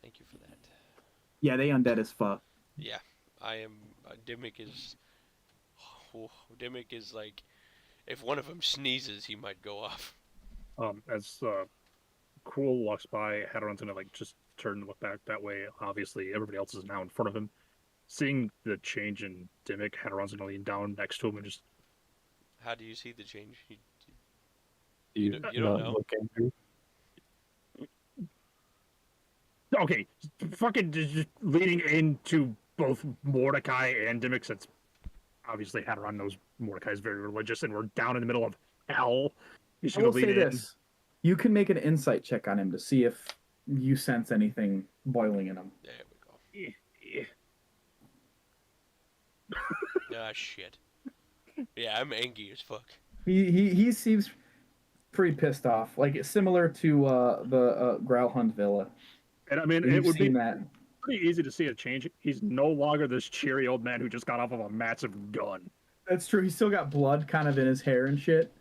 Thank you for that. Yeah, they undead as fuck. Yeah, I am. Dimmick is. Dimmick is like, if one of them sneezes, he might go off. As Cruel walks by, Hatteron's gonna like just turn and look back that way. Obviously, everybody else is now in front of him. Seeing the change in Dimmick, Hatteron's gonna lean down next to him and just. How do you see the change? You don't not know. look angry? Okay, fucking just leaning into both Mordecai and Dimmick since obviously Hadron knows Mordecai's very religious, and we're down in the middle of hell. He's I gonna will say lean in. this: you can make an insight check on him to see if you sense anything boiling in him. There we go. Yeah. Ah, shit. Yeah, I'm angry as fuck. He seems pretty pissed off, like it's similar to the Growlhund Villa. And I mean, You've it would be seen that. pretty easy to see a change. He's no longer this cheery old man who just got off of a massive gun. That's true. He's still got blood kind of in his hair and shit.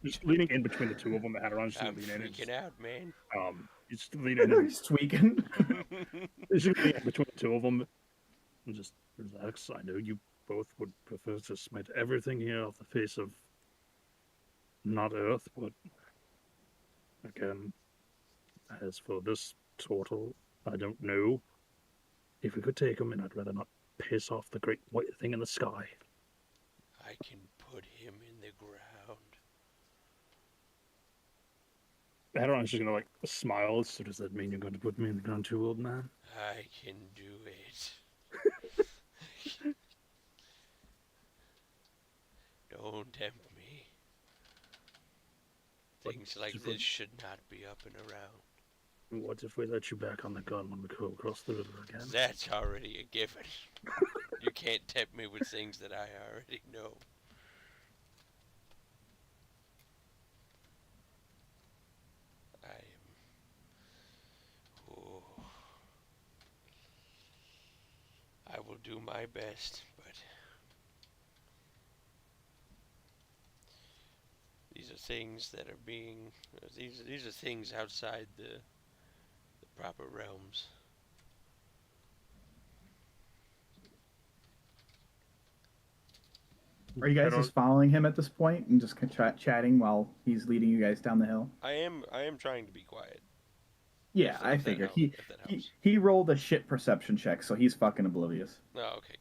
Just leaning in between the two of them, Hadron's just I'm leaning in. freaking out, man. He's just leaning in. He's tweaking. He's just leaning in between the two of them. And just relax. I know you both would prefer to smite everything here off the face of not Earth, but again, as for this turtle, I don't know if we could take him, and I'd rather not piss off the great white thing in the sky. I can put him in the ground. Hadron's just gonna like smile. So does that mean you're going to put me in the ground too, old man? I can do it. Don't tempt me. Things like this should not be up and around. What if we let you back on the gun when we go across the river again? That's already a given. You can't tempt me with things that I already know. I am... Oh. I will do my best, but... These are things that are being... These are things outside the proper realms. Are you guys just following him at this point and just chatting while he's leading you guys down the hill? I am trying to be quiet. Yeah, If I that figured. helps- if that helps. He rolled a shit perception check, so he's fucking oblivious. Oh, okay.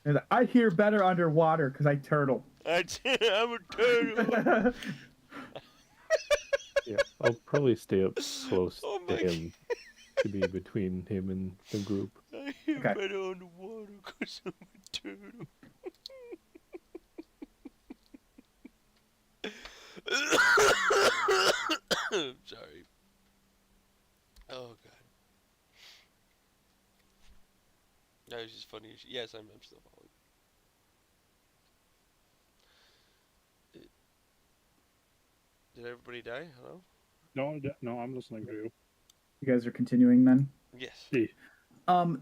He's like, I hear better underwater because I turtle. I'm a turtle. Yeah, I'll probably stay up close Oh to my him to be between him and the group. I hear Okay. better underwater because I'm a turtle. Sorry. Oh god. That was just funny. Yes, I'm still following. Did everybody die? Hello? No, I'm listening to you. You guys are continuing then? Yes.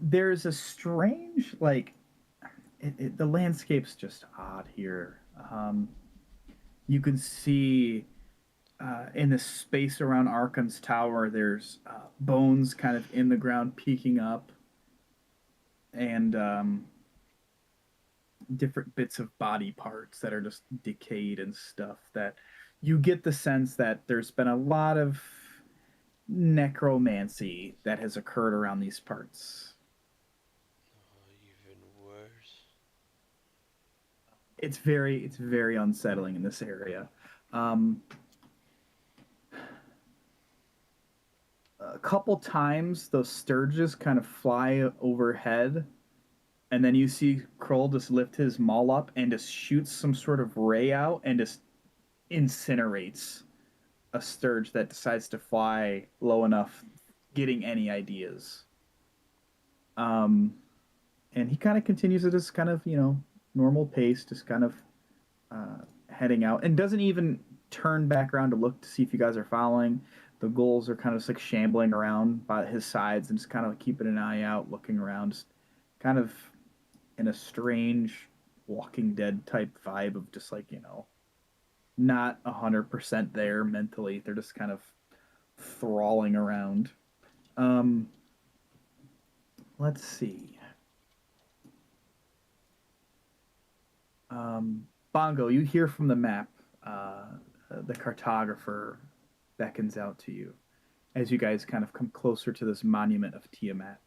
There's a strange, like, the landscape's just odd here. You can see in the space around Arkham's tower, there's bones kind of in the ground peeking up, and different bits of body parts that are just decayed and stuff. That you get the sense that there's been a lot of necromancy that has occurred around these parts. Oh, even worse. It's very unsettling in this area. A couple times those sturges kind of fly overhead, and then you see Kroll just lift his maul up and just shoots some sort of ray out and just incinerates a sturge that decides to fly low enough, getting any ideas. And he kind of continues at his kind of, normal pace, just kind of heading out, and doesn't even turn back around to look to see if you guys are following. The ghouls are kind of just like shambling around by his sides and just kind of keeping an eye out, looking around, just kind of in a strange Walking Dead type vibe of just like, not 100% there mentally. They're just kind of thralling around. Let's see. Bongo, you hear from the map. The cartographer beckons out to you as you guys kind of come closer to this monument of Tiamat.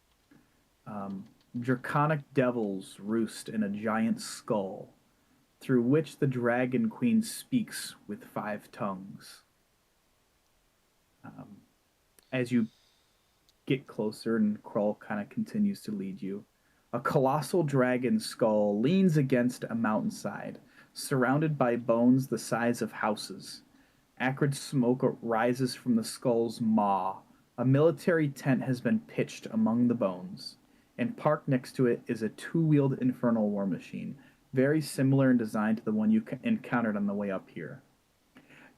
Draconic devils roost in a giant skull, through which the Dragon Queen speaks with 5 tongues. As you get closer and Krull kind of continues to lead you, A colossal dragon skull leans against a mountainside, surrounded by bones the size of houses. Acrid smoke rises from the skull's maw. A military tent has been pitched among the bones, and parked next to it is a two-wheeled infernal war machine, very similar in design to the one you encountered on the way up here.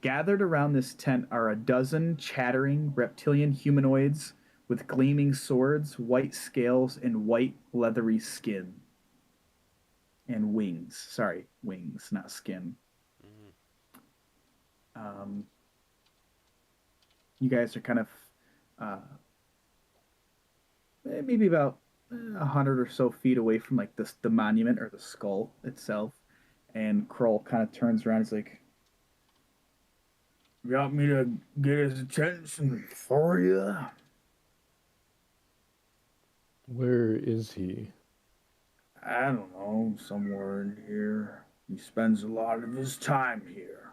Gathered around this tent are a dozen chattering reptilian humanoids with gleaming swords, white scales, and white leathery skin. And wings. Sorry, wings, not skin. You guys are kind of maybe about 100 or so feet away from like the monument or the skull itself, and Kroll kind of turns around. He's like, You got me to get his attention for you? Where is he? I don't know, somewhere in here. He spends a lot of his time here.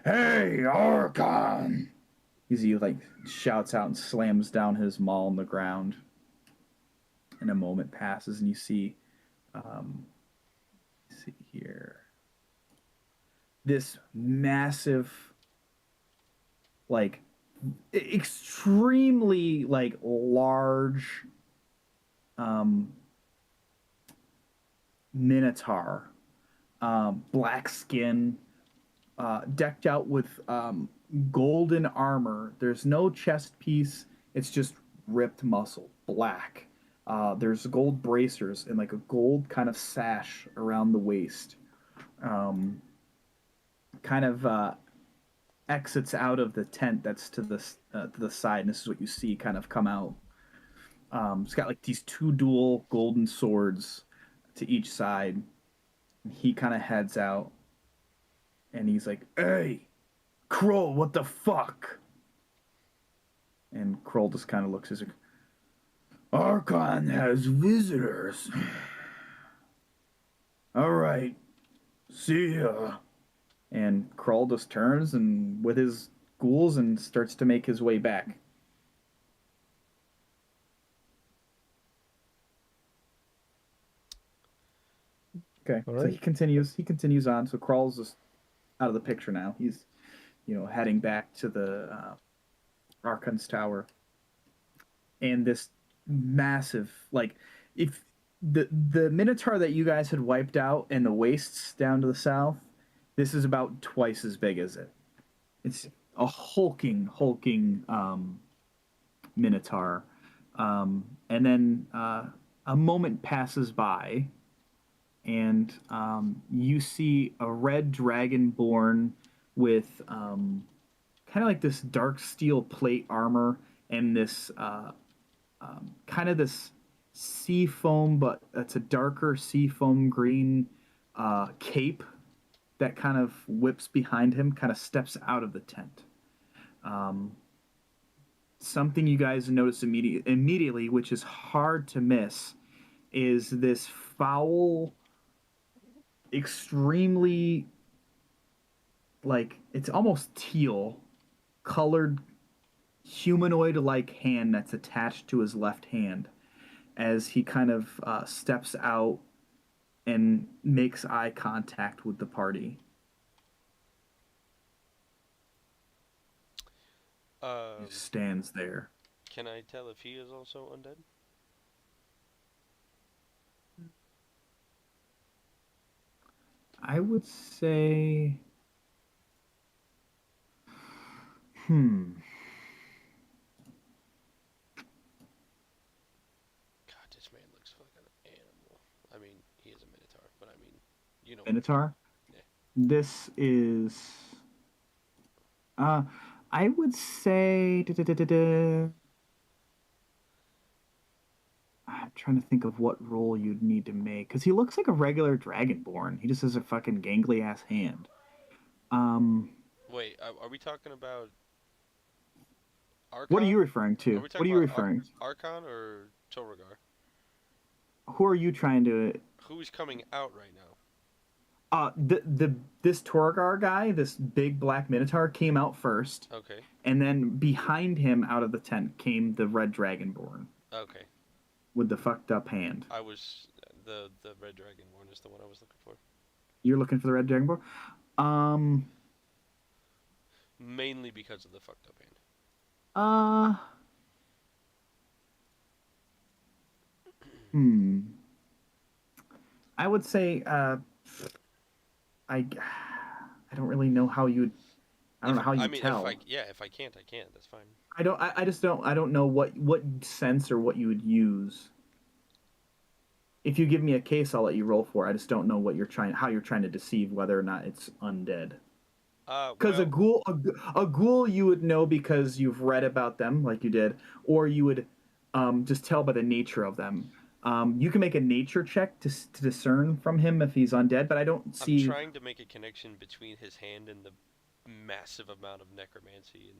Hey, Archon! he like shouts out and slams down his maul on the ground. And a moment passes, and you see here, this massive, like, extremely like large minotaur, black skin, decked out with golden armor. There's no chest piece, it's just ripped muscle, black. There's gold bracers and like a gold kind of sash around the waist. Kind of exits out of the tent that's to the side, and this is what you see kind of come out. It's got like these two dual golden swords to each side. And he kind of heads out, and he's like, Hey, Kroll, what the fuck? and Kroll just kind of looks as like, Archon has visitors. All right, see ya. and Kroll just turns and with his ghouls and starts to make his way back. Okay, All so right. he continues on. So Kroll's just out of the picture now. He's, heading back to the Archon's tower. And this massive, like, if the Minotaur that you guys had wiped out and the wastes down to the south, this is about twice as big as it. It's a hulking Minotaur. And then a moment passes by, and you see a red dragonborn with kind of like this dark steel plate armor and this kind of this sea foam, but it's a darker sea foam green cape that kind of whips behind him, kind of steps out of the tent. Something you guys notice immediately, which is hard to miss, is this foul, extremely, like, it's almost teal colored humanoid-like hand that's attached to his left hand as he kind of steps out and makes eye contact with the party. He stands there. Can I tell if he is also undead? I would say... God, this man looks like an animal. I mean, he is a minotaur, but I mean, you know. Minotaur? Yeah. This is... I would say... I'm trying to think of what role you'd need to make, because he looks like a regular Dragonborn. He just has a fucking gangly-ass hand. Wait, are we talking about Archon? What are you referring to? What What are you referring to? Archon or Torgar? Who are you trying to... Who's coming out right now? This Torgar guy, this big black Minotaur, came out first, Okay. and then behind him, out of the tent, came the Red Dragonborn. Okay. with the fucked up hand. I was the red dragonborn is the one I was looking for. You're looking for the red dragonborn. Mainly because of the fucked up hand. Hmm. I would say I don't really know how you'd. I don't know how you tell. If I can't, I can't. That's fine. I just don't. I don't know what sense or what you would use. If you give me a case, I'll let you roll for. I just don't know how you're trying to deceive whether or not it's undead. Because a ghoul you would know because you've read about them, like you did, or you would just tell by the nature of them. You can make a nature check to discern from him if he's undead, but I don't see. I'm trying to make a connection between his hand and the massive amount of necromancy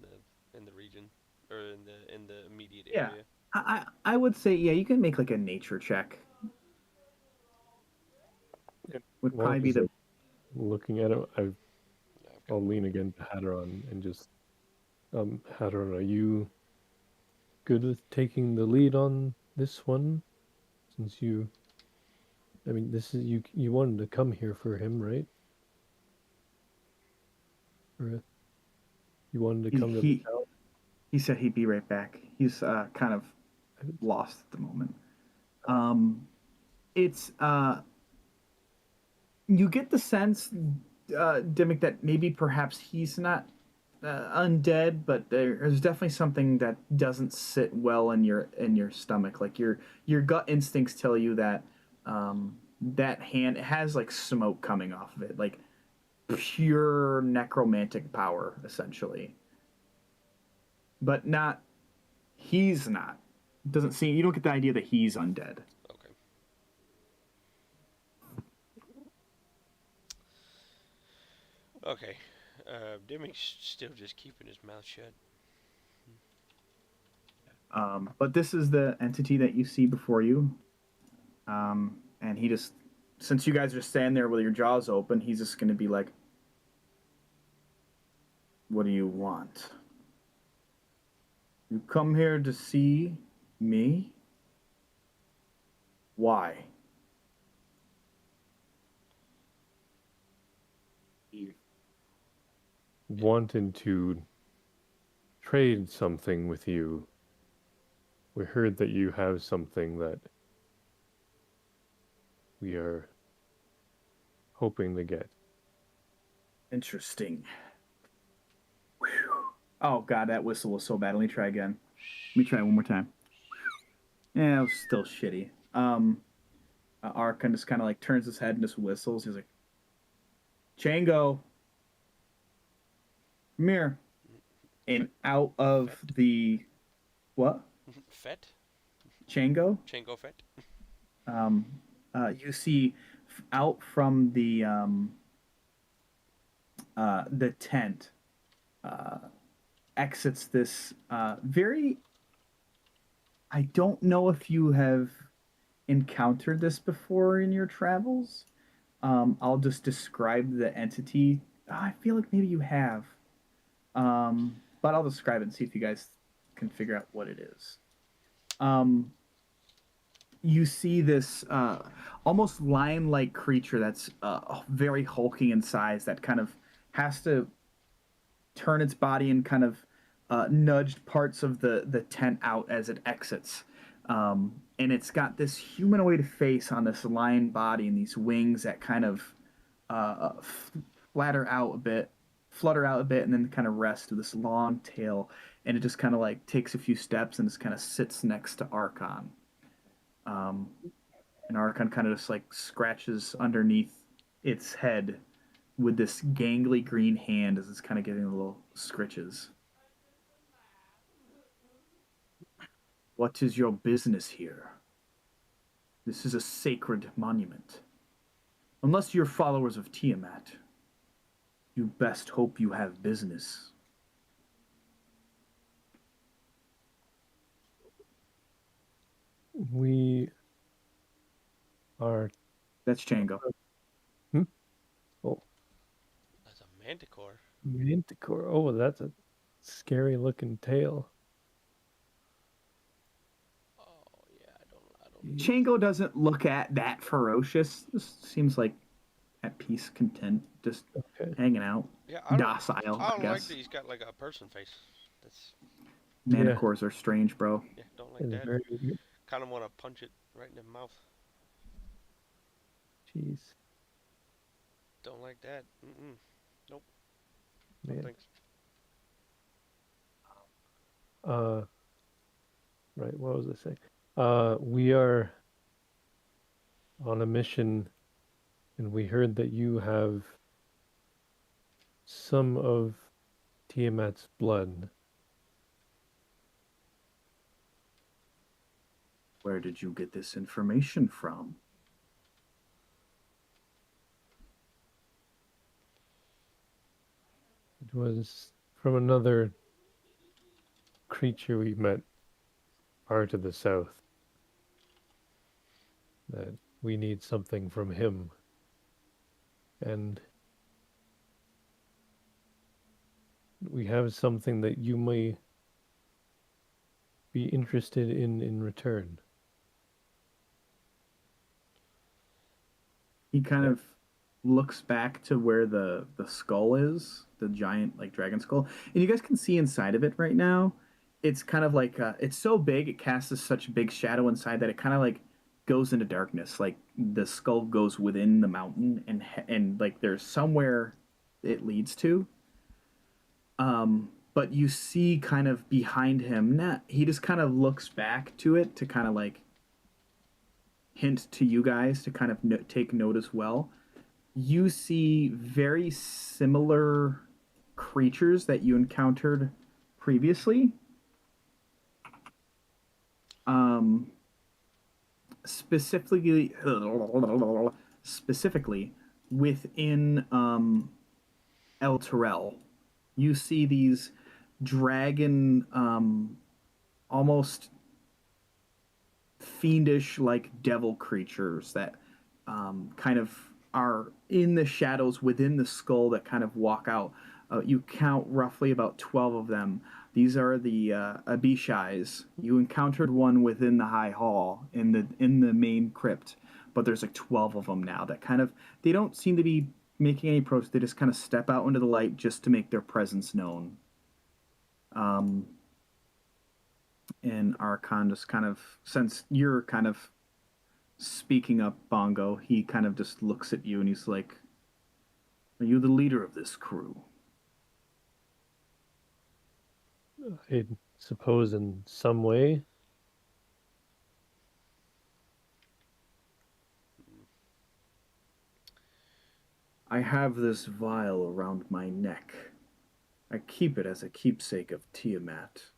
in the region or in the immediate area. I would say you can make like a nature check. Would Well, probably be the. Looking at it, I'll lean again to Hadron and just, Hadron, are you good with taking the lead on this one? Since this is you wanted to come here for him, right? Or you wanted to come to the town? He said he'd be right back. He's kind of lost at the moment. It's you get the sense, Dimmick, that maybe perhaps he's not undead, but there's definitely something that doesn't sit well in your stomach. Like your gut instincts tell you that that hand has like smoke coming off of it, like pure necromantic power, essentially. But not. He's not. Doesn't seem. You don't get the idea that he's undead. Okay. Okay. Dimmick's still just keeping his mouth shut. But this is the entity that you see before you. And he just, since you guys are standing there with your jaws open, he's just going to be like, "What do you want? You come here to see me? Why?" Wanted to trade something with you. We heard that you have something that we are hoping to get. Interesting. Whew. Oh god, that whistle was so bad. Let me try again. Let me try it one more time. Yeah, it was still shitty. Arkan just kind of like turns his head and just whistles. He's like, "Chango, come here." And out of the what? Fet? Chango? Chango Fet? You see out from the tent exits this very. I don't know if you have encountered this before in your travels. I'll just describe the entity. I feel like maybe you have. But I'll describe it and see if you guys can figure out what it is. You see this almost lion-like creature that's very hulking in size that kind of has to turn its body and kind of nudge parts of the tent out as it exits. And it's got this humanoid face on this lion body and these wings that kind of flutter out a bit, and then kind of rest with this long tail. And it just kind of like takes a few steps and just kind of sits next to Archon. And Archon kind of just like scratches underneath its head with this gangly green hand as it's kind of giving little scritches. "What is your business here? This is a sacred monument. Unless you're followers of Tiamat, you best hope you have business." We are. That's Chango. Oh, That's a manticore. manticore. Oh, that's a scary looking tail. Oh yeah, I Chango doesn't look at that ferocious. Just seems like at peace, content, just Okay. hanging out, Yeah, I don't. docile. I I don't like guess that he's got like a person face. That's manticores are strange, bro. yeah. Don't like It's that. very weird. Kind of want to punch it right in the mouth. Jeez. Don't like that. Nope. No Man. thanks. Right, what was I saying? We are on a mission, and we heard that you have some of Tiamat's blood. Where did you get this information from? It was from another creature we met far to the south. That we need something from him. And we have something that you may be interested in return. He kind of looks back to where the skull is, the giant like dragon skull, and you guys can see inside of it right now. It's kind of like it's so big, it casts such big shadow inside that it kind of like goes into darkness. Like the skull goes within the mountain, and like there's somewhere it leads to. But you see kind of behind him, he just kind of looks back to it to kind of like hint to you guys to kind of take note as well. You see very similar creatures that you encountered previously. Specifically within El Terrell, you see these dragon, almost fiendish like devil creatures that kind of are in the shadows within the skull that kind of walk out. You count roughly about 12 of them. These are the Abishais. You encountered one within the High Hall in the main crypt, but there's like 12 of them now that kind of, they don't seem to be making any protest. They just kind of step out into the light just to make their presence known. And Archon just kind of, since you're kind of speaking up, Bongo, he kind of just looks at you and he's like, "Are you the leader of this crew?" I suppose in some way. "I have this vial around my neck. I keep it as a keepsake of Tiamat,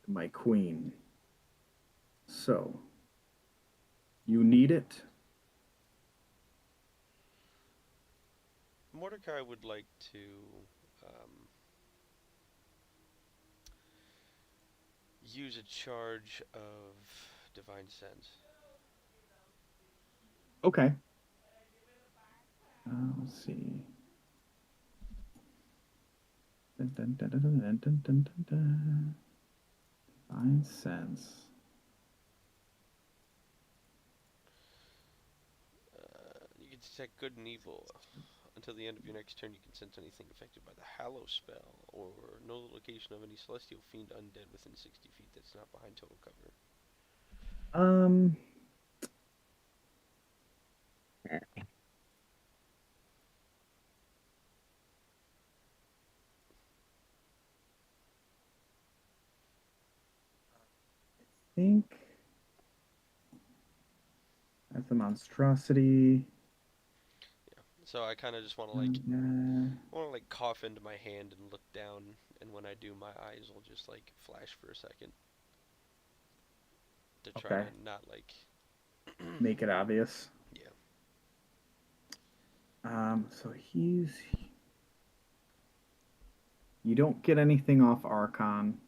my queen. So, you need it?" Mordecai would like to use a charge of divine sense. Okay. Let's see. Dun, dun, dun, dun, dun, dun, dun, dun, dun. Divine sense. You can detect good and evil. Until the end of your next turn, you can sense anything affected by the Hallow spell, or know the location of any celestial fiend undead within 60 feet that's not behind total cover. I think that's a monstrosity. So I kind of just want to like, I want to like cough into my hand and look down, and when I do, my eyes will just like flash for a second to try Okay. to not like Make it obvious. Yeah. So you don't get anything off Archon.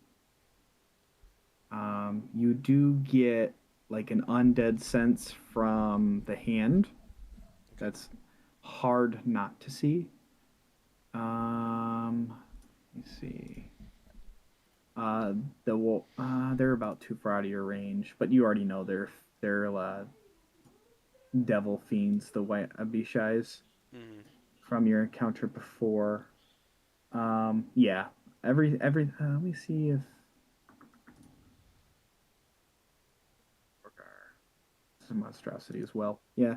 You do get like an undead sense from the hand. That's hard not to see. Let me see. They're about too far out of your range, but you already know they're devil fiends, the white Abishais Mm. from your encounter before. Yeah. Every let me see if this is a monstrosity as well. Yeah.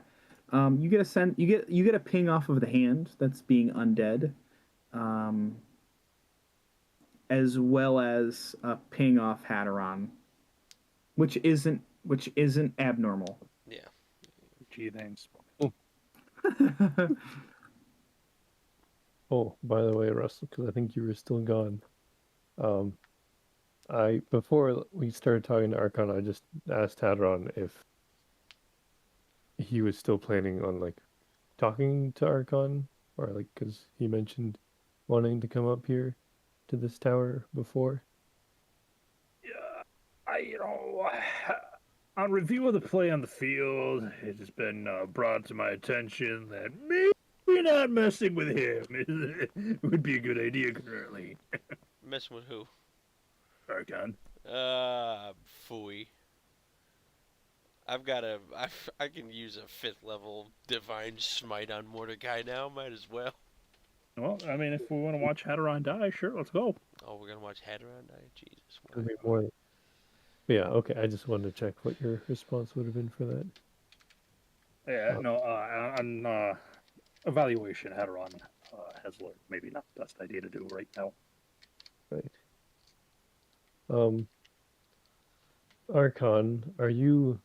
You get a you get a ping off of the hand that's being undead. Um, as well as a ping off Hatteron, which isn't abnormal. Yeah. Gee, thanks. Oh, by the way, Russell, because I think you were still gone. Um, before we started talking to Archon, I just asked Hadron if he was still planning on like talking to Archon, or like because he mentioned wanting to come up here to this tower before. Yeah, on review of the play on the field, it has been brought to my attention that maybe not messing with him would be a good idea currently. Messing with who? Archon. Phooey. I can use a 5th level Divine Smite on Mordecai now, might as well. Well, I mean, if we want to watch Hatteron die, sure, let's go. Oh, we're gonna watch Hadron die? Jesus. It'll be more. Yeah, okay. I just wanted to check what your response would have been for that. Yeah, no, on evaluation, Hatteron has learned maybe not the best idea to do right now. Right. Archon, are you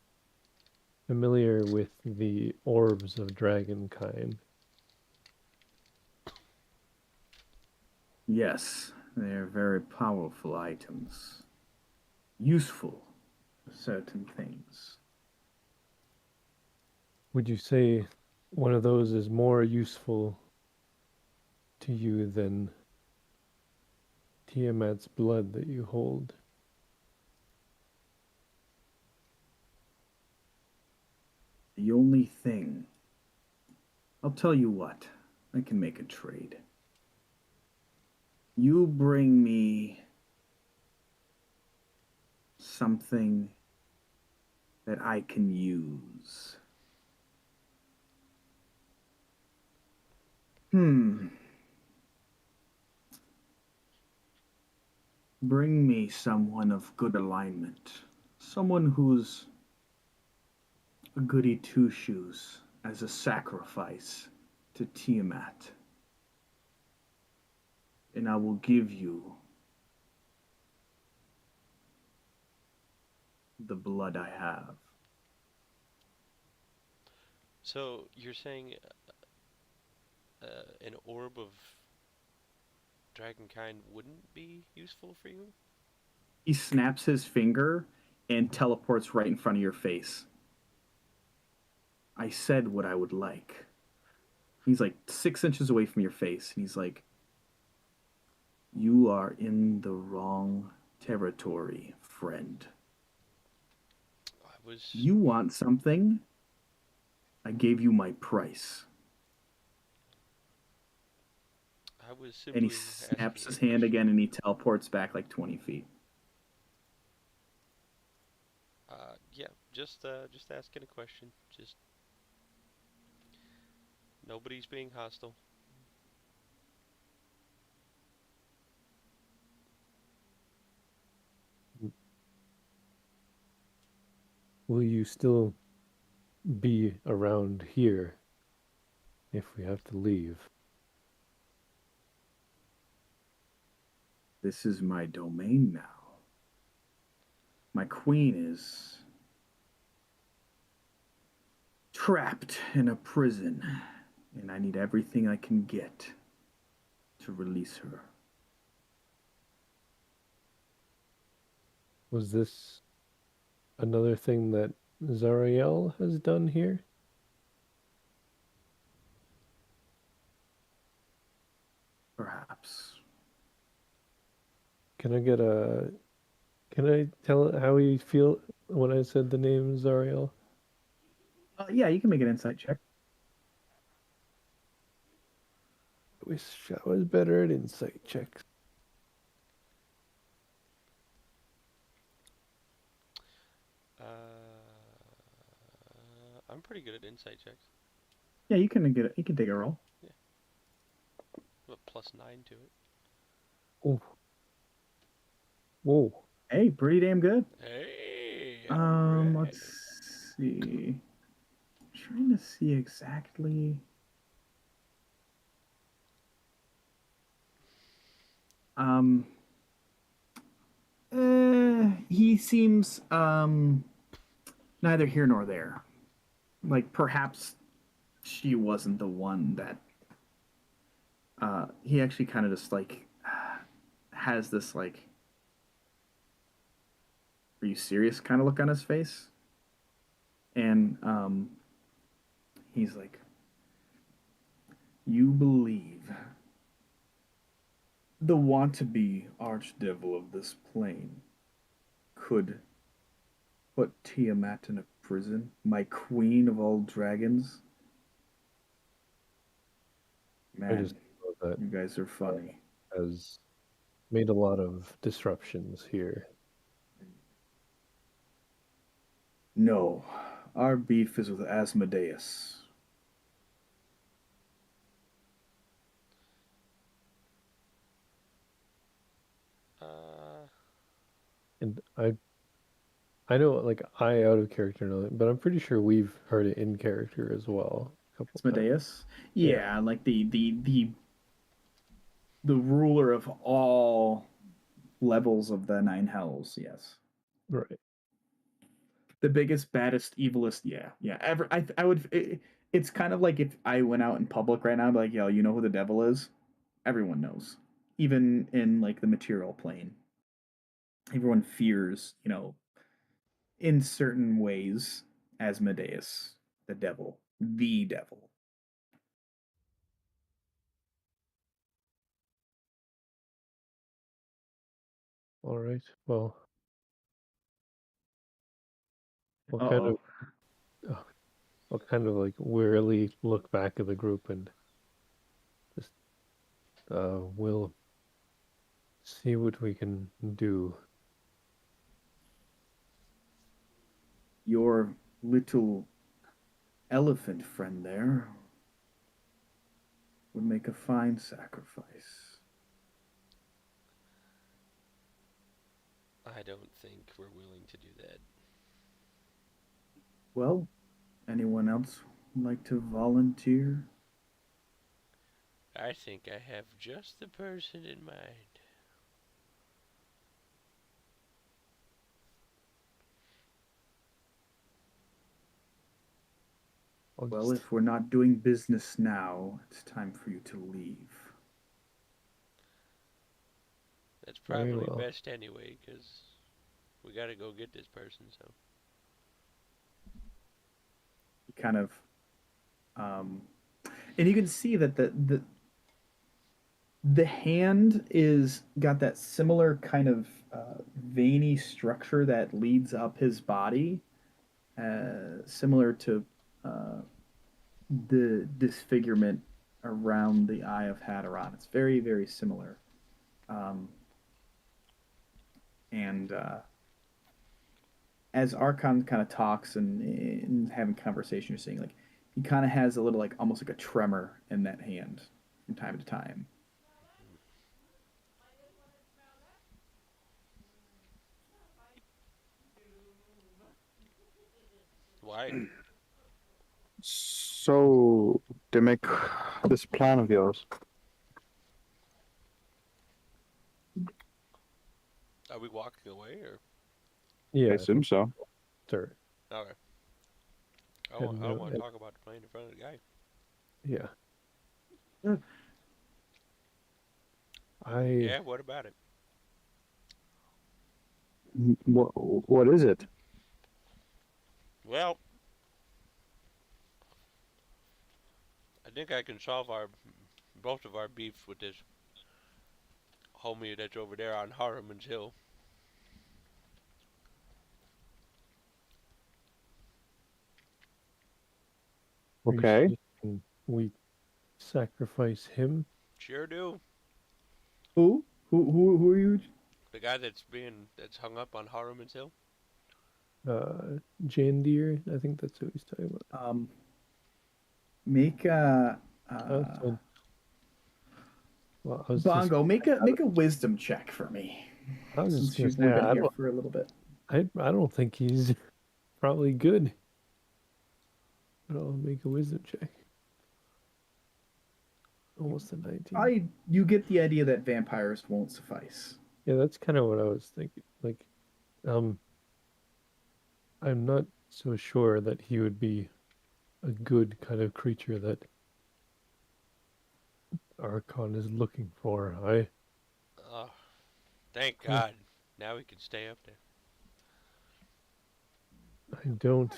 familiar with the orbs of dragonkind? Yes, they're very powerful items. Useful for certain things. Would you say one of those is more useful to you than Tiamat's blood that you hold? The only thing. I'll tell you what, I can make a trade. You bring me something that I can use. Bring me someone of good alignment. Someone who's a goody two shoes as a sacrifice to Tiamat. And I will give you the blood I have. So you're saying an orb of dragonkind wouldn't be useful for you? He snaps his finger and teleports right in front of your face. I said what I would like. He's like 6 inches away from your face, and he's like, you are in the wrong territory, friend. You want something? I gave you my price. I was simply And he snaps his hand again, and he teleports back like 20 feet. Yeah, just asking a question. Just nobody's being hostile. Will you still be around here if we have to leave? This is my domain now. My queen is trapped in a prison, and I need everything I can get to release her. Was this another thing that Zariel has done here? Perhaps. Can I tell how you feel when I said the name Zariel? Yeah, you can make an insight check. I wish I was better at insight checks. I'm pretty good at insight checks. Yeah, you can get it. You can take a roll. I'm a +9 to it. Oh. Whoa. Hey, pretty damn good. Hey. alright. Let's see. Trying to see exactly. He seems neither here nor there. Like perhaps she wasn't the one that. He actually kind of just like has this like, are you serious kind of look on his face, and he's like, you believe the want-to-be archdevil of this plane could put Tiamat in a prison, my queen of all dragons? I Man, just know that you guys are funny. has made a lot of disruptions here. No, our beef is with Asmodeus. And I know, like, I out of character know it, but I'm pretty sure we've heard it in character as well. A couple times. Asmodeus? Yeah, like the ruler of all levels of the nine hells, yes. Right. The biggest, baddest, evilest, yeah. Ever, I would. It's kind of like if I went out in public right now, I'd be like, yo, you know who the devil is? Everyone knows, even in like the material plane. Everyone fears, in certain ways, Asmodeus, the devil, the devil. All right. Well, we'll Uh kind oh. of I'll kind of like wearily look back at the group and just we'll see what we can do. Your little elephant friend there would make a fine sacrifice. I don't think we're willing to do that. Well, anyone else like to volunteer? I think I have just the person in mind. Well, if we're not doing business now, it's time for you to leave. That's Very probably well. best anyway, because we gotta go get this person, so. He kind of, and you can see that the hand is got that similar kind of veiny structure that leads up his body, similar to the disfigurement around the Eye of Hadoran. It's very, very similar. And as Archon kind of talks and having conversation, you're seeing like he kind of has a little like almost like a tremor in that hand from time to time. Why? So, to make this plan of yours, Are we walking away, or? I Yeah, assume so. sir. Okay. I And, don't want to and- talk about the plane in front of the guy. Yeah. Yeah. Yeah, what about it? What is it? Well, I think I can solve both of our beefs with this homie that's over there on Harriman's Hill. Are you Okay. suggesting we sacrifice him? Sure do. Who are you? The guy that's hung up on Harriman's Hill. Jandir. I think that's who he's talking about. Make a So, well, I was Bongo. Make a wisdom check for me, I was just since gonna you've say, only been I here don't, for a little bit. I don't think he's probably good. But I'll make a wisdom check. Almost a 19. You get the idea that vampires won't suffice. Yeah, that's kind of what I was thinking. Like, I'm not so sure that he would be a good kind of creature that Archon is looking for. Oh, thank God. Now we can stay up there. I don't.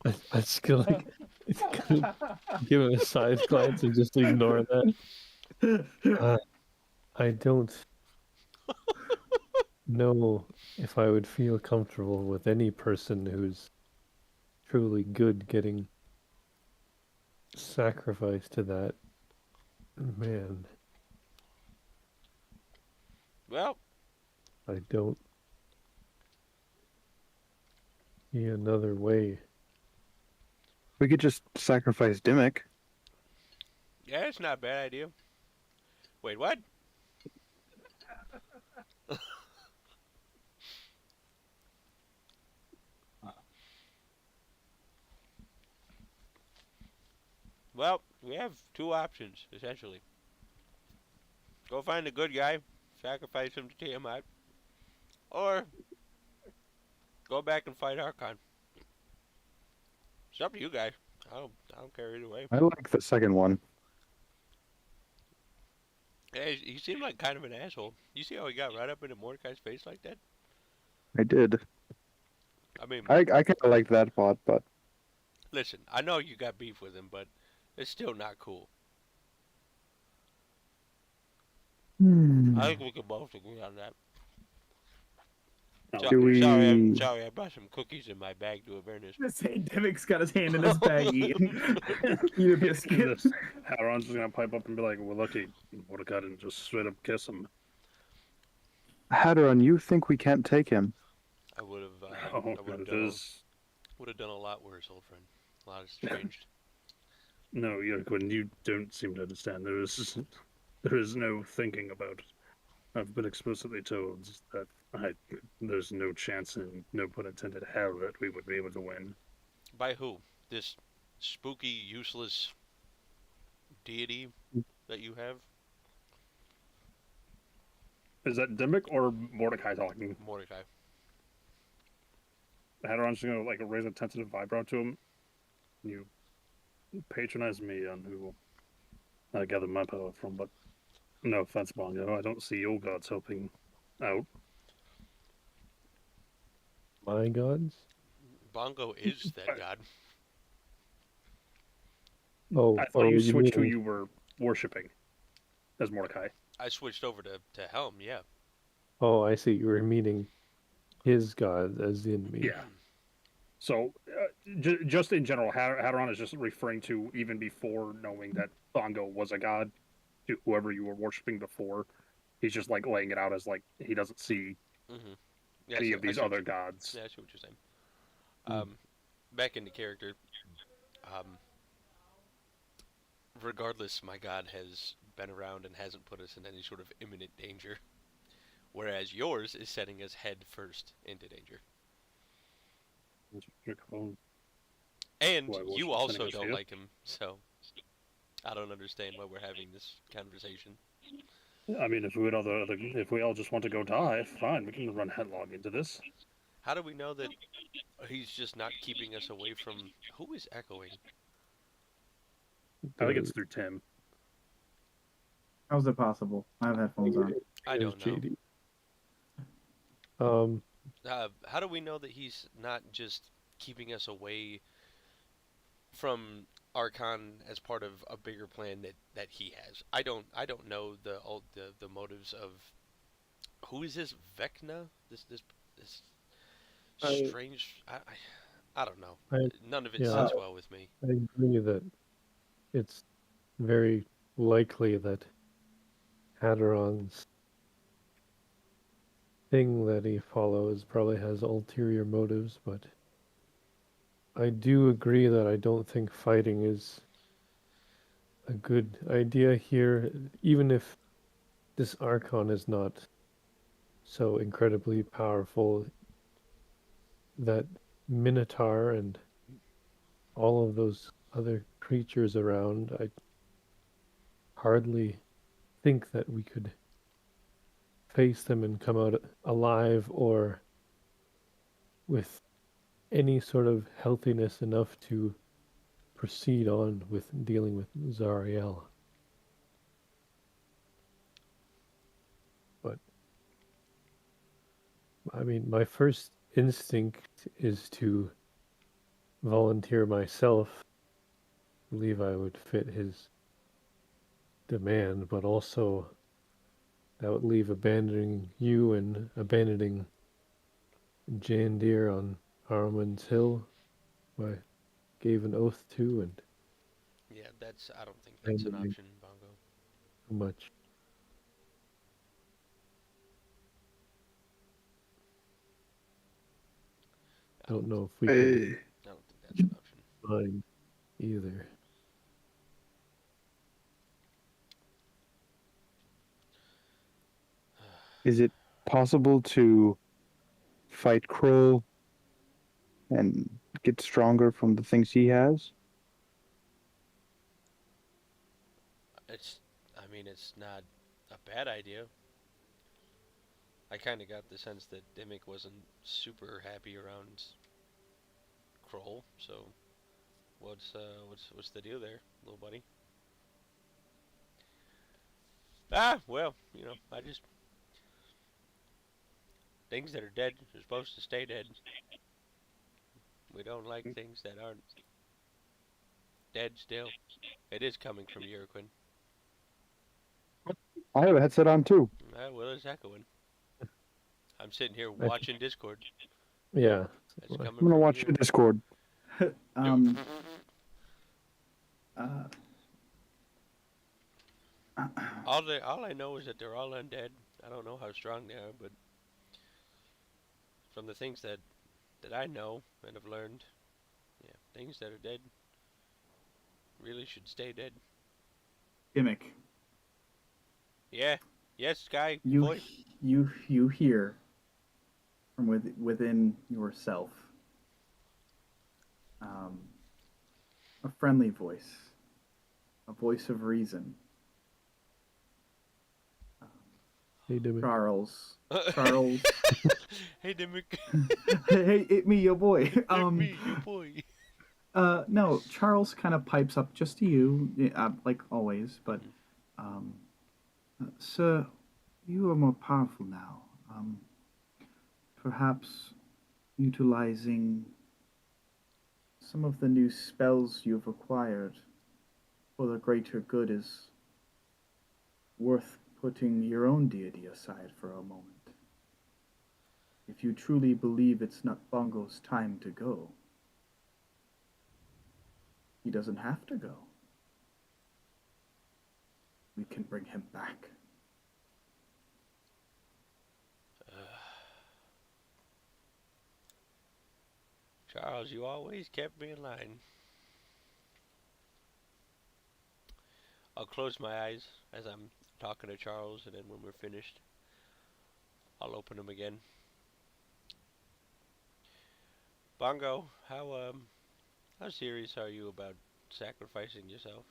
I just feel like give him a side glance and just ignore that. I don't know if I would feel comfortable with any person who's truly good getting sacrificed to that. Man, Well, I don't see another way. We could just sacrifice Dimmick. yeah, it's not a bad idea. Wait, what? Well, we have two options, essentially. Go find a good guy, sacrifice him to Tiamat, or go back and fight Archon. It's up to you guys. I don't care either way. I like the second one. Hey, he seemed like kind of an asshole. You see how he got right up into Mordecai's face like that? I did. I mean, I kind of like that plot, but listen, I know you got beef with him, but it's still not cool. I think we can both agree on that. No, Do we- Sorry, I brought some cookies in my bag to Avernus. Say Dimmick's got his hand in his bag eating a biscuit. this Hadron's just gonna pipe up and be like, "We're lucky Mordecai didn't just straight up kiss him." Hadron, you think we can't take him? I would have. Oh, I would have it done. is. Would have done a lot worse, old friend. A lot has changed. No, Quinn, you don't seem to understand. There is no thinking about it. I've been explicitly told that there's no chance in, no pun intended, hell that we would be able to win. By who? This spooky, useless deity that you have? Is that Dimmick or Mordecai talking? Mordecai. Hadron's just gonna like raise a tentative eyebrow to him. You patronize me on who I gather my power from, but no offense, Bongo, I don't see your gods helping out. My gods? Bongo is that god. Oh, I thought you switched who mean- you were worshipping as Mordecai. I switched over to Helm, yeah. Oh, I see. You were meaning his god, as in me. Yeah. So, just in general, Hadron is just referring to even before knowing that Bongo was a god, to whoever you were worshiping before. He's just like laying it out as like he doesn't see Mm-hmm. Yeah, any I of these see what other you- gods. Yeah, I see what you're saying. Back into character. Regardless, my god has been around and hasn't put us in any sort of imminent danger. Whereas yours is setting us head first into danger. And Why, what's you setting also us don't here? like him, so I don't understand why we're having this conversation. I mean, if we all just want to go die, fine, we can run headlong into this. How do we know that he's just not keeping us away from... Who is echoing? I think it's through Tim. How's it possible? I have headphones on. I It was don't know. JD. How do we know that he's not just keeping us away from Archon as part of a bigger plan that he has? I don't know the motives of who is this Vecna? This strange. I don't know. None of it yeah. sits well with me. I agree that it's very likely that Hadron's thing that he follows probably has ulterior motives, but I do agree that I don't think fighting is a good idea here, even if this Archon is not so incredibly powerful. That Minotaur and all of those other creatures around, I hardly think that we could face them and come out alive or with any sort of healthiness enough to proceed on with dealing with Zariel. But I mean, my first instinct is to volunteer myself. I believe I would fit his demand, but also that would leave abandoning you and abandoning Jandir on Harmon's Hill, who I gave an oath to, and Yeah, I don't think that's an abandoning option, Bongo. too much. I Don't don't, know if we could I don't think that's an option. find either. Is it possible to fight Kroll and get stronger from the things he has? I mean, it's not a bad idea. I kind of got the sense that Dimmick wasn't super happy around Kroll, so what's the deal there, little buddy? Ah, well, I just things that are dead are supposed to stay dead. We don't like things that aren't dead still. It is coming from Urquin. I have a headset on too. Well, it's echoing. I'm sitting here watching Discord. Yeah. It's Well, coming I'm gonna from watch you. your Discord. Um, All I know is that they're all undead. I don't know how strong they are, but from the things that I know and have learned, yeah, things that are dead really should stay dead. Gimmick, Yeah. Yes, Sky. you Voice. you hear from within yourself a friendly voice, a voice of reason. hey, Dimmick. Charles. Hey, Dimmick. Hey, it me, your boy. Me, your boy. No, Charles kind of pipes up just to you, like always, but, sir, you are more powerful now. Perhaps utilizing some of the new spells you've acquired for the greater good is worth putting your own deity aside for a moment. If you truly believe it's not Bongo's time to go, he doesn't have to go. We can bring him back. Charles, you always kept me in line. I'll close my eyes as I'm talking to Charles, and then when we're finished, I'll open them again. Bongo, how serious are you about sacrificing yourself?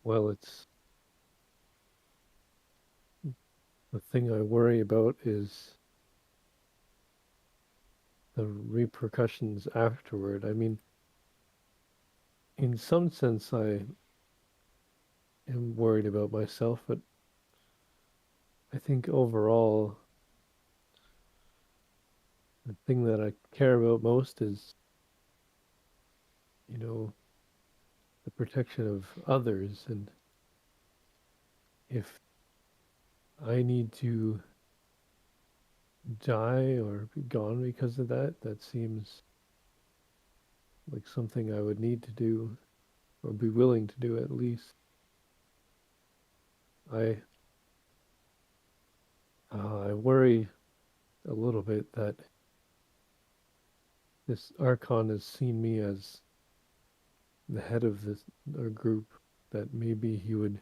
Well, it's the thing I worry about is the repercussions afterward. I mean, in some sense, I am worried about myself, but I think overall, the thing that I care about most is, the protection of others. And if I need to die or be gone because of that, that seems like something I would need to do, or be willing to do at least. I worry a little bit that this Archon has seen me as the head of this our group, that maybe he would,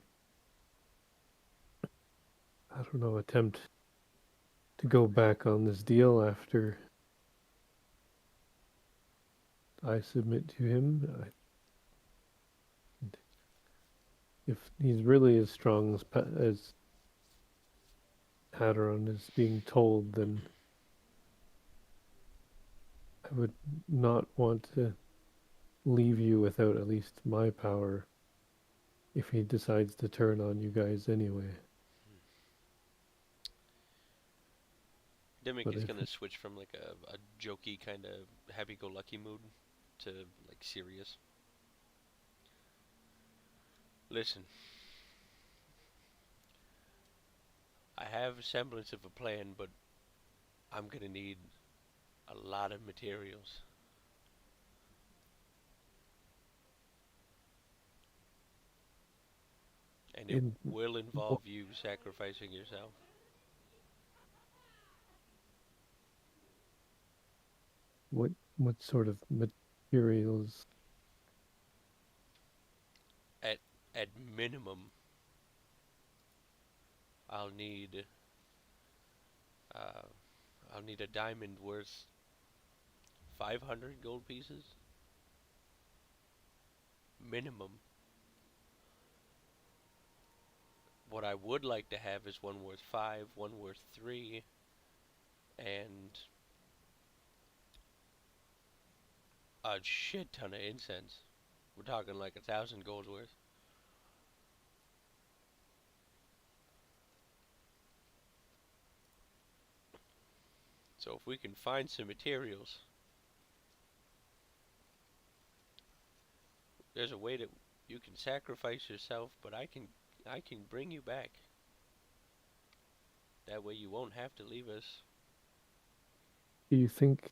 I don't know, attempt to go back on this deal after I submit to him. If he's really as strong as Hadron is being told, then I would not want to leave you without at least my power if he decides to turn on you guys anyway. Dimmick But is if- gonna switch from like a jokey kind of happy-go-lucky mood to like serious. Listen, I have a semblance of a plan, but I'm gonna need a lot of materials. And it In- will involve you sacrificing yourself. What sort of materials? At minimum, I'll need uh, I'll need a diamond worth 500 gold pieces. Minimum. What I would like to have is one worth 5, one worth 3, and a shit ton of incense. We're talking like 1,000 gold worth. So if we can find some materials, there's a way that you can sacrifice yourself, but I can bring you back. That way you won't have to leave us. Do you think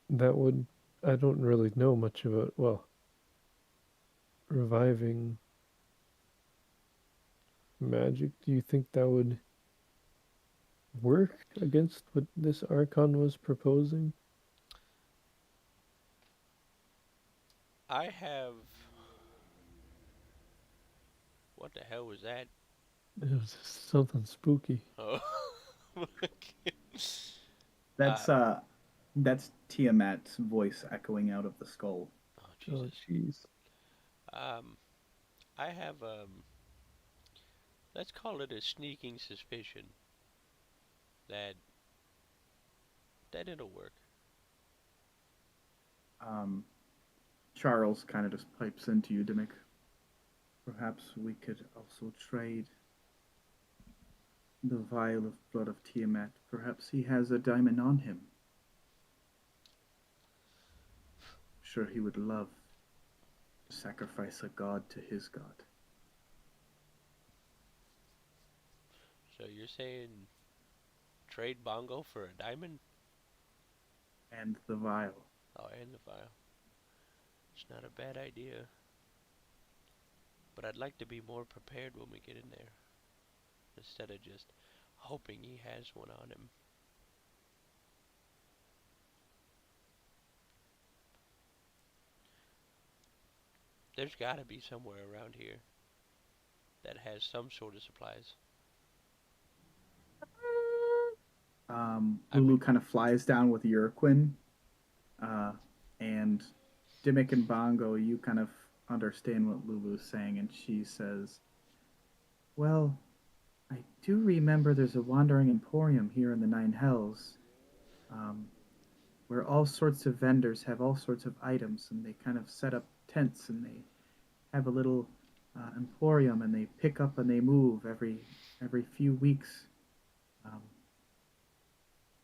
that would? I don't really know much about, well, reviving magic. Do you think that would work against what this Archon was proposing? I have... What the hell was that? It was just something spooky. Oh. That's Tiamat's voice echoing out of the skull. Oh, Oh, Jesus. jeez. I have, let's call it a sneaking suspicion that it'll work. Charles kind of just pipes into you, Dimmick. Perhaps we could also trade the vial of blood of Tiamat. Perhaps he has a diamond on him. Sure, he would love to sacrifice a god to his god. So you're saying trade Bongo for a diamond? And the vial. Oh, and the vial. It's not a bad idea. But I'd like to be more prepared when we get in there, instead of just hoping he has one on him. There's gotta be somewhere around here that has some sort of supplies. Lulu kind of flies down with Urquin, and Dimmick and Bongo, you kind of understand what Lulu's saying, and she says, "Well, I do remember there's a wandering emporium here in the Nine Hells, where all sorts of vendors have all sorts of items, and they kind of set up tents, and they have a little emporium, and they pick up and they move every few weeks."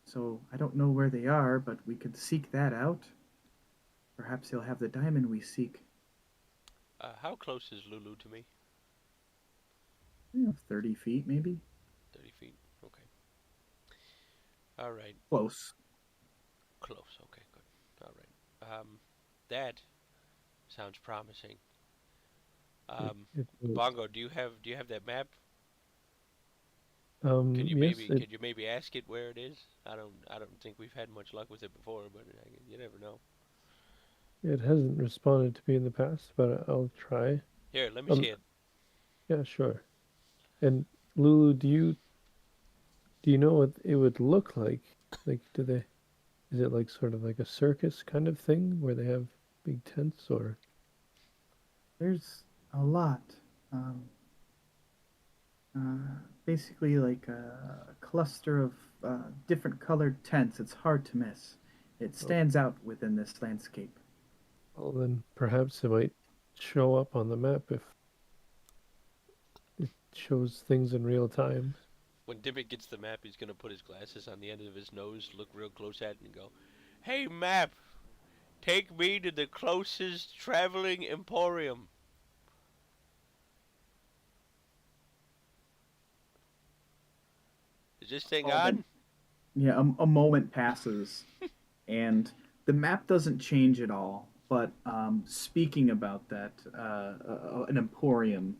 So I don't know where they are, but we could seek that out. Perhaps he'll have the diamond we seek. How close is Lulu to me? 30 feet, maybe? 30 feet? Okay. Alright. Close. Close. Okay, good. Alright. That sounds promising. It was, Bongo, do you have that map? yes, Could you maybe ask it where it is? I don't think we've had much luck with it before, but you never know. it hasn't responded to me in the past, but I'll try. Here, let me Um, see it. yeah, sure. And Lulu, do you know what it would look like? Like, is it like sort of like a circus kind of thing where they have big tents, or? There's a lot. Um, Basically, like a cluster of different colored tents. It's hard to miss. It stands out within this landscape. Well, then perhaps it might show up on the map if it shows things in real time. When Dimmick gets the map, he's gonna put his glasses on the end of his nose, look real close at it, and go, "Hey, map, take me to the closest traveling emporium." Is this thing Oh, on? Yeah, a moment passes, and the map doesn't change at all. But speaking about that, an emporium,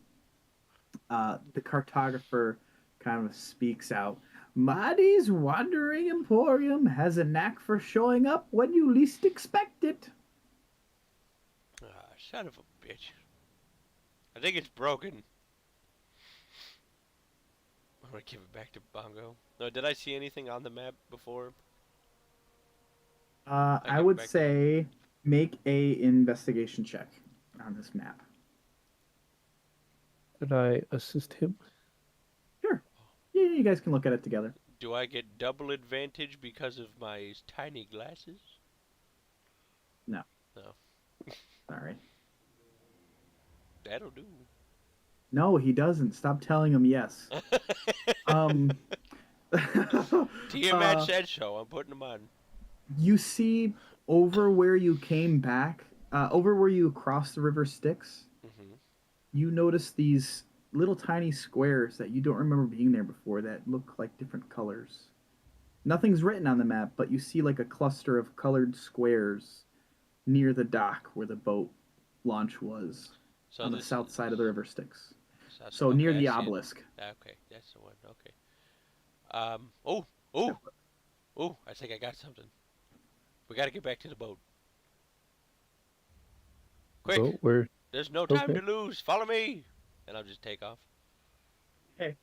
the cartographer kind of speaks out. Mahdi's Wandering Emporium has a knack for showing up when you least expect it. Ah, son of a bitch. I think it's broken. I'm gonna give it back to Bongo. No, did I see anything on the map before? I give it would back to say make a investigation check on this map. Could I assist him? Sure. Yeah, you guys can look at it together. Do I get double advantage because of my tiny glasses? No. No. Sorry. That'll do. No, he doesn't. Stop telling him yes. Um, Tiamat said so. I'm putting them on. you see over where you came back, over where you crossed the river Styx, Hmm. you notice these little tiny squares that you don't remember being there before that look like different colors. Nothing's written on the map, but you see like a cluster of colored squares near the dock where the boat launch was So on the this south side of the river Styx. That's- So near okay, the I see it. obelisk. Okay, that's the one. Okay. Oh! I think I got something. We gotta get back to the boat. Quick! Oh, where? There's no time Okay. to lose. Follow me, and I'll just take off. Okay.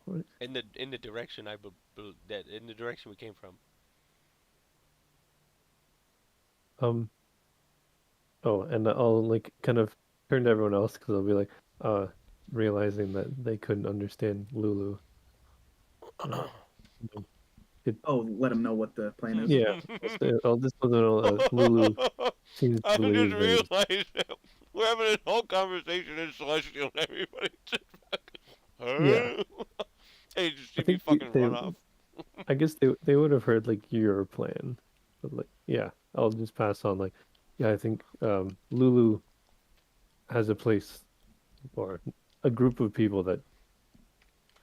What? In the direction in the direction we came from. Oh, and I'll like kind of turn to everyone else because I'll be like, realizing that they couldn't understand Lulu. Oh, let him know what the plan is. Yeah, I'll just let them know Lulu seems to I just believe that. realized that we're having this whole conversation in Celestial and everybody just fucking. Yeah. Hey, just I see me think fucking they- run off. I guess they would have heard like your plan, but like yeah, I'll just pass on like yeah, I think Lulu has a place or a group of people that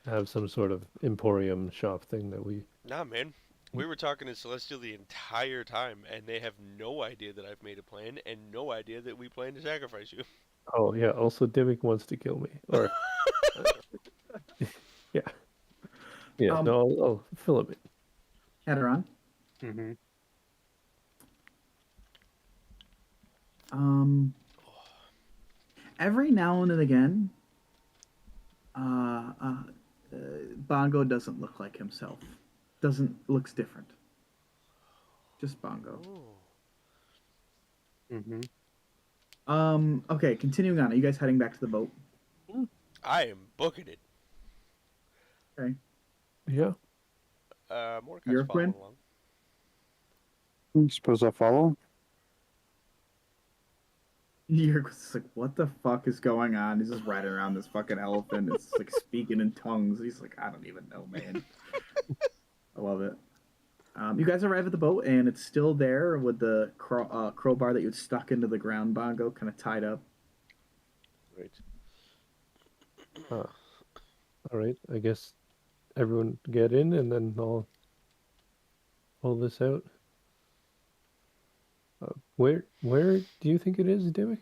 have some sort of emporium shop thing that we. Nah, man. We were talking to Celestial the entire time, and they have no idea that I've made a plan, and no idea that we plan to sacrifice you. Oh yeah, also Dimmick wants to kill me or yeah. Yeah, no, I'll fill him in. Heteron. Mm-hmm. Every now and again, Bongo doesn't look like himself. Looks different. Just Bongo. Mm-hmm. Okay, continuing on. Are you guys heading back to the boat? I am booking it. Okay. Yeah. Mordecai's You're following Quinn? along. Suppose I'll follow. You're just like, what the fuck is going on? He's just riding around this fucking elephant. It's like speaking in tongues. He's like, I don't even know, man. I love it. You guys arrive at the boat, and it's still there with the crowbar that you had stuck into the ground, Bongo, kind of tied up. Right. All right. I guess everyone get in, and then I'll pull this out. Where do you think it is, Dimmick?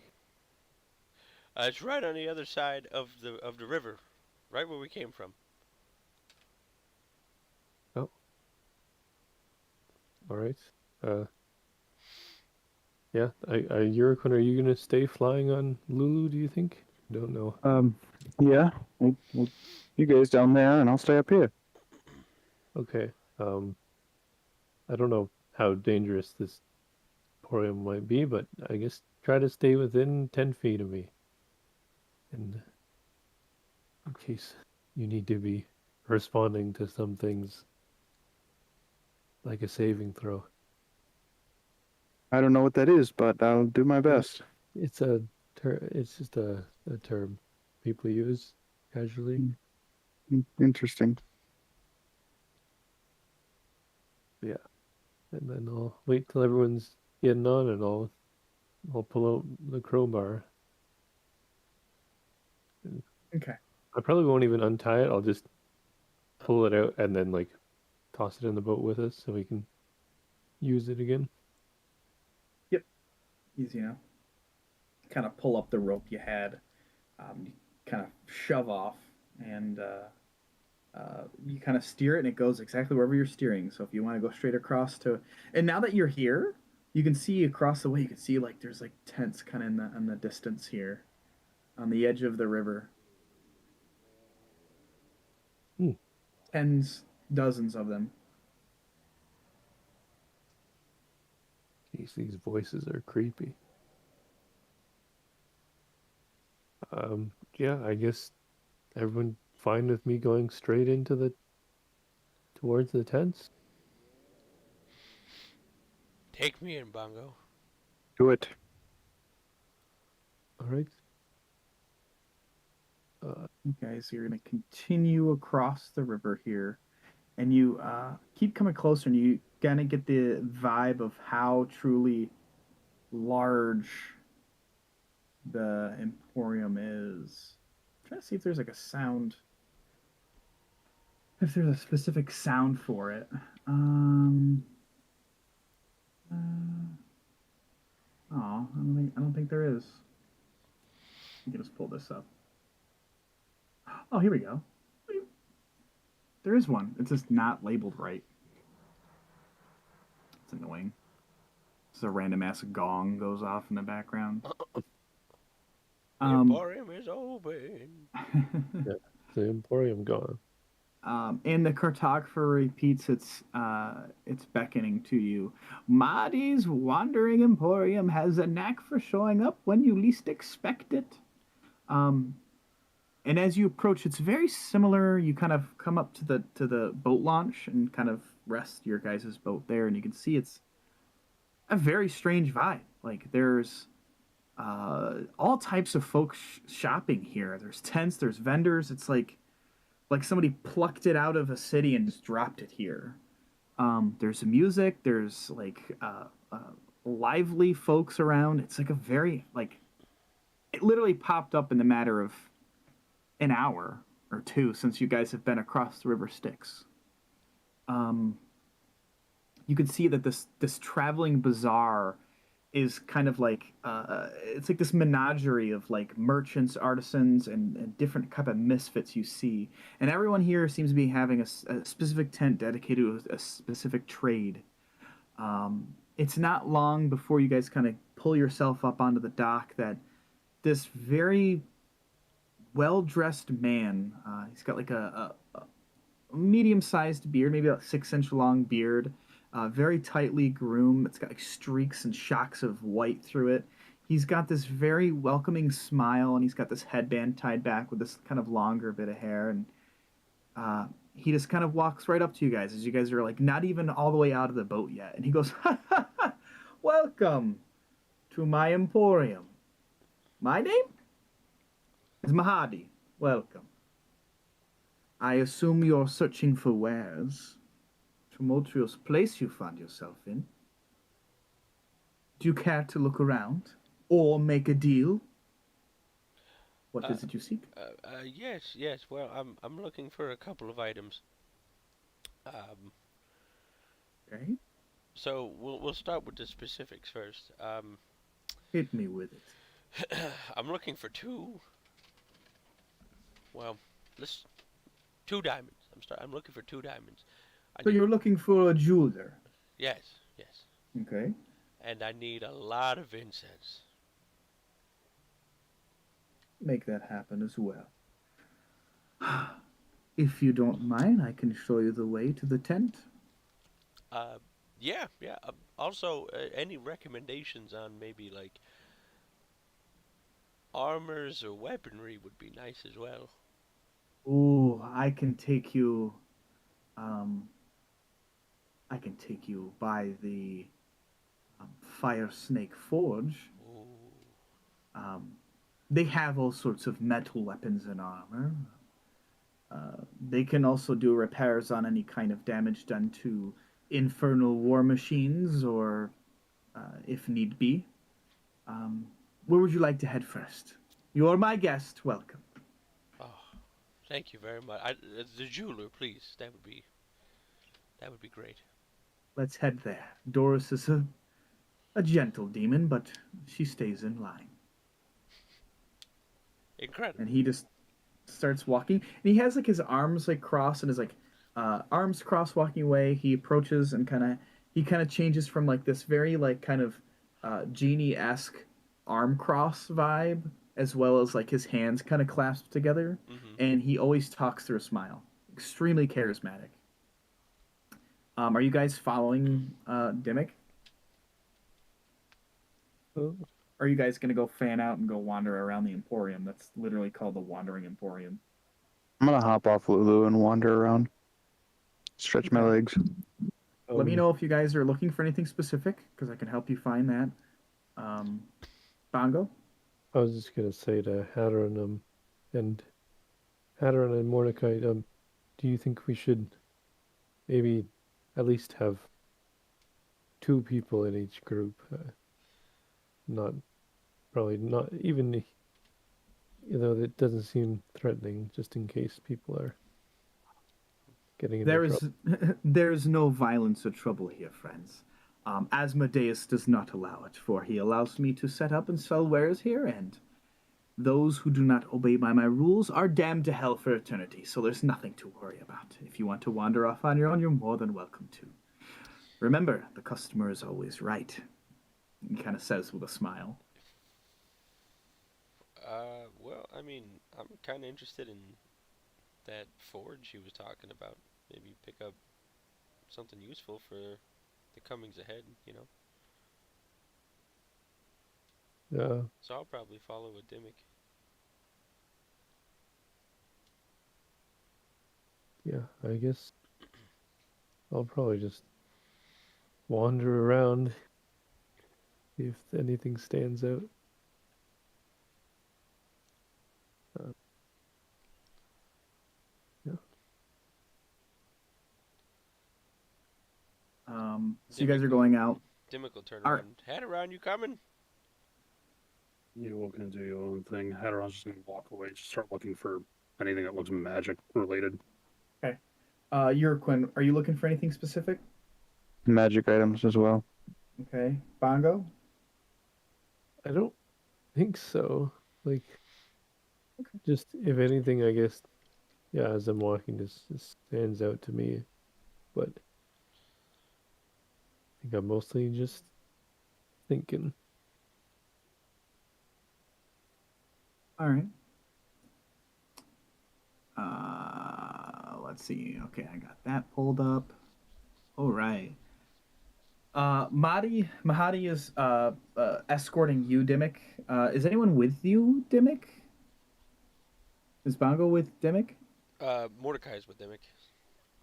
It's right on the other side of the river, right where we came from. Oh, all right. Yeah. Yurikun, are you gonna stay flying on Lulu? Do you think? Don't know. Yeah. Well, you guys down there, and I'll stay up here. Okay. I don't know how dangerous this emporium might be, but I guess try to stay within 10 feet of me. And in case you need to be responding to some things like a saving throw. I don't know what that is, but I'll do my best. It's it's just a term people use casually. Interesting. Yeah. And then I'll wait till everyone's getting on and I'll pull out the crowbar. Okay. I probably won't even untie it. I'll just pull it out and then like toss it in the boat with us so we can use it again. Easy now. Kind of pull up the rope you had. You kind of shove off, and you kind of steer it, and it goes exactly wherever you're steering. So if you want to go straight across to, and now that you're here, you can see across the way. You can see like there's like tents kind of in the distance here, on the edge of the river. Tens, dozens of them. Jeez, these voices are creepy. Yeah, I guess everyone fine with me going straight into towards the tents? Take me in, Bongo. Do it. All right. Okay, so you're going to continue across the river here, and you keep coming closer, and you kind of get the vibe of how truly large the Emporium is. I'm trying to see if there's like a sound, if there's a specific sound for it. I don't think there is. You can just pull this up. Oh, here we go. There is one. It's just not labeled right. It's annoying. Just a random ass gong goes off in the background. The Emporium is open. The Emporium gone. And the cartographer repeats its beckoning to you. Mahdi's Wandering Emporium has a knack for showing up when you least expect it. And as you approach, it's very similar. You kind of come up to the boat launch and kind of rest your guys' boat there, and you can see it's a very strange vibe. Like there's all types of folks shopping here. There's tents, there's vendors. It's like somebody plucked it out of a city and just dropped it here. There's music. There's like lively folks around. It's like a very it literally popped up in the matter of an hour or two since you guys have been across the river Styx. You can see that this traveling bazaar is kind of like it's like this menagerie of like merchants, artisans, and different type of misfits you see, and everyone here seems to be having a specific tent dedicated to a specific trade. It's not long before you guys kind of pull yourself up onto the dock that this very well-dressed man, he's got like a medium-sized beard, maybe about 6-inch long beard, very tightly groomed. It's got like streaks and shocks of white through it. He's got this very welcoming smile, and he's got this headband tied back with this kind of longer bit of hair, and he just kind of walks right up to you guys as you guys are like not even all the way out of the boat yet, and he goes, "Ha, ha, ha. Welcome to my emporium. My name is Mahdi. Welcome. I assume you're searching for wares. Tumultuous place you find yourself in. Do you care to look around or make a deal? What is it you seek? Yes. Well, I'm looking for a couple of items. Okay. So we'll start with the specifics first. Hit me with it. I'm looking for two. Well, let's 2 diamonds. I'm looking for 2 diamonds. I So need, you're looking for a jeweler. yes, yes, Okay. and I need a lot of incense. Make that happen as well. If you don't mind, I can show you the way to the tent. Yeah, yeah. Also, any recommendations on maybe like armors or weaponry would be nice as well. Ooh, I can take you. Um, I can take you by the Fire Snake Forge. Ooh. Um, they have all sorts of metal weapons and armor. They can also do repairs on any kind of damage done to infernal war machines, or if need be. Where would you like to head first? You're my guest. Welcome. Oh, thank you very much. The jeweler, please. That would be great. Let's head there. Doris is a gentle demon, but she stays in line. Incredible. And he just starts walking, and he has like his arms like crossed and his like arms crossed walking away. He approaches and kind of changes from like this very like kind of genie-esque arm cross vibe, as well as like his hands kind of clasped together, and he always talks through a smile. Extremely charismatic. Are you guys following Dimmick? Oh, Or are you guys gonna go fan out and go wander around the Emporium? That's literally called the Wandering Emporium. I'm gonna hop off Lulu and wander around, stretch my legs. Let me know if you guys are looking for anything specific, because I can help you find that. Bongo? I was just gonna say to Hadron and Mordecai, do you think we should maybe at least have 2 people in each group? Probably not even, it doesn't seem threatening, just in case people are getting into trouble. There is no violence or trouble here, friends. Asmodeus does not allow it, for he allows me to set up and sell wares here, and those who do not obey by my rules are damned to hell for eternity, so there's nothing to worry about. If you want to wander off on your own, you're more than welcome to. Remember, the customer is always right. He kind of says with a smile. Well, I mean, I'm kind of interested in that forge he was talking about. Maybe pick up something useful for the comings ahead, Yeah, So I'll probably follow a Dimmick. yeah, I guess I'll probably just wander around, see if anything stands out. So you guys are going out. Dimmick will turn All right. around. Head around, you coming? You're looking to do your own thing. Hadron's just gonna walk away, just start looking for anything that looks magic related. Urquin, are you looking for anything specific? Magic items as well. Okay. Bongo? I don't think so. Like, just if anything, I guess, yeah, as I'm walking, this stands out to me. But I think I'm mostly just thinking. All right. Let's see. Okay, I got that pulled up. All right. Mahadi is escorting you, Dimmick. Is anyone with you, Dimmick? Is Bongo with Dimmick? Mordecai's with Dimmick.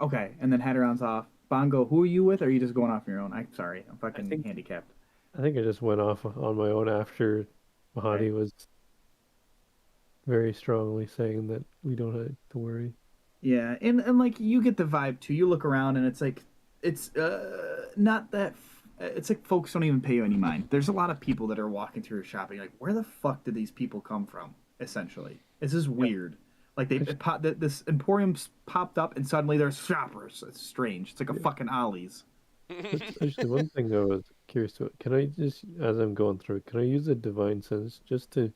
Okay, and then Hadron's off. Bongo, who are you with? Or are you just going off on your own? I'm sorry, I'm fucking think- handicapped. I think I just went off on my own after Mahadi was very strongly saying that we don't have to worry. Yeah, and like you get the vibe too. You look around and it's like it's not that. It's like folks don't even pay you any mind. There's a lot of people that are walking through your shop. And you're like, where the fuck did these people come from? Essentially, this is weird. Like this Emporium's popped up and suddenly there's shoppers. It's strange. It's like a fucking Ollie's. Actually, one thing I was curious to it. Can I just, as I'm going through, can I use a divine sense just to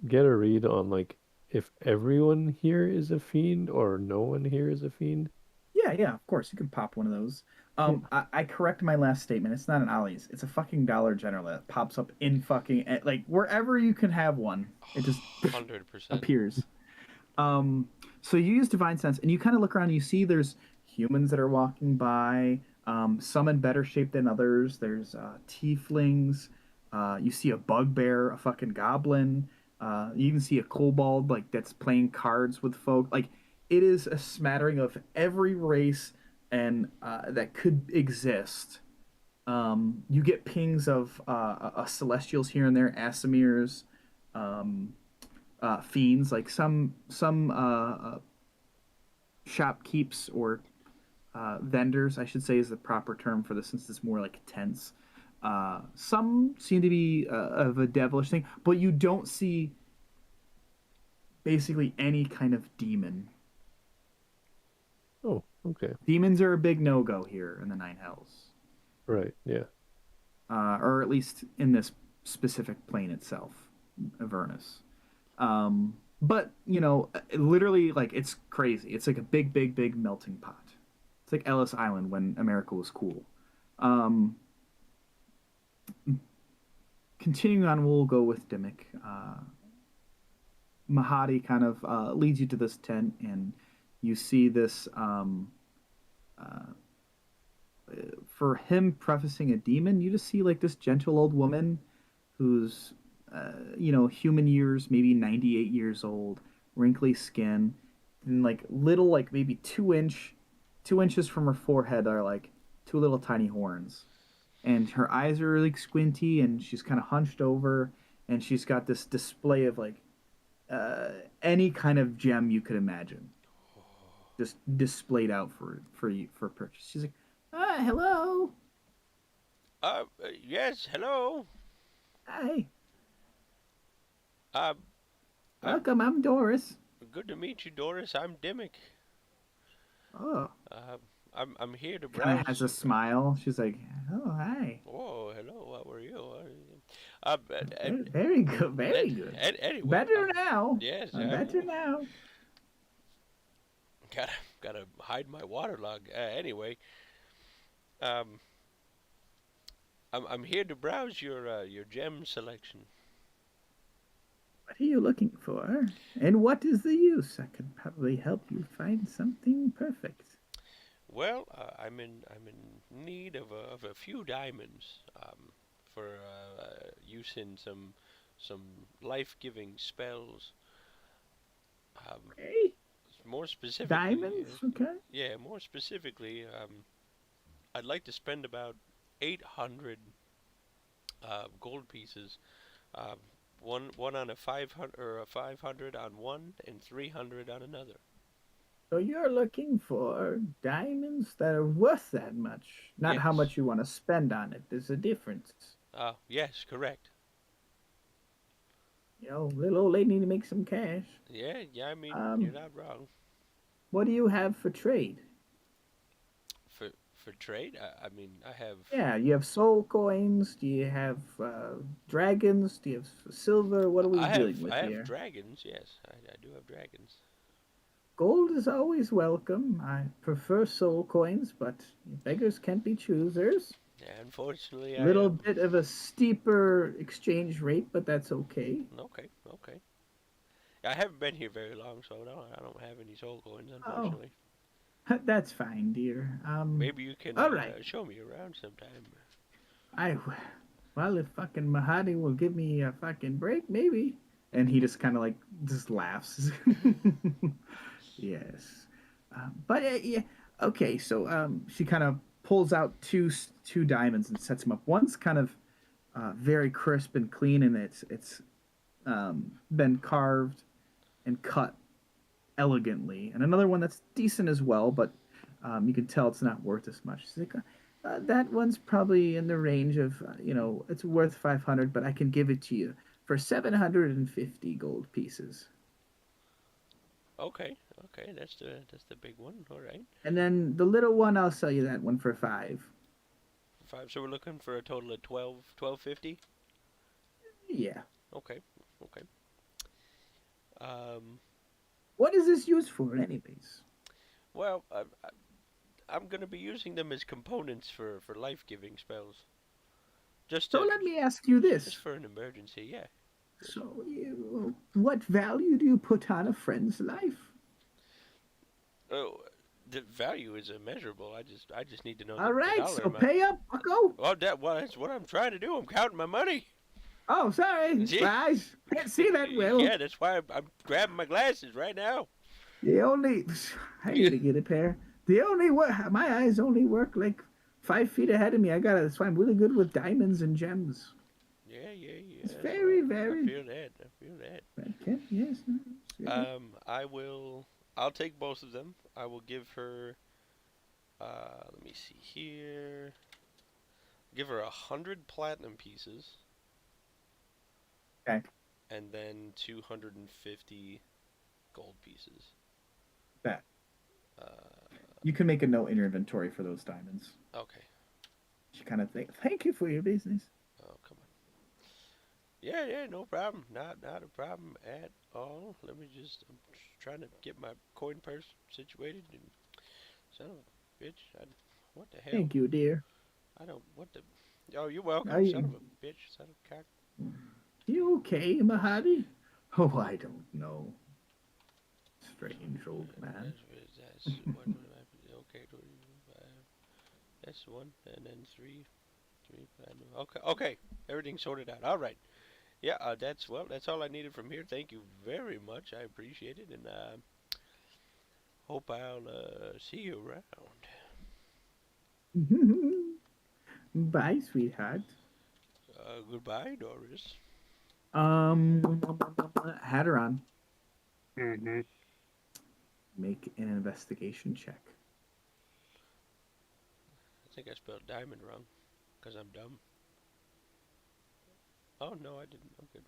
get a read on like if everyone here is a fiend or no one here is a fiend? Yeah, of course. You can pop one of those. I correct my last statement. It's not an Ollie's. It's a fucking Dollar General that pops up in fucking like wherever you can have one. It just 100%. appears. So you use divine sense, and you kind of look around. And you see there's humans that are walking by. Some in better shape than others. There's tieflings. You see a bugbear, a fucking goblin. You even see a kobold like that's playing cards with folk. Like it is a smattering of every race and that could exist. You get pings of celestials here and there, Asamirs, fiends. Like some shopkeeps or vendors, I should say, is the proper term for this, since it's more like tents. Some seem to be of a devilish thing, but you don't see basically any kind of demon. Oh, okay. Demons are a big no-go here in the Nine Hells, Right, yeah. or at least in this specific plane itself, Avernus. But you know, literally, like it's crazy. It's like a big melting pot. It's like Ellis Island when America was cool. Continuing on, we'll go with Dimmick. Mahadi kind of leads you to this tent, and you see this. For him prefacing a demon, you just see like this gentle old woman who's, human years, maybe 98 years old, wrinkly skin, and like little, like maybe 2 inches from her forehead are like two little tiny horns. And her eyes are really squinty, and she's kind of hunched over, and she's got this display of like any kind of gem you could imagine, just displayed out for you for purchase. She's like, hello, Yes, hello. hi, Uh, welcome. I'm Doris. Good to meet you, Doris. I'm Dimmick. Oh, I'm here to kind browse. of has a smile. She's like, oh, hi. Oh, hello. How are you? Very good, very good. Anyway, Better now. yes, I'm better now. gotta hide my waterlog. Anyway, I'm here to browse your gem selection. What are you looking for? And what is the use? I could probably help you find something perfect. Well, I'm in need of a few diamonds for use in some life-giving spells. Okay. More specifically, Diamonds? Okay. yeah, more specifically, I'd like to spend about 800 gold pieces. One on a 500 or a 500 on one and 300 on another. So you're looking for diamonds that are worth that much, not how Yes. much you want to spend on it. There's a difference. Yes, correct. You know, little old lady need to make some cash. Yeah, I mean, Um, you're not wrong. What do you have for trade? For trade, I mean, I have. Yeah, you have soul coins. Do you have dragons? Do you have silver? What are we dealing with I here? have dragons. Yes, I do have dragons. Gold is always welcome. I prefer soul coins, but beggars can't be choosers. Yeah, unfortunately, A little bit of a steeper exchange rate, but that's okay. Okay. I haven't been here very long, so I don't have any soul coins, unfortunately. That's fine, dear. Maybe you can all right. show me around sometime. Well, if fucking Mahadi will give me a fucking break, maybe. And he just kind of like just laughs. Yes, but yeah. Okay, so she kind of pulls out two diamonds and sets them up. One's kind of very crisp and clean, and it's been carved and cut elegantly, and another one that's decent as well, but you can tell it's not worth as much. She's like, that one's probably in the range of it's worth 500, but I can give it to you for 750 gold pieces. Okay, that's the big one. All right. And then the little one, I'll sell you that one for 5. 5. So we're looking for a total of 12.50. Yeah. Okay. Okay. What is this used for, anyways? Well, I'm gonna be using them as components for life-giving spells. Just So to, let me ask you this. just for an emergency, yeah. So, what value do you put on a friend's life? Oh, the value is immeasurable. I just need to know All the right, dollar so amount. pay up, bucko. Oh, that's what I'm trying to do. I'm counting my money. Oh, sorry. Gee. I can't see that well. Yeah, that's why I'm grabbing my glasses right now. The only I need to get a pair. The only my eyes only work like 5 feet ahead of me. That's why I'm really good with diamonds and gems. Yeah. It's that's very, right. very- I feel that. Okay, yes. I'll take both of them. I will give her. Let me see here. Give her 100 platinum pieces. Okay. And then 250 gold pieces. Bet. Uh, You can make a note in your inventory for those diamonds. okay. You kind of think, thank you for your business. Oh, come on. Yeah, no problem. Not a problem at all. I'm just trying to get my coin purse situated. And son of a bitch, what the hell? Thank you, dear. What the? Oh, you're welcome, Are you- son of a bitch, son of a cock. You okay, Mahadi? Oh, I don't know. Strange old man. Okay, that's one, and then three. Okay, everything's sorted out. All right. Yeah, that's all I needed from here. Thank you very much. I appreciate it, and hope I'll see you around. Bye, sweetheart. Goodbye, Doris. Hadron, Mm-hmm. make an investigation check. I think I spelled diamond wrong, because I'm dumb. Oh, no, I didn't. I'm good.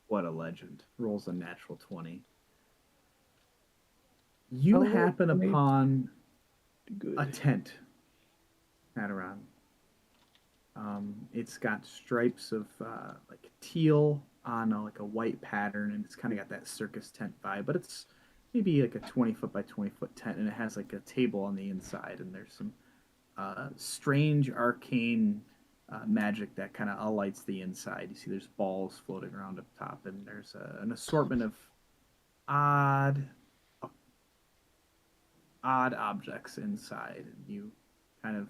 What a legend. Rolls a natural 20. You Oh, happen great. upon Good. a tent, Hadron. It's got stripes of like teal on like a white pattern, and it's kind of got that circus tent vibe, but it's maybe like a 20-foot by 20-foot tent, and it has like a table on the inside, and there's some strange arcane magic that kind of alights the inside. You see there's balls floating around up top, and there's an assortment of odd objects inside, and you kind of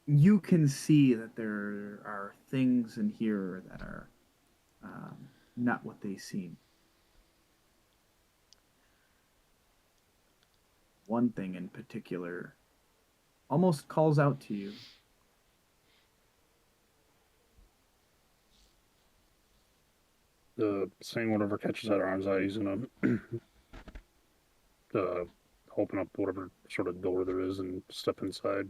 you can see that there are things in here that are not what they seem. One thing in particular almost calls out to you. Seeing whatever catches at Arm's eye, he's gonna open up whatever sort of door there is and step inside.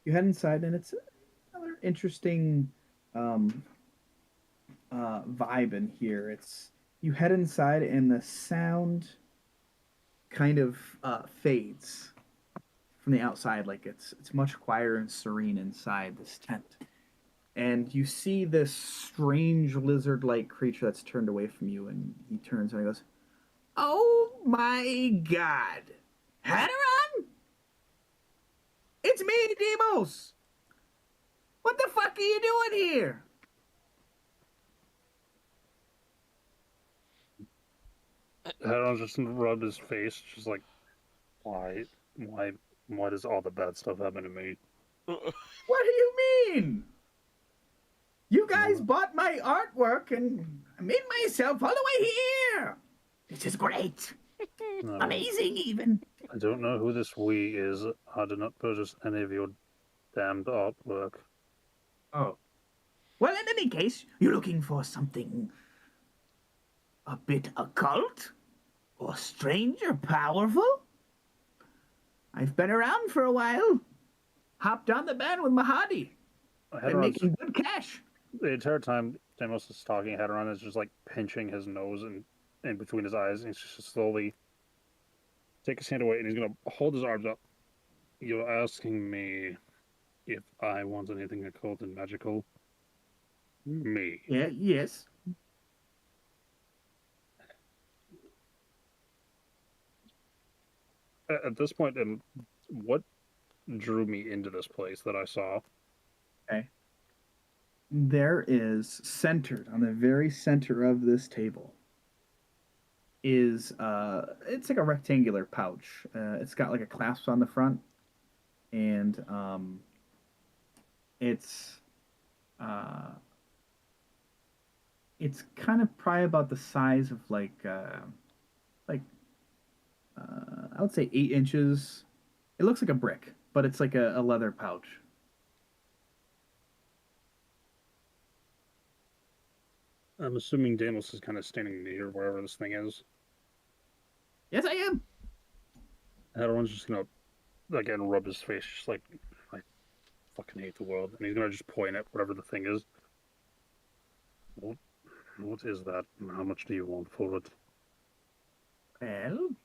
You head inside, and it's another interesting vibe in here. You head inside, and the sound kind of fades from the outside. Like it's much quieter and serene inside this tent. And you see this strange lizard-like creature that's turned away from you, and he turns and he goes, "Oh my God, Hadron! It's me, Demos! What the fuck are you doing here?" Hadron just rubbed his face, just like, why does all the bad stuff happen to me? What do you mean? You guys bought my artwork, and I made myself all the way here. This is great. No, Amazing, even. I don't know who this we is. I did not purchase any of your damned artwork. Oh. Well, in any case, you're looking for something a bit occult? Or strange or powerful? I've been around for a while. Hopped on the band with Mahadi. Been Hadron's, making good cash. the entire time Demos is talking, Hadron is just like pinching his nose and in between his eyes, and he's just slowly take his hand away, and he's gonna hold his arms up. You're asking me if I want anything occult and magical? Me. Yeah, yes. At this point, and what drew me into this place that I saw? There is centered on the very center of this table is it's like a rectangular pouch. It's got like a clasp on the front, and it's kind of probably about the size of like I would say 8 inches. It looks like a brick, but it's like a leather pouch. I'm assuming Damos is kind of standing near wherever this thing is. Yes, I am. Everyone's just gonna again rub his face, just like I fucking hate the world, and he's gonna just point at whatever the thing is. What is that? And how much do you want for it? Well,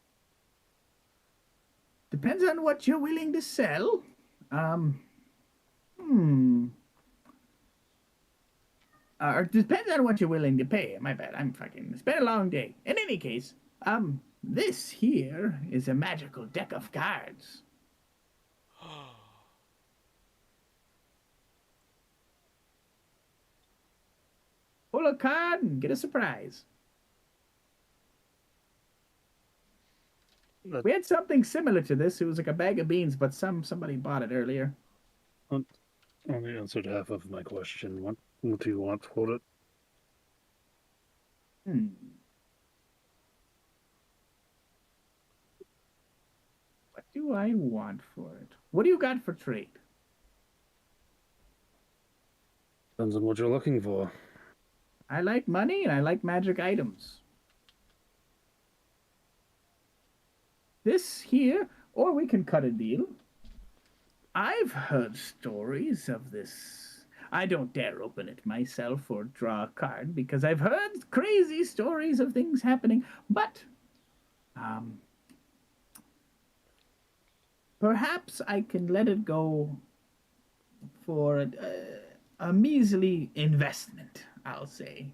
depends on what you're willing to sell. Or depends on what you're willing to pay. My bad. It's been a long day. In any case, this here is a magical deck of cards. Pull a card and get a surprise. We had something similar to this. It was like a bag of beans, but somebody bought it earlier. Only answered half of my question. What do you want for it? What do I want for it? What do you got for trade? Depends on what you're looking for. I like money and I like magic items. This here, or we can cut a deal. I've heard stories of this. I don't dare open it myself or draw a card because I've heard crazy stories of things happening. But, perhaps I can let it go for a measly investment, I'll say.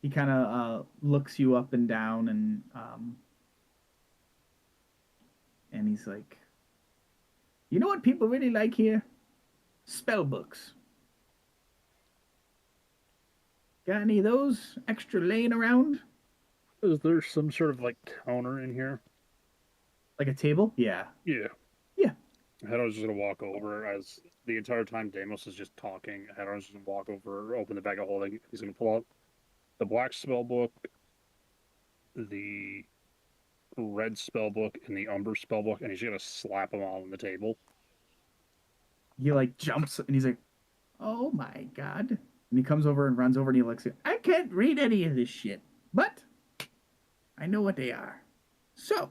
He kind of looks you up and down, and he's like, "You know what people really like here? Spell books. Got any of those extra laying around? Is there some sort of like counter in here? Like a table? Yeah. Yeah. Yeah. Hedon's just gonna walk over as the entire time Damos is just talking. Hedon's just gonna walk over, open the bag of holding. He's gonna pull out the black spell book, the red spell book, and the umber spell book, and he's gonna slap them all on the table. He like jumps and he's like, "Oh my god!" And he comes over and runs over and he looks at. I can't read any of this shit, but I know what they are. So,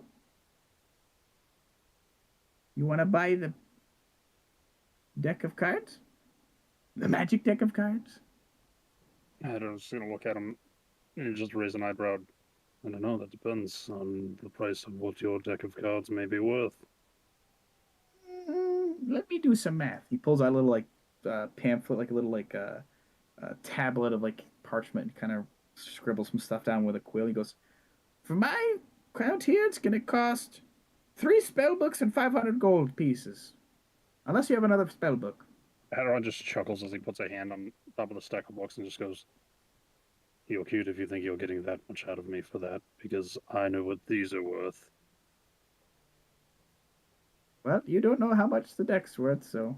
you want to buy the deck of cards? The magic deck of cards? Hedon's just gonna look at him and just raise an eyebrow. I don't know. That depends on the price of what your deck of cards may be worth. Let me do some math. He pulls out a little like pamphlet, like a little like tablet of like parchment, and kind of scribbles some stuff down with a quill. He goes, "For my count here, it's gonna cost 3 spell books and 500 gold pieces, unless you have another spell book." Hadron just chuckles as he puts a hand on top of the stack of books and just goes, "You're cute if you think you're getting that much out of me for that, because I know what these are worth." Well, you don't know how much the deck's worth, so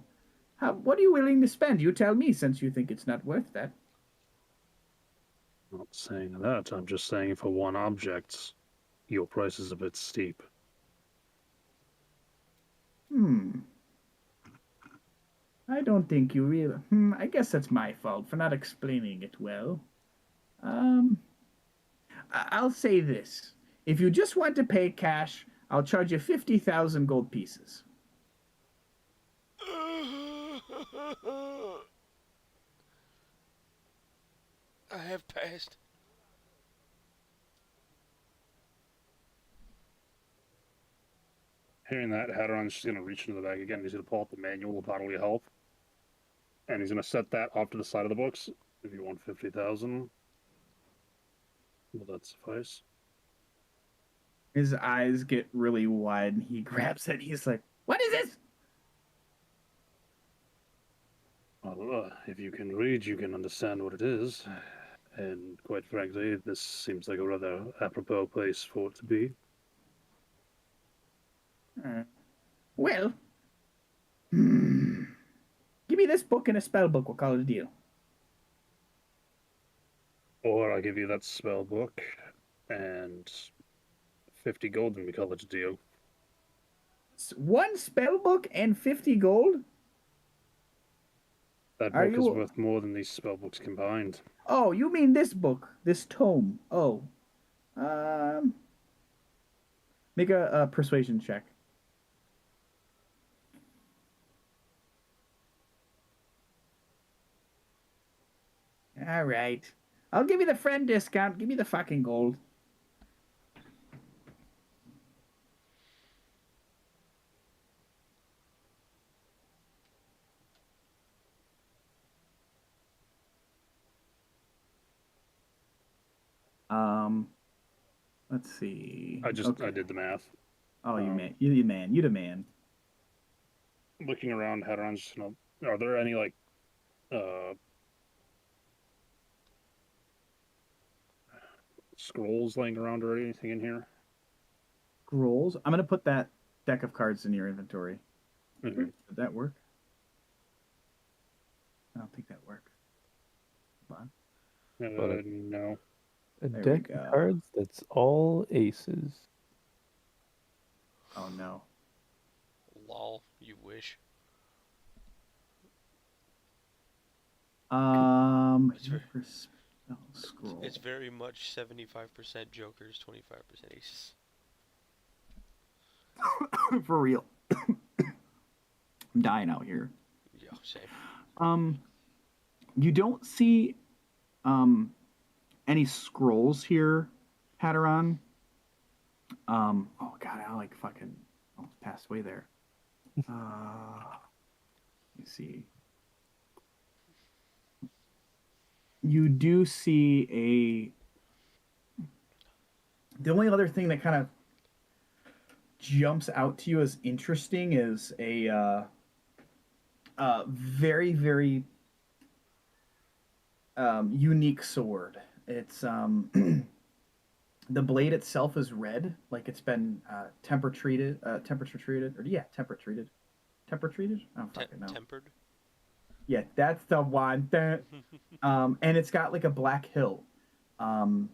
what are you willing to spend? You tell me, since you think it's not worth that. I'm not saying that. I'm just saying for one object, your price is a bit steep. I don't think you really... I guess that's my fault for not explaining it well. I'll say this. If you just want to pay cash, I'll charge you 50,000 gold pieces. I have passed. Hearing that, Hadron's just gonna reach into the bag again. He's gonna pull out the manual of bodily health, and he's gonna set that off to the side of the books. If you want 50,000, will that suffice? His eyes get really wide, and he grabs it. He's like, "What is this?" Well, if you can read, you can understand what it is. And quite frankly, this seems like a rather apropos place for it to be. Well, give me this book and a spell book. We'll call it a deal. Or I'll give you that spell book and 50 gold, and we call it a deal. One spell book and 50 gold? That Are book is you- worth more than these spell books combined. Oh, you mean this book, this tome? Oh, make a persuasion check. All right, I'll give you the friend discount. Give me the fucking gold. Let's see. I did the math. Oh, you man, you the man, you the man. Looking around, Hadron's just gonna. Are there any like, scrolls laying around or anything in here? Scrolls. I'm gonna put that deck of cards in your inventory. Mhm. Did that work? I don't think that worked. Hold on. But No. A There we deck go. of cards that's all aces. Oh no. Lol, you wish. It's very- For spell scroll. It's very much 75% jokers, 25% aces. For real. I'm dying out here. Yeah, same. You don't see any scrolls here, Hadron. Oh god, I like fucking almost passed away there. Let me see. You do see the only other thing that kind of jumps out to you as interesting is a very, very unique sword. It's the blade itself is red, like it's been temperature treated, or temper treated. I don't fucking know. Tempered? Yeah, that's the one. And it's got like a black hilt. And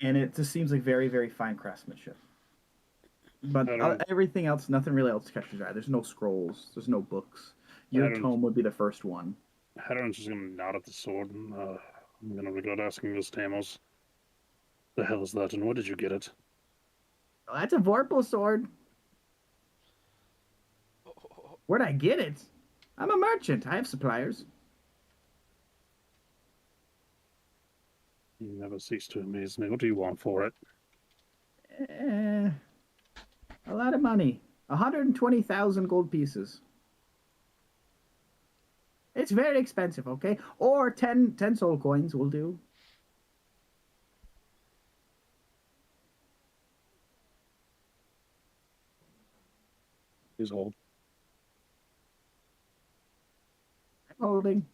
it just seems like very, very fine craftsmanship. But I don't- everything else, nothing really else catches your eye. There's no scrolls. There's no books. Your don't- tome would be the first one. Hadron's just gonna nod at the sword. And, I'm gonna regret asking this, Tamos. The hell is that, and where did you get it? Oh, that's a Vorpal sword. Where'd I get it? I'm a merchant. I have suppliers. You never cease to amaze me. What do you want for it? A lot of money. 120,000 gold pieces. It's very expensive, okay? Or 10 soul coins will do. He's old. I'm holding.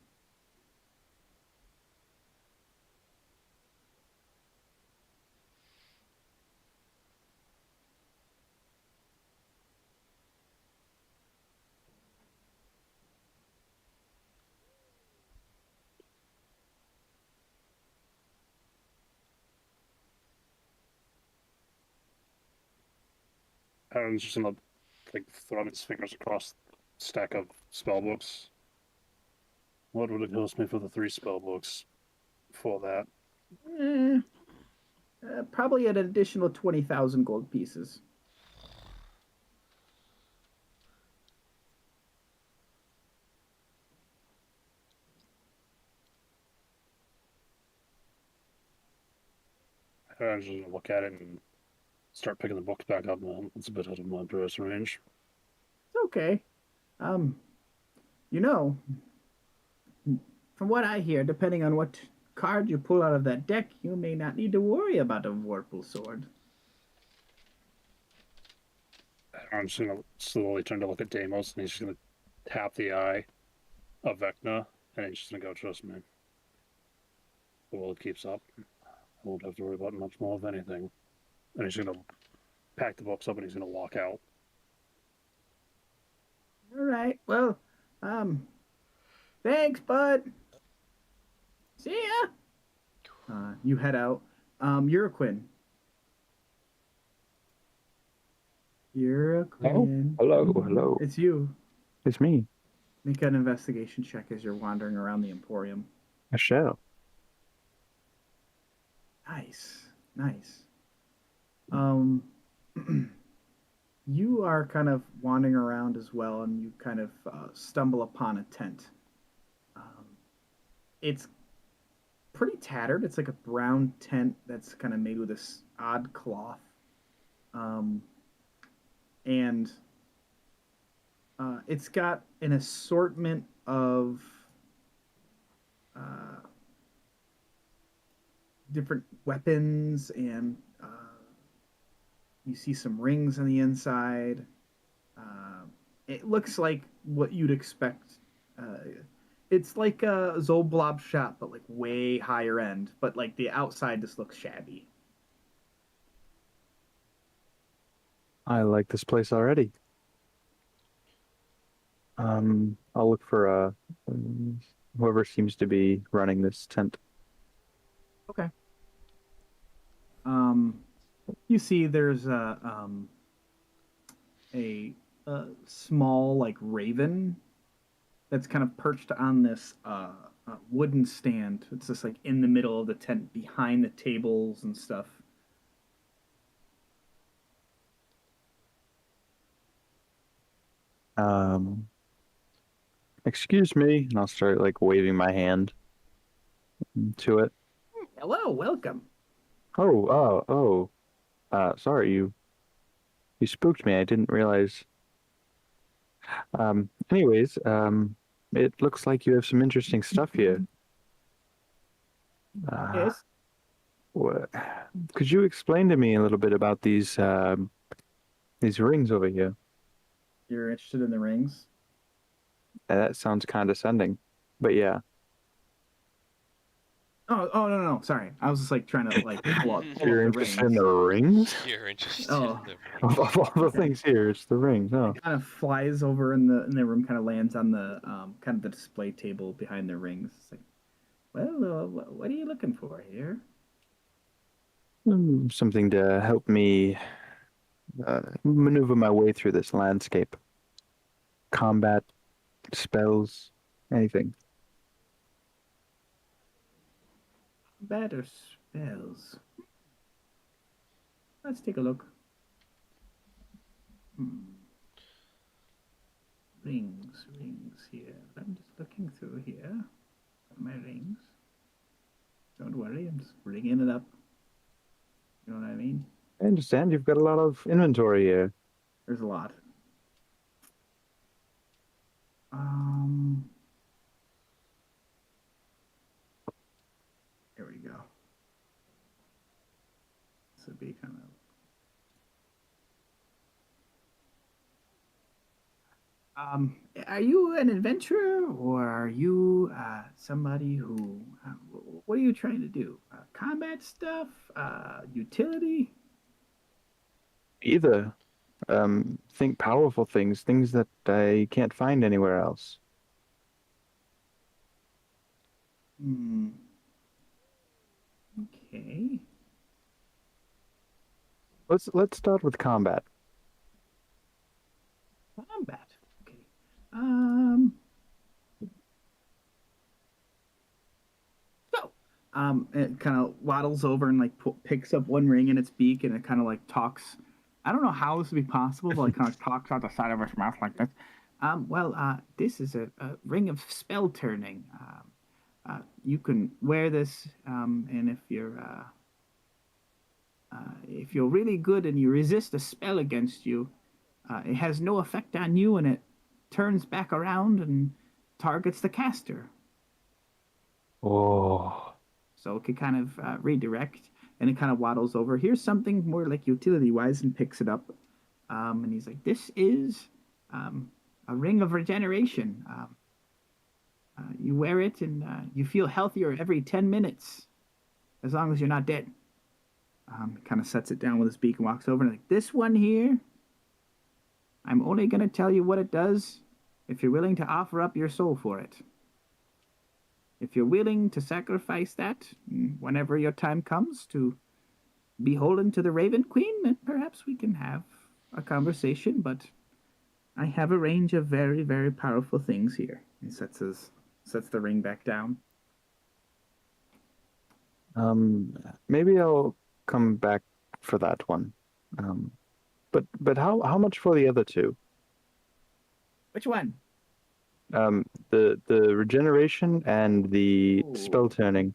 Hadron's just gonna like throw his fingers across the stack of spell books. What would it cost me for the 3 spell books for that? Probably an additional 20,000 gold pieces. I'm just gonna look at it and start picking the books back up. It's a bit out of my price range. It's okay. Um, you know, from what I hear, depending on what card you pull out of that deck, you may not need to worry about a Vorpal sword. I'm just gonna slowly turn to look at Deimos, and he's just gonna tap the eye of Vecna, and he's just gonna go, trust me. The world keeps up. I won't have to worry about much more of anything. And he's gonna pack the books up and he's gonna walk out. All right. Well, thanks, bud. See ya. You head out. Uraquin. Uraquin. Hello. It's you. It's me. Make an investigation check as you're wandering around the Emporium. I shall. Nice. You are kind of wandering around as well, and you kind of stumble upon a tent. It's pretty tattered. It's like a brown tent that's kind of made with this odd cloth. And it's got an assortment of different weapons, and you see some rings on the inside. It looks like what you'd expect. It's like a Zolblob shop, but like way higher end. But like the outside just looks shabby. I like this place already. I'll look for whoever seems to be running this tent. Okay. You see, there's a small like raven that's kind of perched on this wooden stand. It's just like in the middle of the tent, behind the tables and stuff. Excuse me, and I'll start like waving my hand to it. Hello, welcome. Sorry, you spooked me. I didn't realize. Anyways, it looks like you have some interesting stuff here. Yes. Could you explain to me a little bit about these rings over here? You're interested in the rings? That sounds condescending, but yeah. Oh no, sorry. I was just like trying to like pull up You're the interested in rings. the rings? You're interested Oh. in the ring. Of all the things here, it's the rings. Oh, It kind of flies over in the room, kind of lands on the kind of the display table behind the rings. It's like, well, what are you looking for here? something to help me maneuver my way through this landscape. Combat, spells, anything. Better spells. Let's take a look. Rings here. I'm just looking through here. My rings. Don't worry, I'm just bringing it up. You know what I mean? I understand you've got a lot of inventory here. There's a lot. Here we go. This would be kind of. Are you an adventurer, or are you somebody who? What are you trying to do? Combat stuff? Utility? Either. Think powerful things that I can't find anywhere else. Okay. Let's start with combat. Combat. Okay. It kind of waddles over and like picks up one ring in its beak, and it kind of like talks. I don't know how this would be possible, but like kind of talks out the side of its mouth like this. This is a ring of spell turning. You can wear this, and if you're If you're really good and you resist a spell against you, it has no effect on you and it turns back around and targets the caster. Oh, So it could kind of redirect, and it kind of waddles over. Here's something more like utility-wise, and picks it up. And he's like, "This is a ring of regeneration. You wear it, and you feel healthier every 10 minutes, as long as you're not dead." Kind of sets it down with his beak and walks over and like, "This one here, I'm only going to tell you what it does if you're willing to offer up your soul for it. If you're willing to sacrifice that whenever your time comes to be beholden to the Raven Queen, then perhaps we can have a conversation, but I have a range of very, very powerful things here." He sets the ring back down. maybe I'll come back for that one. But how much for the other two? Which one? The regeneration and the Ooh. spell turning.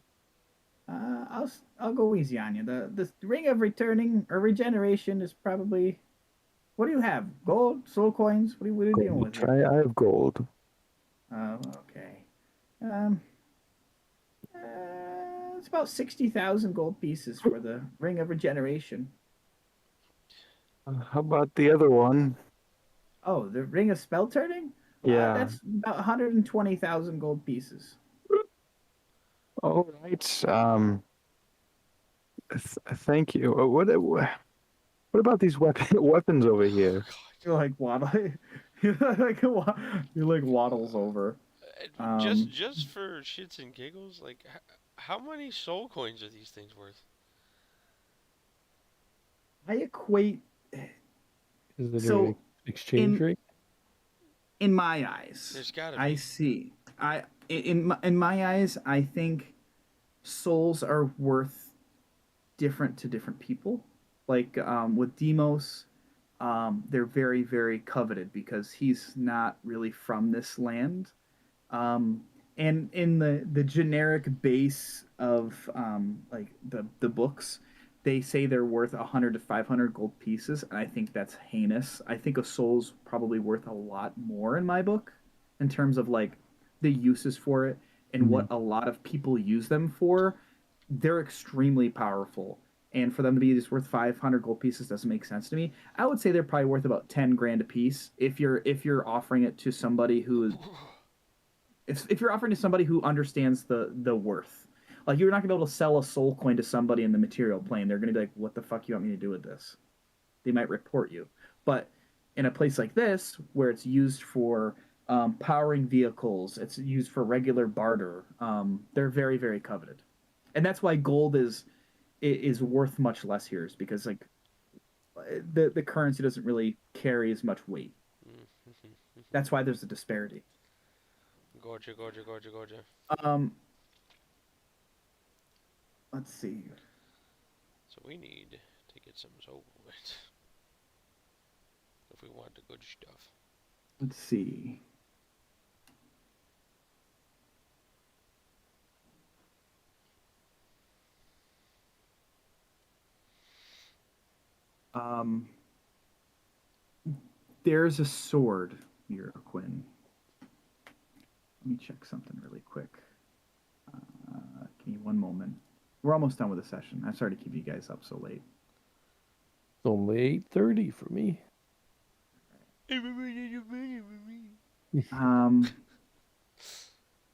I'll go easy on you. The ring of returning or regeneration is probably. What do you have? Gold, soul coins? What are you dealing with? here? I have gold. Oh, okay. It's about 60,000 gold pieces for the ring of regeneration. How about the other one? Oh, the ring of spell turning? Yeah. That's about 120,000 gold pieces. All right. Thank you. What about these weapons over here? You're like waddle. You're like waddles over. Just for shits and giggles, like how many soul coins are these things worth? I equate Is it So, an exchange rate? in my eyes. There's gotta be. I see. In my eyes, I think souls are worth different to different people. Like with Demos, they're very, very coveted because he's not really from this land. And in the generic base of like the books, they say they're worth 100 to 500 gold pieces, and I think that's heinous. I think a soul's probably worth a lot more in my book in terms of like the uses for it and what a lot of people use them for. They're extremely powerful, and for them to be just worth 500 gold pieces doesn't make sense to me. I would say they're probably worth about 10 grand a piece if you're offering it to somebody who is if you're offering to somebody who understands the worth. Like, you're not gonna be able to sell a soul coin to somebody in the material plane. They're gonna be like, "What the fuck you want me to do with this?" They might report you. But in a place like this, where it's used for powering vehicles, it's used for regular barter. They're very, very coveted, and that's why gold is worth much less here. Is because like the currency doesn't really carry as much weight. That's why there's a disparity. Gorgia. Let's see. So we need to get some soul coins if we want the good stuff. Let's see. There's a sword here, Quinn. Let me check something really quick. Give me one moment. We're almost done with the session. I'm sorry to keep you guys up so late. It's only 8:30 for me.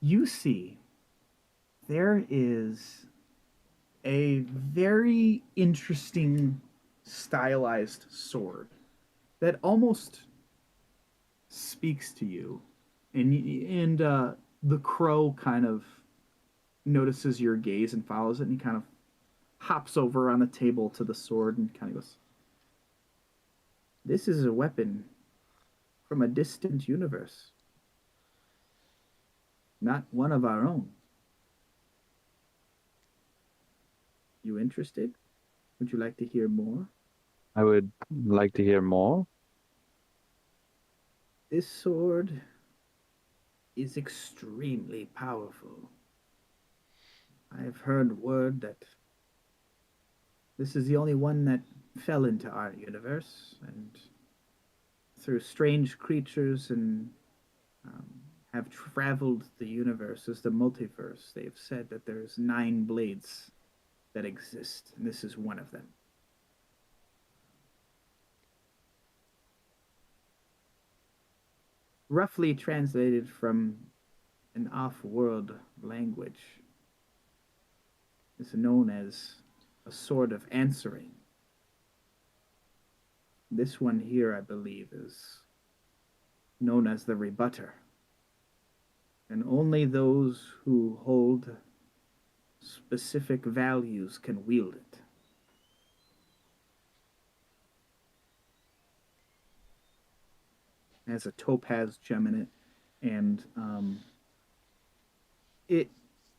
You see, there is a very interesting stylized sword that almost speaks to you, and the crow kind of notices your gaze and follows it, and he kind of hops over on the table to the sword and kind of goes, "This is a weapon from a distant universe, not one of our own. You interested? Would you like to hear more?" I would like to hear more. This sword is extremely powerful. I have heard word that This is the only one that fell into our universe, and through strange creatures and have traveled the universe as the multiverse. They've said that there's 9 blades that exist, and this is one of them. Roughly translated from an off-world language, is known as a sword of answering. This one here, I believe, is known as the rebutter. And only those who hold specific values can wield it. It has a topaz gem in it, and it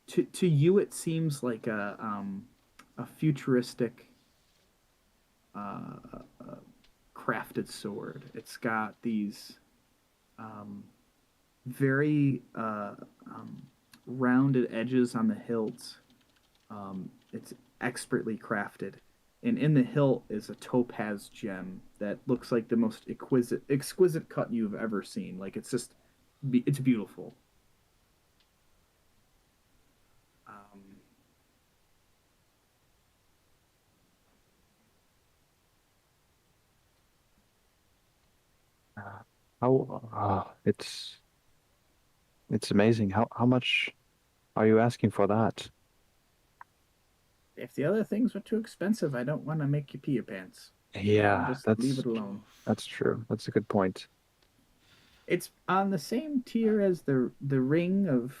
to you it seems like a futuristic crafted sword. It's got these very rounded edges on the hilt. It's expertly crafted, and in the hilt is a topaz gem that looks like the most exquisite cut you've ever seen. Like it's just, it's beautiful. It's amazing. How much are you asking for that? If the other things were too expensive, I don't want to make you pee your pants. Yeah, Just that's leave it alone. that's true. That's a good point. It's on the same tier as the ring of.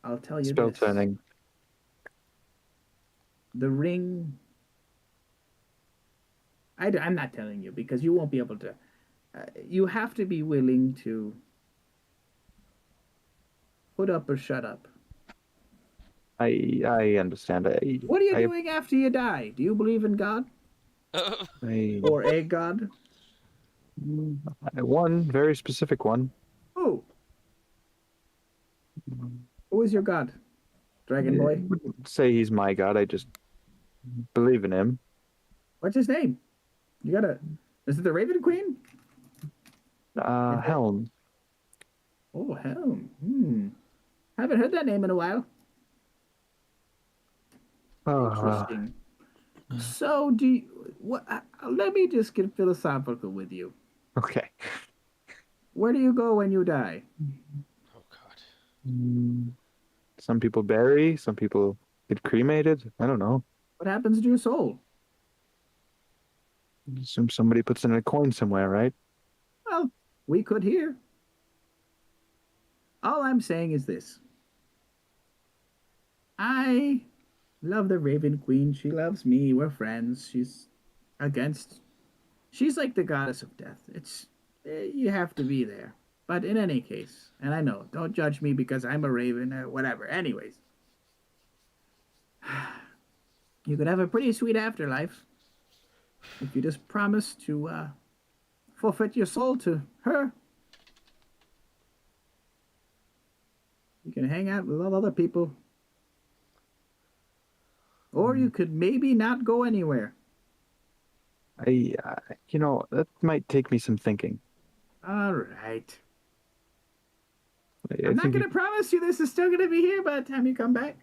I'll tell you Spell this. turning. The ring. I'm not telling you because you won't be able to. You have to be willing to put up or shut up. I understand. What are you doing after you die? Do you believe in God or a God? One very specific one. Who? Who is your God? Dragon I Boy? wouldn't say he's my god. I just believe in him. What's his name? You gotta. Is it the Raven Queen? Helm. Oh, Helm. Haven't heard that name in a while. Interesting. So, do you, what? Let me just get philosophical with you. Okay. Where do you go when you die? Oh God. Some people bury. Some people get cremated. I don't know. What happens to your soul? Assume somebody puts in a coin somewhere, right? Well, we could hear. All I'm saying is this. I love the Raven Queen. She loves me. We're friends. She's like the goddess of death. It's, you have to be there. But in any case, and I know, don't judge me because I'm a raven or whatever. Anyways, you could have a pretty sweet afterlife if you just promise to forfeit your soul to her. You can hang out with all other people. Or you could maybe not go anywhere. That might take me some thinking. All right. I I'm not think going to promise you this is still going to be here by the time you come back.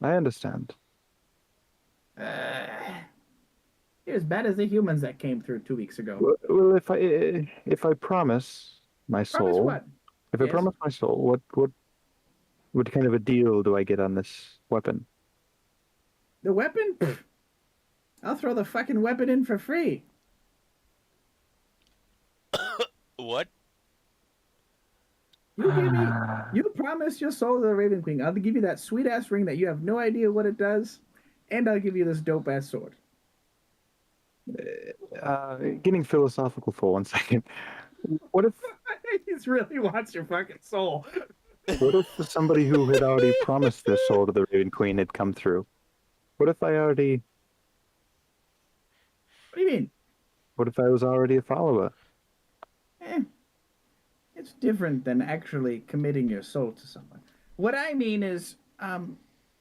I understand. You're as bad as the humans that came through 2 weeks ago. Well, if I promise my soul, Promise what? if I Yes? promise my soul, what kind of a deal do I get on this weapon? The weapon? Pfft. I'll throw the fucking weapon in for free. What? You give me, you promise your soul to the Raven Queen. I'll give you that sweet ass ring that you have no idea what it does, and I'll give you this dope ass sword. Getting philosophical for 1 second. What if He really wants your fucking soul. what if somebody who had already promised their soul to the Raven Queen had come through? What if I What do you mean? What if I was already a follower? It's different than actually committing your soul to someone. What I mean is,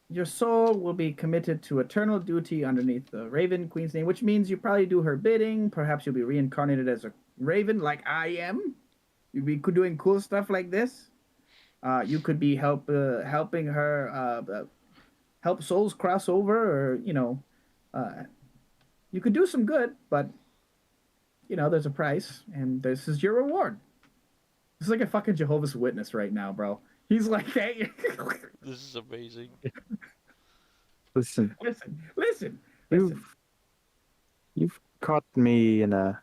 your soul will be committed to eternal duty underneath the Raven Queen's name, which means you probably do her bidding. Perhaps you'll be reincarnated as a raven, like I am. You'll be doing cool stuff like this. You could be helping her help souls cross over, or you could do some good, but there's a price, and this is your reward. It's like a fucking Jehovah's Witness right now, bro. He's like, hey, This is amazing. Listen, listen. you've caught me in a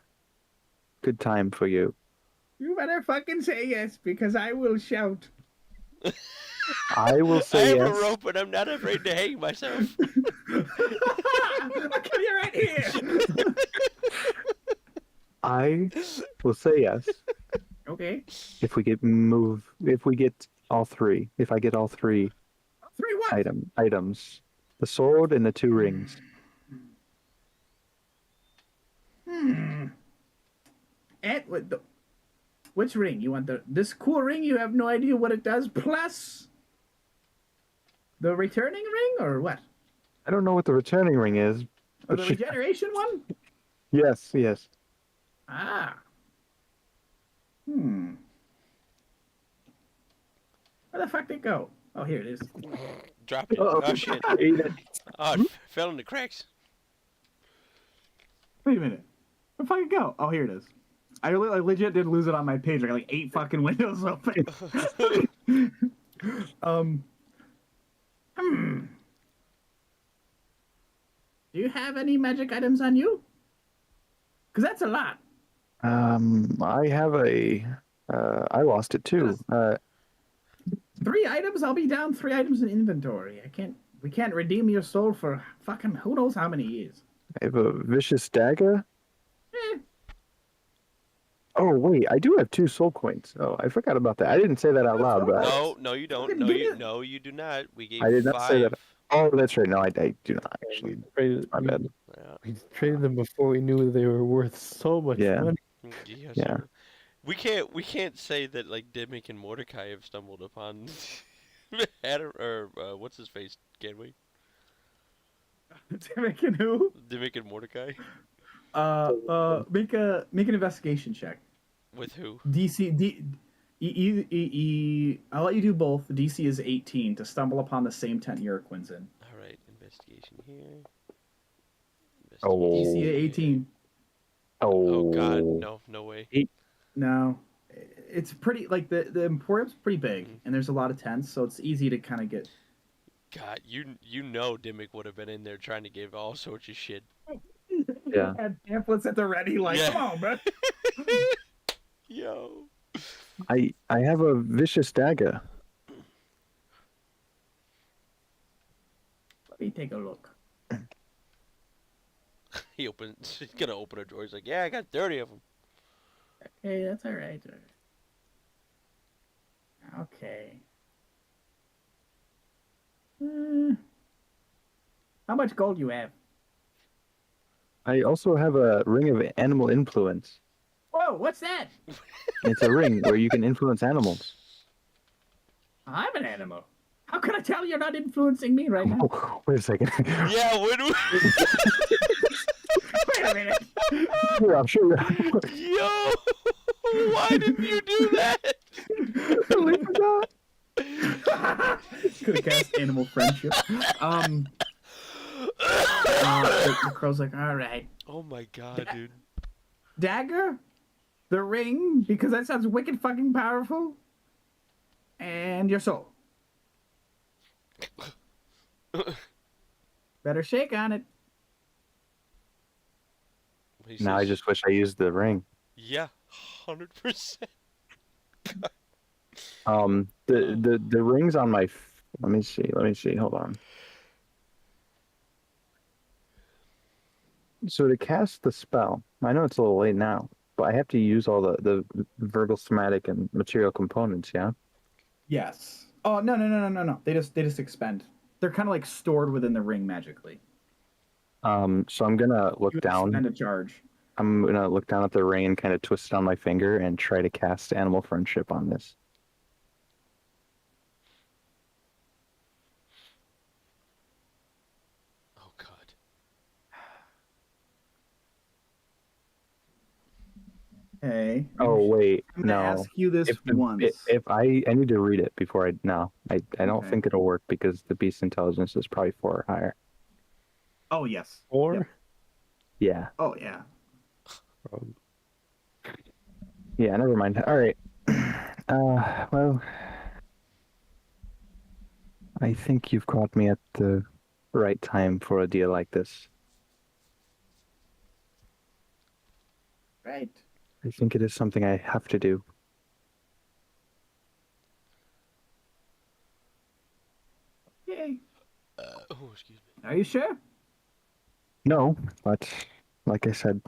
good time for you. You better fucking say yes, because I will shout. I will I say have yes. a rope and I'm not afraid to hang myself. I'll kill you right here. I will say yes Okay. if we get all three. If I get all three 3 what? items, the sword and the 2 rings. And which ring? You want this cool ring? You have no idea what it does. Plus the returning ring, or what? I don't know what the returning ring is. Or But the regeneration one? yes. Ah. Where the fuck did it go? Oh, here it is. Drop it. Uh-oh. Oh shit. Ate it. Oh, it fell in the cracks. Wait a minute. Where the fuck did it go? Oh, here it is. I legit did lose it on my page. I got like 8 fucking windows open. Do you have any magic items on you? Because that's a lot. I have I lost it too. 3 items? I'll be down 3 items in inventory. We can't redeem your soul for fucking who knows how many years. I have a vicious dagger. Eh. Oh wait, I do have 2 soul coins. Oh, I forgot about that. I didn't say that out loud, but No, you don't. No, you do not. We gave I did not 5. say that. Oh, that's right. No, I do not We actually. traded, My bad. Yeah. we traded them before we knew they were worth so much Yeah. money. Yes, Yeah. sir. We can't say that like Dimmick and Mordecai have stumbled upon Adam or what's his face, can we? Making who? Dimmick and Mordecai? Make an investigation check. With who? I'll let you do both. DC is 18 to stumble upon the same tent Urquin's in. Alright, investigation here. Oh. DC Investigation here. 18. Oh god, Oh. no way. No, it's pretty like the Emporium's pretty big, Mhm. and there's a lot of tents, so it's easy to kind of get. God, you know Dimmick would have been in there trying to give all sorts of shit. Yeah. Had pamphlets at the ready, like, Yeah. come on, bro. Yo. I have a vicious dagger. Let me take a look. He's gonna open a drawer. He's like, yeah, I got 30 of them. Okay, that's all right. Okay. How much gold you have? I also have a ring of animal influence. Whoa, what's that? It's a ring where you can influence animals. I'm an animal. How can I tell you're not influencing me right now? Oh, wait a second. Yeah, when we... Wait a minute. Yeah, I'm sure. Yo! Why didn't you do that? I forgot. Could have cast animal friendship. The crow's like, all right. Oh my god, dude. Dagger, the ring, because that sounds wicked fucking powerful, and your soul. Better shake on it. He Now I says, just wish I used the ring. yeah, 100%. The rings on my. Let me see. Hold on. So to cast the spell, I know it's a little late now, but I have to use all the verbal, somatic, and material components. Yeah. Yes. Oh no. They just expend. They're kind of like stored within the ring magically. So I'm gonna look You down. expend a charge. I'm gonna look down at the ring and kind of twist it on my finger and try to cast animal friendship on this. Okay. Oh wait, I'm gonna no. ask you this once. If I need to read it before I no, I don't Okay. think it'll work because the beast intelligence is probably 4 or higher. Oh yes. Or Yep. Yeah. Oh yeah. um, Yeah, never mind. All right. Well, I think you've caught me at the right time for a deal like this. Right. I think it is something I have to do. Yay. Oh, excuse me. Are you sure? No, but like I said,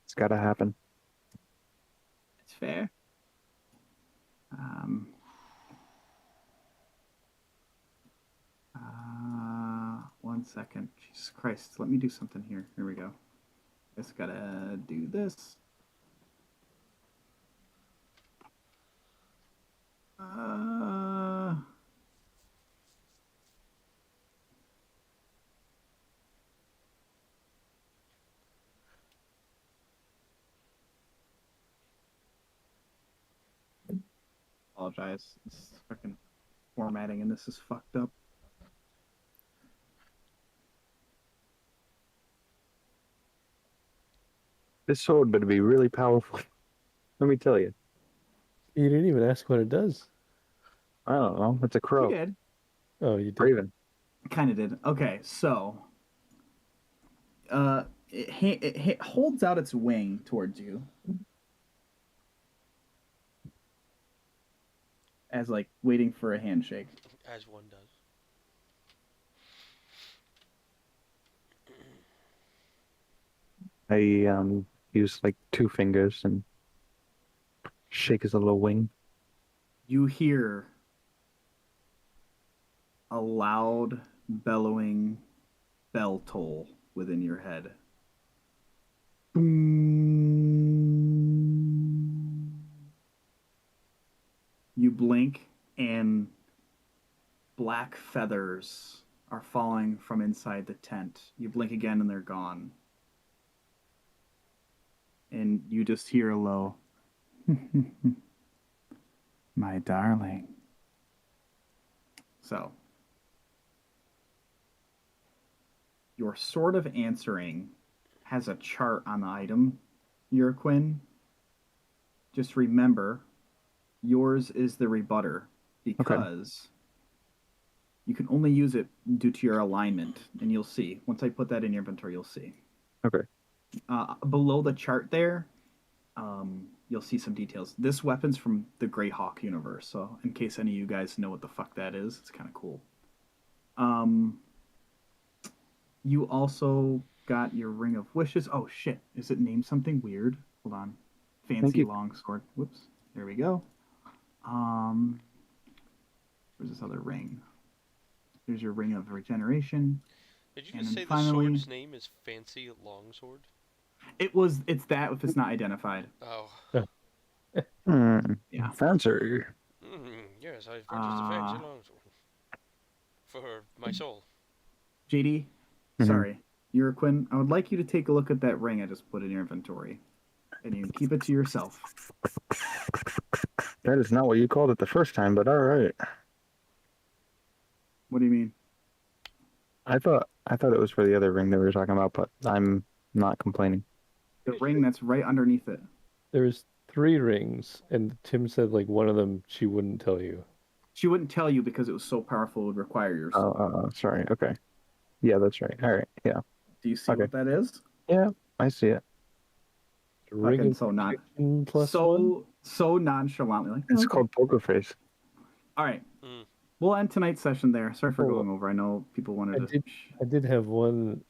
it's got to happen. It's fair. Um. 1 second. Jesus Christ. Let me do something here. Here we go. Just gotta do this. Apologize. This fucking formatting and this is fucked up. This sword better be really powerful. Let me tell you. you didn't even ask what it does. I don't know. It's a crow. You did. Oh, you did. Raven. Kind of did. Okay, so it holds out its wing towards you, as like waiting for a handshake. As one does. I use like 2 fingers and shake his little wing. You hear a loud bellowing bell toll within your head. Boom. You blink and black feathers are falling from inside the tent. You blink again and they're gone. And you just hear a low, my darling. So, your Sword of Answering has a chart on the item, Urquin. Just remember, yours is the rebutter because you can only use it due to your alignment, and you'll see. Once I put that in your inventory, you'll see. Okay. Below the chart there, you'll see some details. This weapon's from the Greyhawk universe, so in case any of you guys know what the fuck that is, it's kind of cool. You also got your Ring of Wishes. Oh shit, is it named something weird? Hold on. Fancy longsword. Whoops. There we go. Where's this other ring? There's your Ring of Regeneration. Did you And just then say finally- the sword's name is Fancy Longsword? It's that if it's not identified. Oh. Yeah. Fancy. Yes, I've purchased a fancy longsword. For my soul. JD, Mhm. sorry. Urquin, I would like you to take a look at that ring I just put in your inventory. And you can keep it to yourself. That is not what you called it the first time, but all right. What do you mean? I thought it was for the other ring that we were talking about, but I'm not complaining. The ring that's right underneath it. There's 3 rings, and Tim said like one of them she wouldn't tell you. She wouldn't tell you because it was so powerful it would require your soul. Oh, sorry. Okay. Yeah, that's right. All right. Yeah. Do you see okay. what that is? Yeah, I see it. Ring Fucking of so not protection plus one? so nonchalantly like It's okay. called Poker Face. All right. Mm. We'll end tonight's session there. Sorry for Oh, going over. I know people wanted to I did have one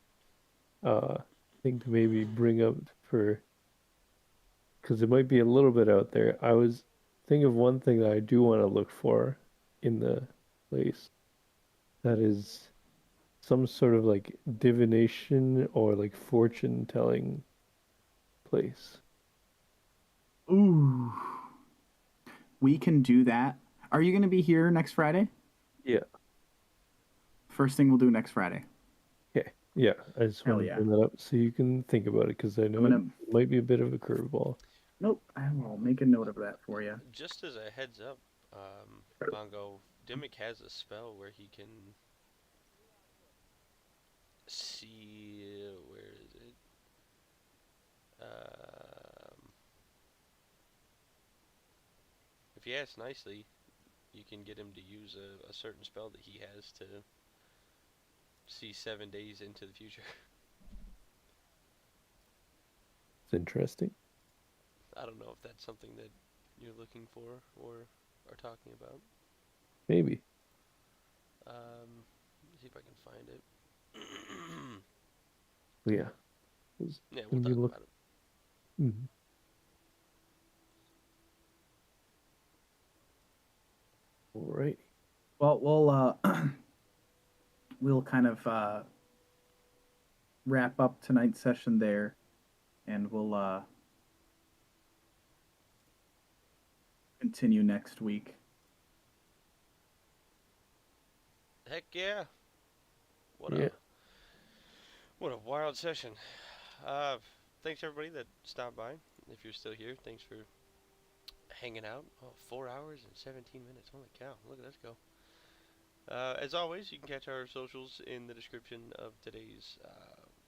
thing to maybe bring up for, because it might be a little bit out there. I was thinking of one thing that I do want to look for in the place. That is some sort of like divination or like fortune telling place. Ooh. We can do that. Are you going to be here next Friday? Yeah. First thing we'll do next Friday. Okay. Yeah, I just Hell want to yeah. bring that up so you can think about it because I know gonna- it might be a bit of a curveball. Nope, I will make a note of that for you. Just as a heads up, Bongo, Dimmick has a spell where he can see. Where is it? If you ask nicely, you can get him to use a certain spell that he has to see 7 days into the future. It's interesting. I don't know if that's something that you're looking for or are talking about. Maybe. See if I can find it. Yeah. Yeah, Gonna we'll be talk look- about it. Mhm. Alright. Well, we'll kind of wrap up tonight's session there, and we'll continue next week. Heck yeah! What Yeah. what a wild session. Thanks everybody that stopped by. If you're still here, thanks for hanging out. Oh, 4 hours and 17 minutes. Holy cow! Look at us go. As always, you can catch our socials in the description of today's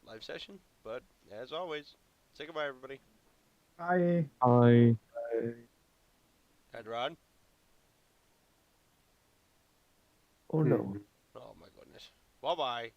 live session. But as always, say goodbye, everybody. Bye. I. Hi, Rod. Oh no. Oh my goodness. Bye bye.